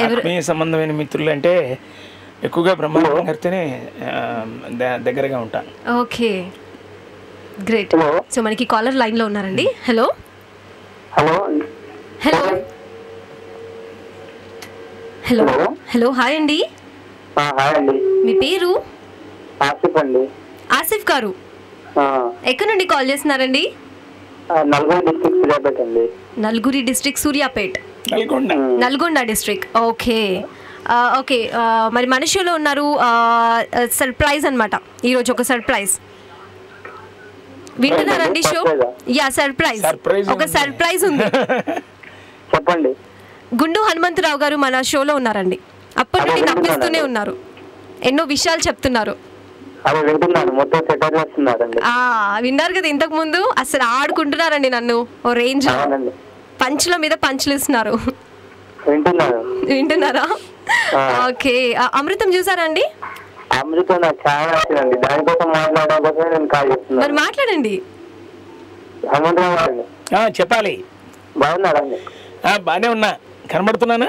ఆత్మీయ సంబంధమైన మిత్రులు అంటే ఎక్కువగా బ్రహ్మానందం గారితోనే దగ్గరగా ఉంటాను. Okay, great. సో మనకి కాలర్ లైన్ లో ఉన్నారండి. Hello hello hello hello hello hi అండి. హాయ్ అండి. మీ పేరు? ఆసిఫ్ అండి. ఆసిఫ్ గారు ఎక్కడి నుండి కాల్ చేస్తున్నారండి? నల్గొండ డిస్ట్రిక్ట్ సూర్యాపేట అండి. నల్గురి district Suryapet, Nalgonda district. Okay okay. మరి మన షోలో ఉన్నారు. సర్ప్రైజ్ అనమాట ఈరోజు, ఒక సర్ప్రైజ్. వింటున్నారండి షో? యా, సర్ప్రైజ్, ఒక సర్ప్రైజ్ ఉంది. చెప్పండి. గుండు హనుమంతరావు గారు మన షోలో ఉన్నారండి. అప్పటి నుండి నవ్విస్తూనే ఉన్నారు, ఎన్నో విషయాలు చెప్తున్నారు. విన్నారు కదా ఇంతకు ముందు, అసలు ఆడుకుంటున్నారండి నన్ను ఓ రేంజ్, పంచుల మీద పంచులు ఇస్తున్నారు. వింటున్నారా? ఓకే. అమృతం చూసారండి? మరి మాట్లాడండి. చెప్పాలి. బాగున్నారండి? బానే ఉన్నా. కనబడుతున్నానా?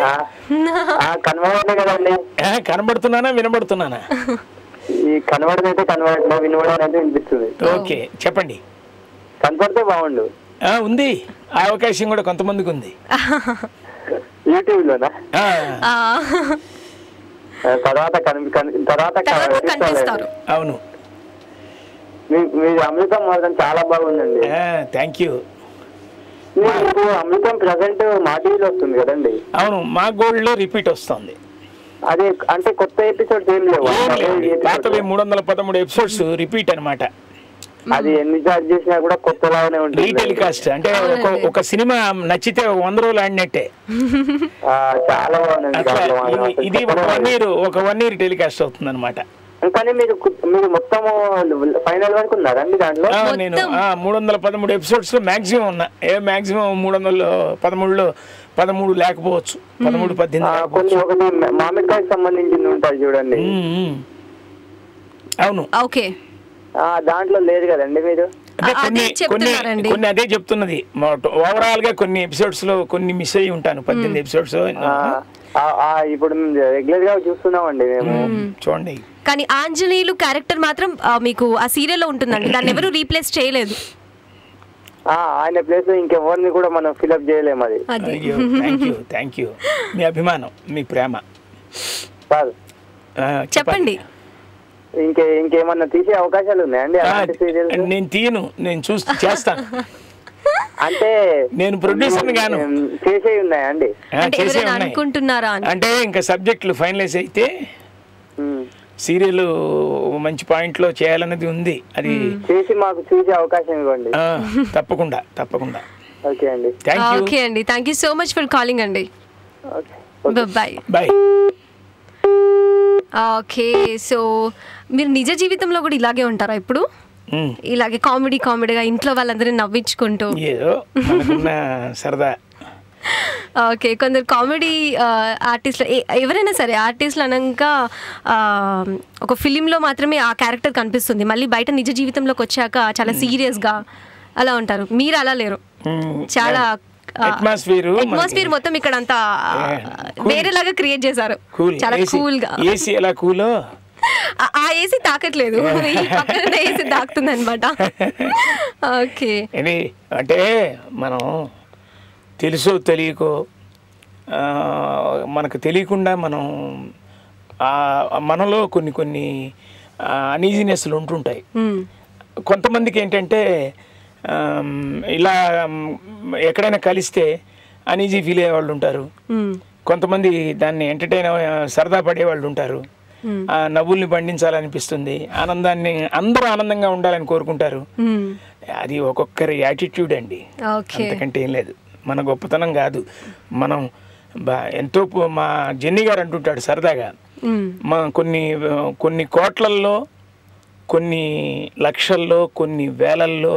కనబడుతున్నానా వినబడుతున్నానా? ఈ కనబడదైతే కనబడట్లే, వినబడైతే వినిపిస్తుంది. ఓకే, చెప్పండి. కనపడితే బాగుండు. ఉంది, ఆ అవకాశం కూడా కొంతమందికి ఉంది. యూట్యూబ్ లోనా? తర్వాత కనిపిస్తారు. అవును, మీ అమృతం మాత్రం చాలా బాగుందండి. Thank you. అమృతం ప్రెసెంట్ మా టీవీలో వస్తుంది కదండి? అవును, మా గోల్డ్ లో రిపీట్ వస్తుంది. అదే అంటే కొత్త ఎపిసోడ్స్ ఏం లేవు, పాతవి 313 ఎపిసోడ్స్ రిపీట్ అనమాట. అది ఎన్ని చార్జ్ చేసినా కూడా కొత్తలాగానే ఉంటుంది. రీటెలికాస్ట్ అంటే ఒక సినిమా నచ్చితే 100 రోజులు ఆడినట్టే. చాలా బాగుంది. ఇది ఒక 1 year టెలికాస్ట్ అవుతుంది అనమాట. కానీ మీరు మొత్తము ఫైనల్ వరకు ఉన్నారండి దాంట్లో? నేను 313 ఎపిసోడ్స్ లో మాక్సిమం ఉన్నా. మాక్సిమం 313 లేకపోవచ్చు, 13, 18. కొన్ని ఒకటి మామిడికాయకి సంబంధించింది ఉంటాయి చూడండి. అవును, ఓకే. దాంట్లో లేదు కదండి మీరు? కొన్ని అదే చెప్తున్నది. ఓవరాల్ గా కొన్ని ఎపిసోడ్స్ లో కొన్ని మిస్ అయ్యి ఉంటాను. 18 ఎపిసోడ్స్ ఇప్పుడు రెగ్యులర్ గా చూస్తున్నామండి మేము. చూడండి. కానీ ఆంజనేయులు క్యారెక్టర్ మాత్రం మీకు ఆ సీరియల్ లో ఉంటుందండి, దాన్ని ఎవరు రీప్లేస్ చేయలేదు. ఆయన ప్లేస్ లో ఇంకెవరిని కూడా మనం ఫిల్అప్ చేయలేము. అది థ్యాంక్ యూ. మీ అభిమానం, మీ ప్రేమ. చెప్పండి. ఇంకేమన్నా తీసే అవకాశాలు ఉన్నాయండి? నేను తీయను, నేను చేస్తాను. అంటే నేను ప్రొడ్యూసర్ గాను. చేసే ఉన్నాయండి? అనుకుంటున్నారా? అంటే ఇంకా సబ్జెక్టులు ఫైనలైజ్ అయితే సీరియల్ మంచి పాయింట్ లో చేయాలన్నది ఉంది. అది చేసి మాకు చూసే అవకాశం ఇవ్వండి. తప్పకుండా. ఓకే అండి. ఓకే అండి, thank you so much for calling అండి. బాయ్. ఓకే. సో మీరు నిజ జీవితంలో కూడా ఇలాగే ఉంటారా ఇప్పుడు? ఇలాగే కామెడీగా ఇంట్లో వాళ్ళందరినీ నవ్వించుకుంటూ? సరదా. ఓకే. కొందరు కామెడీ ఆర్టిస్టులు, ఎవరైనా సరే ఆర్టిస్టులు అనక ఒక ఫిలింలో మాత్రమే ఆ క్యారెక్టర్ కనిపిస్తుంది, మళ్ళీ బయట నిజ జీవితంలోకి వచ్చాక చాలా సీరియస్గా అలా ఉంటారు. మీరు అలా లేరు, చాలా అట్మాస్ఫియర్ మొత్తం ఇక్కడ అంతా వేరేలాగా క్రియేట్ చేశారు. చాలా కూల్ గా. ఏసీ ఎలా కూలో ఆ ఏసీ తాకట్లేదు, పక్కన ఏసీ తాకుతుంది అనమాట. ఓకే. అంటే మనం తెలుసో తెలియకో మనకు తెలియకుండా మనలో కొన్ని అనీజినెస్లు ఉంటుంటాయి. కొంతమందికి ఏంటంటే ఇలా ఎక్కడైనా కలిస్తే అనీజీ ఫీల్ అయ్యే వాళ్ళు ఉంటారు, కొంతమంది దాన్ని ఎంటర్టైన్ సరదా పడే వాళ్ళు ఉంటారు, నవ్వుల్ని పండించాలనిపిస్తుంది, ఆనందాన్ని అందరూ ఆనందంగా ఉండాలని కోరుకుంటారు. అది ఒక్కొక్కరి యాటిట్యూడ్ అండి, అంతకంటే ఏం లేదు. మన గొప్పతనం కాదు. మనం ఎంతో మా జెన్నీ గారు అంటుంటాడు సరదాగా, మా కొన్ని కోట్లల్లో, కొన్ని లక్షల్లో, కొన్ని వేలల్లో,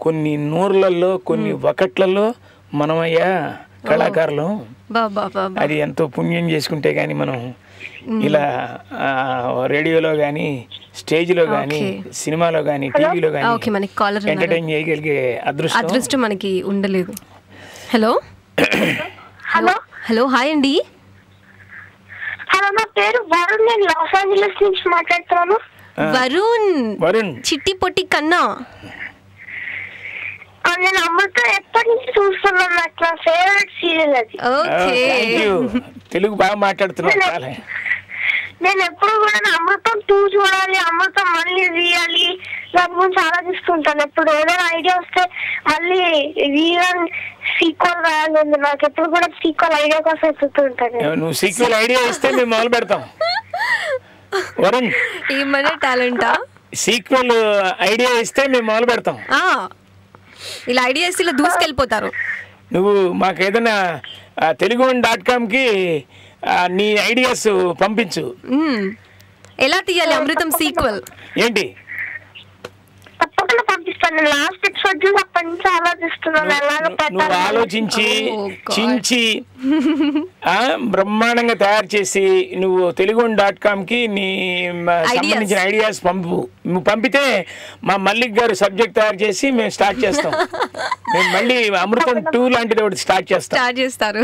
కొన్ని నూర్లల్లో, కొన్ని ఒకట్లలో మనమయ్యా కళాకారులు. అది ఎంతో పుణ్యం చేసుకుంటే కానీ మనం ఇలా రేడియోలో కానీ, స్టేజ్లో కానీ, సినిమాలో కానీ, టీవీలో కానీ ఎంటర్టైన్ చేయగలిగే అదృష్టం మనకి ఉండలేదు. హలో హలో హలో, హాయ్ అండి. హలో, నా పేరు వరుణ్, నేను లాస్ ఏంజలస్ నుంచి మాట్లాడుతున్నాను. వరుణ్ చిట్టి పొట్టి కన్నా. నేను అమృత ఎప్పటి నుంచి చూస్తున్నాను, నాకు నా ఫేవరెట్ సీరియల్ అది. తెలుగు బాగా మాట్లాడుతున్నాను. నేను ఎప్పుడు కూడా అమృతం 2 చూడాలి, అమృతం మళ్ళీ తీయాలి, దాని గురించి ఆలోచిస్తుంటాను. ఎప్పుడు ఏదైనా ఐడియా వస్తే మళ్ళీ రీరన్ సీక్వెల్ రాయాలి, నాకు ఎప్పుడు కూడా సీక్వెల్ ఐడియా కోసం ఎత్తుతుంటాను. నువ్వు సీక్వెల్ ఐడియా ఇస్తే మేము మొదలు పెడతాం. వరుణ్ ఏమన్నా టాలెంటా? సీక్వెల్ ఐడియా ఇస్తే మేము మొదలు పెడతాం. ఇలా ఐడియా ఇస్తే ఇలా దూసుకెళ్ళిపోతారు. నువ్వు మాకు ఏదైనా telugu.com నీ ఐడియాస్ పంపించు. ఎలా తీయాలి అమృతం సీక్వెల్ ఏంటి? తప్పకుండా పంపిస్తాను. లాస్ట్ ఎపిసోడ్ చూసి అప్పటి నుంచి ఆలోచిస్తున్నాను ఎలాగ నువ్వు ఆలోచించి చించి బ్రహ్మాండంగా తయారు చేసి నువ్వు telugu.com నీ సంబంధించిన ఐడియాస్ నువ్వు పంపితే మా మల్లిక్ గారు సబ్జెక్ట్ తయారు చేసి మేము స్టార్ట్ చేస్తాం. మేము మళ్ళీ అమృతం 2 లాంటిది ఒకటి స్టార్ట్ చేస్తారు.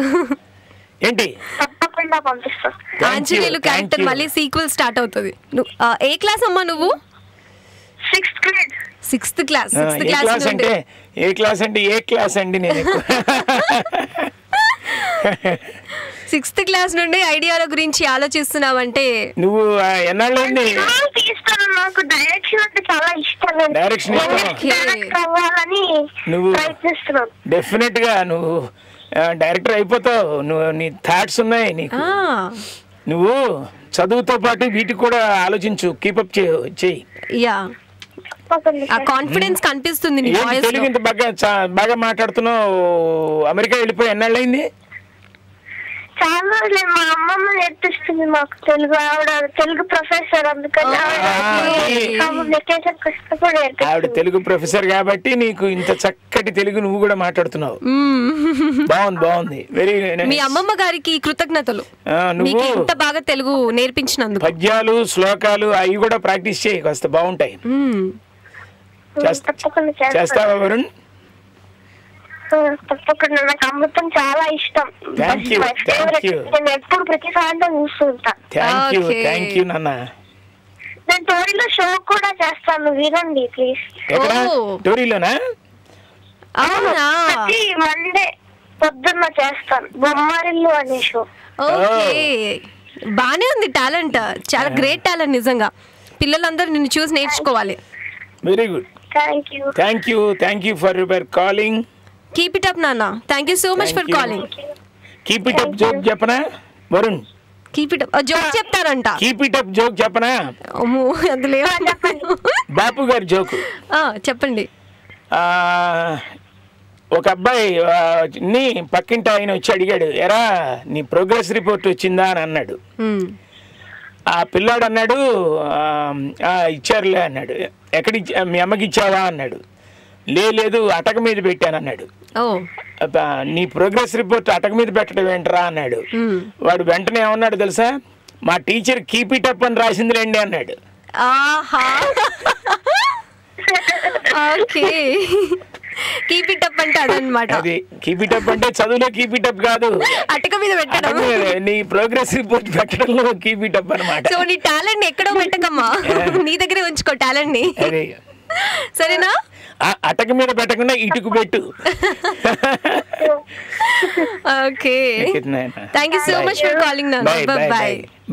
ఏంటి? తప్పకుండా పంపిస్తాను. ఆంజనేయులు క్యారెక్టర్ మళ్ళీ సీక్వెల్ స్టార్ట్ అవుతుంది. ఏ క్లాస్ అమ్మా నువ్వు? 6th grade. 6th class. అంటే ఏ క్లాస్ అండి నేను 6th క్లాస్ నుండి ఐడియాల గురించి ఆలోచిస్తున్నావంటే నువ్వు ఎన్నాళ్ళైంది? నాకు డైరెక్షన్ అంటే చాలా ఇష్టం. డైరెక్షన్ నువ్వు డెఫినెట్ గా నువ్వు డైరెక్టర్ అయిపోతావు. నీ థాట్స్ ఉన్నాయి నీకు. నువ్వు చదువుతో పాటు వీటికి కూడా ఆలోచించు, కీపప్ చెయ్యి. కాన్ఫిడెన్స్ కనిపిస్తుంది నీ వాయిస్ లో. తెలుగు ఇంత బాగా మాట్లాడుతున్నావు. అమెరికా వెళ్ళిపోయి ఎన్నాళ్ళైంది? చాలా మా అమ్మమ్మ నేర్పిస్తుంది మాకు తెలుగు. ఆవిడ తెలుగు ప్రొఫెసర్, అందుకని ఆవిడ తెలుగు ప్రొఫెసర్ కాబట్టి నీకు ఇంత చక్కటి తెలుగు నువ్వు కూడా మాట్లాడుతున్నావు. బాగుంది. వెరీ. మీ అమ్మమ్మ గారికి కృతజ్ఞతలు, నీకు ఇంత బాగా తెలుగు నేర్పించినందుకు. పద్యాలు, శ్లోకాలు అవి కూడా ప్రాక్టీస్ చేయి, కాస్త బాగుంటాయి. చేస్తావా వరుణ్? తప్పకుండా. నాకు అమృతం చాలా ఇష్టం. నేను ఎప్పుడు ప్రతి సాయంత్రం చూస్తుంటా. థ్యాంక్ యూ నాన్న. నేను టోరీలో షో కూడా చేస్తాను, వినండి ప్లీజ్. టోరీలోనా? ప్రతి మండే పొద్దున్న చేస్తాను, బొమ్మరిల్లు అనే షో. బానే ఉంది టాలెంట్, చాలా గ్రేట్ టాలెంట్ నిజంగా. పిల్లలందరూ నిన్ను చూసి నేర్చుకోవాలి. Very good. Thank you for your calling. Keep it up, Nana. Thank you so much for calling. Keep it up joke చెప్పనా Varun? Keep it up joke చెప్తారంట. Keep it up joke చెప్పనా? అమ్మో అందులో బాపు గారి జోక్ చెప్పండి. ఒక అబ్బాయి నీ పక్కింటి ఆయన వచ్చి అడిగాడు, ఎరా నీ ప్రోగ్రెస్ రిపోర్ట్ వచ్చిందా అని అన్నాడు. ఆ పిల్లాడు అన్నాడు, ఇచ్చారులే అన్నాడు. ఎక్కడి మీ అమ్మకి ఇచ్చావా అన్నాడు. లేదు అటక మీద పెట్టాను అన్నాడు. నీ ప్రోగ్రెస్ రిపోర్ట్ అటక మీద పెట్టడం ఏంట్రా అన్నాడు. వాడు వెంటనే ఏమన్నాడు తెలుసా? మా టీచర్ కీప్ ఇట్ అప్ అని రాసింది రండి అన్నాడు. కీప్ ఇట్ అప్ అంటే అదన్నమాట. అది కీప్ ఇట్ అప్ అంటే చదువులో కీప్ ఇట్ అప్ కాదు, అటక మీద పెట్టడం. నీ ప్రోగ్రెస్ రిపోర్ట్ పెట్టడంలో కీప్ ఇట్ అప్ అన్నమాట. సో నీ టాలెంట్ ఎక్కడో పెట్టకమ్మా, నీ దగ్గరే ఉంచుకో టాలెంట్ ని. సరేనా? అటక మీద పెట్టకుండా ఇటుకు పెట్టు. Okay, thank you so much for calling.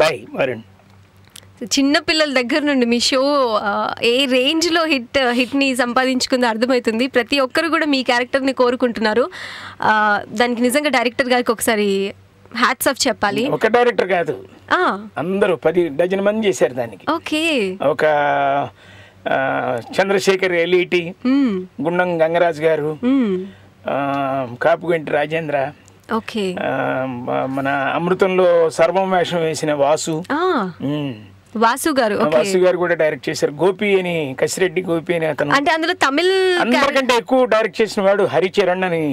By Varun. చిన్న పిల్లల దగ్గర నుండి మీ షో ఏ రేంజ్లో హిట్ని సంపాదించుకుందో అర్థమవుతుంది. ప్రతి ఒక్కరు కూడా మీ క్యారెక్టర్ని కోరుకుంటున్నారు. దానికి నిజంగా డైరెక్టర్ గారికి ఒకసారి హ్యాట్స్ ఆఫ్ చెప్పాలి. ఒక డైరెక్టర్ కాదు, అందరూ 10 డజన్ మంది చేశారు దానికి. ఓకే. ఒక చంద్రశేఖర్ ఎల్ఈటి, గుండం గంగరాజు గారు, కాపుగంటి రాజేంద్ర, ఓకే, మన అమృతంలో సర్వం వేషం వేసిన వాసు గారు కూడా డైరెక్ట్ చేశారు. గోపి అని, కసిరెడ్డి గోపి అని అతను. అంటే అందులో తమిళ్ అందరికంటే ఎక్కువ డైరెక్ట్ చేసిన వాడు హరిచరణ్ అని.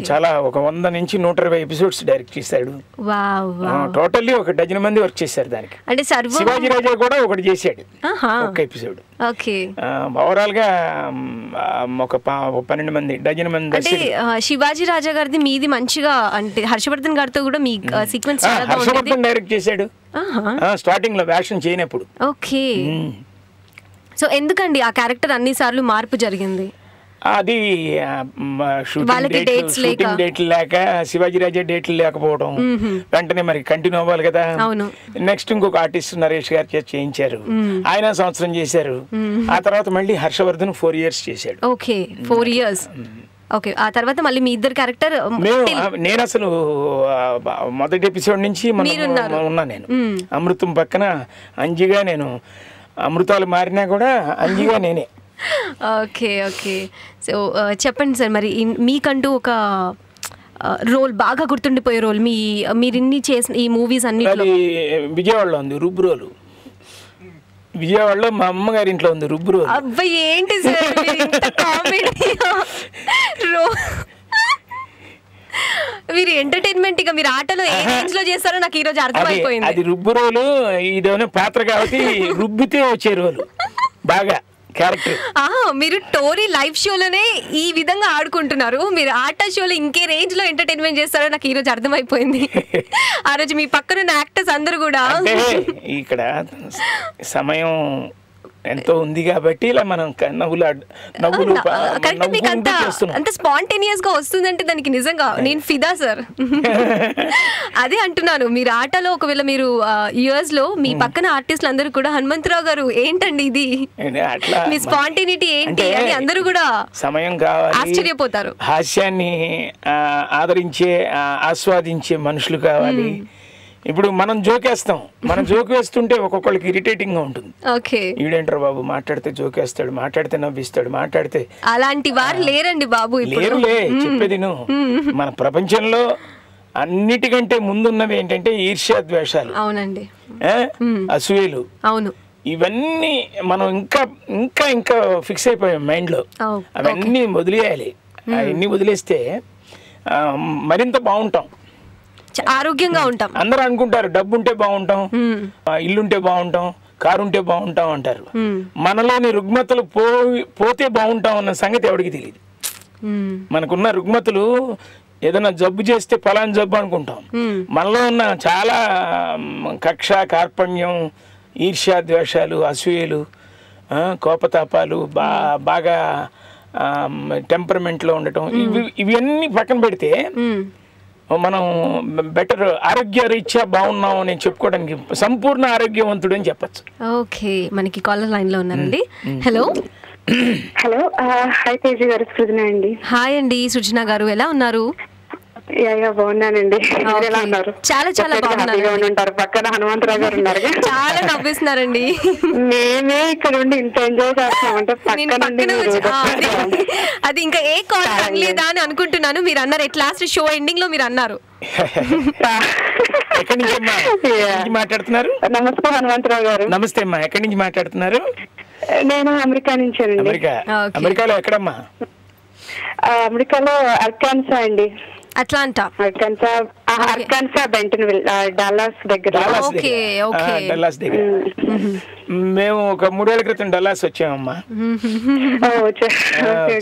చాలా ఒక 100 నుంచి 120 ఎపిసోడ్స్ డైరెక్ట్ చేశాడు. టోటల్లీ ఒక డజన్ మంది వర్క్ చేశారు దానికి. అంటే శివాజీ రాజా కూడా ఒకటి చేశాడు ఒక ఎపిసోడ్. ఓవరాల్ గా ఒక 12 మంది, డజన్ మంది. అంటే శివాజీ రాజా గారిది మీది మంచిగా, అంటే హర్షవర్ధన్ గారితో కూడా మీ సీక్వెన్స్ హర్షవర్ధన్ డైరెక్ట్ చేశాడు స్టార్టింగ్ లో వేషం చేయనప్పుడు. ఓకే. సో ఎందుకండి ఆ క్యారెక్టర్ అన్ని సార్లు మార్పు జరిగింది? అది షూటింగ్ డేట్లు లేక, శివాజీ రాజా డేట్లు లేకపోవడం, వెంటనే మరి కంటిన్యూ అవ్వాలి కదా. నెక్స్ట్ ఇంకొక ఆర్టిస్ట్ నరేష్ గారు చేయించారు, ఆయన సంవత్సరం చేశారు. ఆ తర్వాత మళ్ళీ హర్షవర్ధన్ 4 years చేశాడు. Okay, 4 years. ఓకే. ఆ తర్వాత మళ్ళీ మీ ఇద్దరు క్యారెక్టర్. నేను అసలు మొదటి ఎపిసోడ్ నుంచి ఉన్నా. నేను అమృతం పక్కన అంజిగా, నేను అమృతాలు మారినా కూడా అంజిగా నేనే. ఓకే. ఓకే. సో చెప్పండి సార్, మరి మీకంటూ ఒక రోల్, బాగా గుర్తుండిపోయే రోల్ మీరు ఇన్ని చేసిన ఈ మూవీస్ అన్నిట్లో? విజయవాడలో ఉంది రుబ్బు రోలు. విజయవాడలో మా అమ్మగారి ఇంట్లో ఉంది రుబ్బు రోలు. అబ్బాయి ఏంటి సార్ మీరు ఎంటర్టైన్మెంట్ గా మీరు ఆటలో ఏ రేంజ్ లో చేస్తారో నాకు ఈ రోజు అర్థమైపోయింది. అది రుబ్బు రోలు, ఇదేమైనా పాత్ర కాబట్టి రుబ్బితే వచ్చే రోలు బాగా క్యారెక్టర్. మీరు టోరీ లైవ్ షోలోనే ఈ విధంగా ఆడుకుంటున్నారు, మీరు ఆట షోలో ఇంకే రేంజ్ లో ఎంటర్టైన్మెంట్ చేస్తారో నాకు ఈ రోజు అర్థమైపోయింది. ఆ రోజు మీ పక్కన యాక్టర్స్ అందరూ కూడా ఇక్కడ సమయం ఎంతో ఉంది కాబట్టి ఇలా మనం అంత స్పాంటేనియస్ గా వస్తుందంటే దానికి నిజంగా నేను ఫిదా సార్. అదే అంటున్నాను, మీరు ఆటలో ఒకవేళ మీరు యూఎస్ లో మీ పక్కన ఆర్టిస్టులు అందరూ కూడా హనుమంతరావు గారు ఏంటండి ఇది, మీ స్పాంటేనిటీ ఏంటి అని అందరూ కూడా సమయం కావాలి, ఆశ్చర్యపోతారు. హాస్యాన్ని ఆదరించే ఆస్వాదించే మనుషులు కావాలి. ఇప్పుడు మనం జోకేస్తాం, మనం జోక్ వేస్తుంటే ఒక్కొక్కరికి ఇరిటేటింగ్ గా ఉంటుంది. ఈడేంటారు బాబు మాట్లాడితే జోకేస్తాడు, మాట్లాడితే నవ్విస్తాడు, మాట్లాడితే. అలాంటి వారు లేరండి బాబు, లేరులే. చెప్పేది మన ప్రపంచంలో అన్నిటికంటే ముందున్నవి ఏంటంటే ఈర్ష్య ద్వేషాలు. అవునండి, అసూయలు. అవును. ఇవన్నీ మనం ఇంకా ఇంకా ఇంకా ఫిక్స్ అయిపోయాం మైండ్ లో. అవన్నీ వదిలేయాలి. అవన్నీ వదిలేస్తే మరింత బాగుంటాం, ఆరోగ్యంగా ఉంటాం. అందరూ అనుకుంటారు డబ్బు ఉంటే బాగుంటాం, ఇల్లుంటే బాగుంటాం, కారు ఉంటే బాగుంటాం అంటారు. మనలోని రుగ్మతలు పోతే బాగుంటాం అన్న సంగతి ఎవరికి తెలియదు. మనకున్న రుగ్మతలు ఏదైనా జబ్బు చేస్తే ఫలానా జబ్బు అనుకుంటాం. మనలో ఉన్న చాలా కక్ష, కార్పణ్యం, ఈర్ష్య, ద్వేషాలు, అసూయలు, కోపతాపాలు, బాగా టెంపర్మెంట్లో ఉండటం, ఇవన్నీ పక్కన పెడితే మనం బెటర్ ఆరోగ్య రీత్యా బాగున్నాం అని చెప్పుకోవడానికి సంపూర్ణ ఆరోగ్యవంతుడు అని చెప్పచ్చు. ఓకే, మనకి కాలర్ లైన్ లో ఉన్నారండి. హలో. హలో, హాయ్ తేజు గారు, సృజన అండి. హాయ్ అండి సృజన గారు, ఎలా ఉన్నారు? బాగున్నానండి, ఎలా ఉన్నారు? చాలా చాలా బాగున్నారు. పక్కన హనుమంతరావు గారు ఉన్నారు, చాలా నవ్విస్తున్నారండి. మేమే ఇక్కడ ఉండి ఇంత ఎంజాయ్ చేస్తామంటే అది ఇంకా ఏ కాల్ అనలేదా అని అనుకుంటున్నాను. మీరు అన్నారు ఎట్ లాస్ట్ షో ఎండింగ్ లో మీరు అన్నారు. ఎక్కడి నుంచి మాట్లాడుతున్నారు? నమస్తే హనుమంతరావు గారు. నమస్తే అమ్మా, ఎక్కడి నుంచి మాట్లాడుతున్నారు? నేను అమెరికా నుంచి అండి. అమెరికాలో ఎక్కడమ్మా? అమెరికాలో అర్కాన్సా అండి. అట్లాంటా? అర్కాన్సా, బెంటన్విల్, డల్లాస్ దగ్గర. డల్లాస్ దగ్గర. మేము ఒక 3 ఏళ్ల క్రితం డల్లాస్ వచ్చామమ్మా.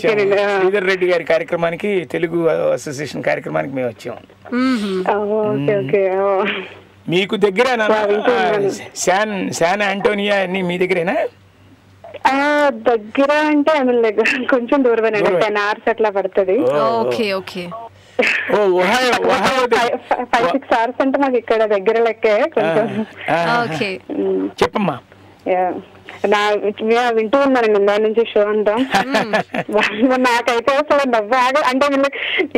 శ్రీధర్ రెడ్డి గారి కార్యక్రమానికి, తెలుగు అసోసియేషన్ కార్యక్రమానికి మేము వచ్చాము. మీకు దగ్గర శాన్ ఆంటోనియా అన్ని మీ దగ్గరేనా? దగ్గర అంటే కొంచెం దూరమేనండి, 10 hours అట్లా పడుతుంది. 5-6 hours అంటే మాకు ఇక్కడ దగ్గర లెక్కే కొంచెం. చెప్పమ్మా. వింటూ ఉన్నానండి దాని నుంచి షో అంతా. నాకైతే అసలు నవ్వు అంటే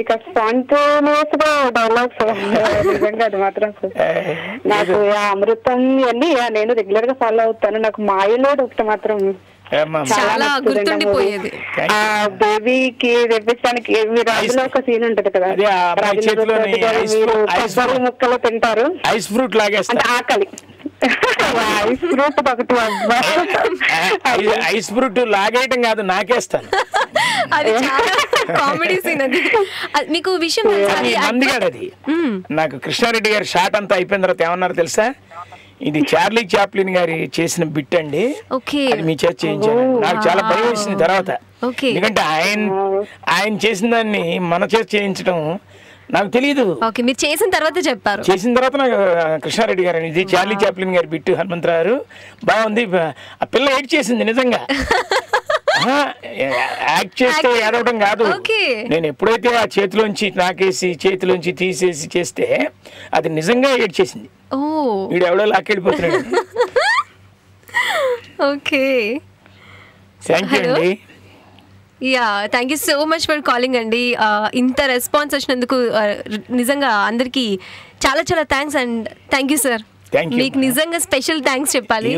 ఇక స్పాంటేనియస్ గా డైలాగ్స్ నిజంగా అది మాత్రం నాకు అమృతం ఇవన్నీ నేను రెగ్యులర్ గా ఫాలో అవుతాను. నాకు మాయలోడు ఒకటి మాత్రం చాలా గుర్తుండిపోయేది. బేబీకి తెప్పించడానికి మీరు అందులో ఒక సీన్ ఉంటది కదా, కొబ్బరి ముక్కలు తింటారు, ఐస్ ఫ్రూట్ లాగేస్తారు, ఆకలి ఐస్ ఫ్రూట్ ఒకటి ఐస్ ఫ్రూట్ లాగేయటం కాదు నాకేస్తాను. అది చాలా కామెడీ సీన్. అది మీకు విషయం మందిగాడు అది. నాకు కృష్ణారెడ్డి గారి షాట్ అంతా అయిపోయిన తర్వాత ఏమన్నారు తెలుసా, ఇది చార్లీ చాప్లిన్ గారి చేసిన బిట్ అండి, అది మీ చేత చేయించాను. నాకు చాలా భయం వేసింది తర్వాత, ఎందుకంటే ఆయన చేసిన దాన్ని మన చేత చేయించడం నాకు తెలియదు. మీరు చేసిన తర్వాత చెప్పారు. చేసిన తర్వాత నాకు కృష్ణారెడ్డి గారు ఇది చార్లీ చాప్లిన్ గారి బిట్టు హనుమంతరావు బాగుంది. ఆ పిల్ల ఏడ్ చేసింది నిజంగా, యాక్ట్ చేస్తే ఏడవడం కాదు. నేను ఎప్పుడైతే ఆ చేతిలోంచి నాకేసి చేతిలోంచి తీసేసి చేస్తే అది నిజంగా ఏడ్ చేసింది. వీడు ఎవడో లాక్కెళ్ళిపోతున్నాడు. ఓకే, థ్యాంక్ యూ అండి. Yeah, thank you so much for calling అండి. ఇంత రెస్పాన్స్ వచ్చినందుకు నిజంగా అందరికీ చాలా చాలా thanks and thank you sir. మీకు నిజంగా స్పెషల్ థ్యాంక్స్ చెప్పాలి,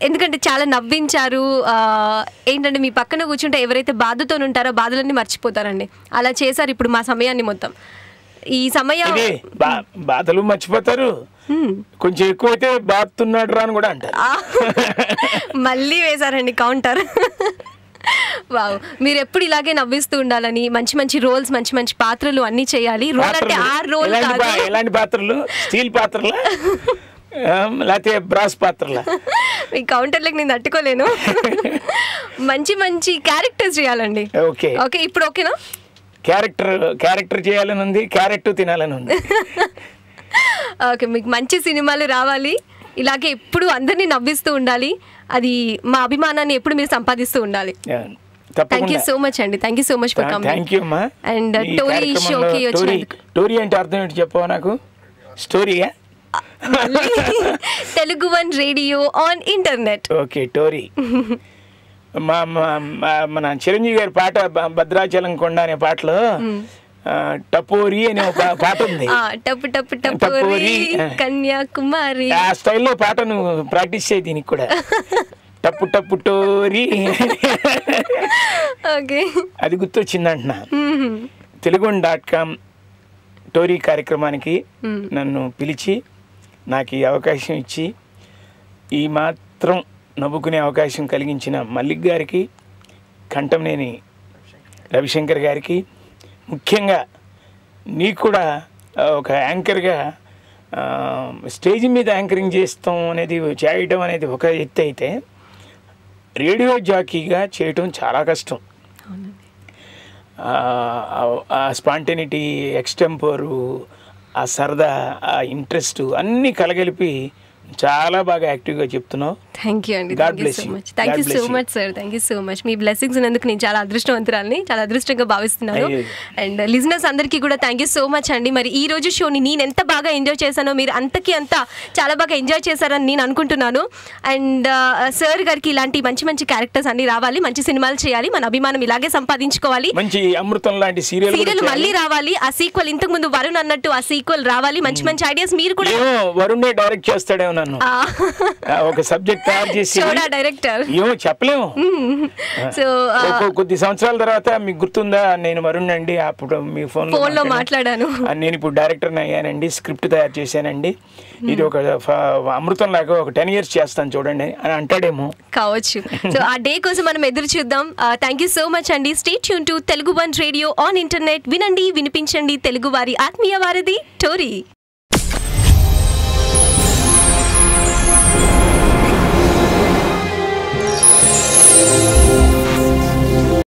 ఎందుకంటే చాలా నవ్వించారు. ఏంటంటే మీ పక్కన కూర్చుంటే ఎవరైతే బాధతో ఉంటారో బాధలన్నీ మర్చిపోతారండి. అలా చేశారు ఇప్పుడు మా సమయాన్ని మొత్తం. ఈ సమయం బాధలు మర్చిపోతారు, కొంచెం ఎక్కువైతే బాధతున్నాడు రా అని కూడా అంటారు. మళ్ళీ వేశారండి కౌంటర్. వావ్, మీరు ఎప్పుడు ఇలాగే నవ్విస్తూ ఉండాలని, మంచి మంచి రోల్స్, మంచి మంచి పాత్రలు అన్ని చేయాలి. రోల్ అంటే ఆ రోల్ కాదు. ఎలాంటి పాత్రలు? స్టీల్ పాత్రలా లేకపోతే బ్రాస్ పాత్రలా? ఈ కౌంటర్లకు నేను తట్టుకోలేను. మంచి మంచి క్యారెక్టర్స్ చేయాలండి. ఓకే ఓకే, ఇప్పుడు ఓకేనా? క్యారెక్టర్ చేయాలని ఉంది, క్యారెక్టర్ తినాలని ఉంది. ఓకే, మీకు మంచి సినిమాలు రావాలి, ఇలాగే ఎప్పుడు అందరినీ నవ్విస్తూ ఉండాలి. అది మా అభిమానాన్ని ఎప్పుడు మీరు సంపాదిస్తూ ఉండాలి. థ్యాంక్ యూ సో మచ్ అండి. Thank you so much for coming. Thank you అమ్మా. అండ్ టోరీ షోకి వచ్చినందుకు. టోరీ అంటే అర్థం ఏంటి చెప్పవా నాకు? స్టోరీయా? Telugu one radio on internet. Okay, Tori. మన చిరంజీవి గారి పాట భద్రాచలం కొండ అనే పాటలో టపోరి అనే ఒక పాట ఉంది. టప్పు టప్పు టపోరి కన్యాకుమారి, ఆ స్టైల్లో పాట నువ్వు ప్రాక్టీస్ చేయి దీనికి కూడా. టప్పు టప్పు టోరీ అది గుర్తొచ్చింది అంటున్నా. తెలుగు.com టోరీ కార్యక్రమానికి నన్ను పిలిచి నాకు ఈ అవకాశం ఇచ్చి ఈ మాత్రం నవ్వుకునే అవకాశం కలిగించిన మల్లిక్ గారికి, కంఠంనేని రవిశంకర్ గారికి, ముఖ్యంగా నీకు కూడా ఒక యాంకర్గా స్టేజ్ మీద యాంకరింగ్ చేయడం అనేది ఒక ఎత్తు అయితే, రేడియో జాకీగా చేయటం చాలా కష్టం. ఆ స్పాంటేనిటీ, ఎక్స్టెంపోరు, ఆ సరదా, ఆ ఇంట్రెస్ట్ అన్నీ కలగలిపి చాలా బాగా యాక్టివ్గా చెప్తున్నావు. థ్యాంక్ యూ అండి. Thank you so much. Thank you so much sir. Thank you so much. Me blessings ఉన్నందుకు నేను చాలా అదృష్టవంతురాలని, చాలా అదృష్టంగా భావిస్తున్నాను. అండ్ లిజనర్స్ అందరికీ కూడా థ్యాంక్ యూ సో మచ్ అండి. మరి ఈ రోజు షోని నేను ఎంత బాగా ఎంజాయ్ చేశానో మీరు అంతకి అంతా చాలా బాగా ఎంజాయ్ చేశారని నేను అనుకుంటున్నాను. అండ్ సార్ గారికి ఇలాంటి మంచి మంచి క్యారెక్టర్స్ అన్ని రావాలి, మంచి సినిమాలు చేయాలి, మన అభిమానం ఇలాగే సంపాదించుకోవాలి, మంచి అమృతం లాంటి సీరియల్ మళ్ళీ రావాలి. ఆ సీక్వెల్ ఇంతకు ముందు వరుణ్ అన్నట్టు ఆ సీక్వెల్ రావాలి. మంచి మంచి ఐడియాస్ మీరు కూడా. వరుణ్ డైరెక్ట్ చేస్తాడేమో నన్ను, ఒక సబ్జెక్ట్ తయారు చేసి డైరెక్టర్ ఏమో చెప్పలేము. సో కొద్ది సంవత్సరాల తర్వాత మీకు గుర్తుందా, నేను వరుణ్ అండి అప్పుడు మీ ఫోన్ లో మాట్లాడాను, నేను ఇప్పుడు డైరెక్టర్ అయ్యానండి, స్క్రిప్ట్ తయారు చేశానండి, ఇది ఒక అమృతం లాగా ఒక 10 years చేస్తాను చూడండి అని అంటాడేమో కావచ్చు. సో ఆ డే కోసం మనం ఎదురు చూద్దాం. థ్యాంక్ యూ సో మచ్ అండి. Stay tune to Telugu one radio on internet. వినండి, వినిపించండి తెలుగు వారి ఆత్మీయ వారధి టోరీ.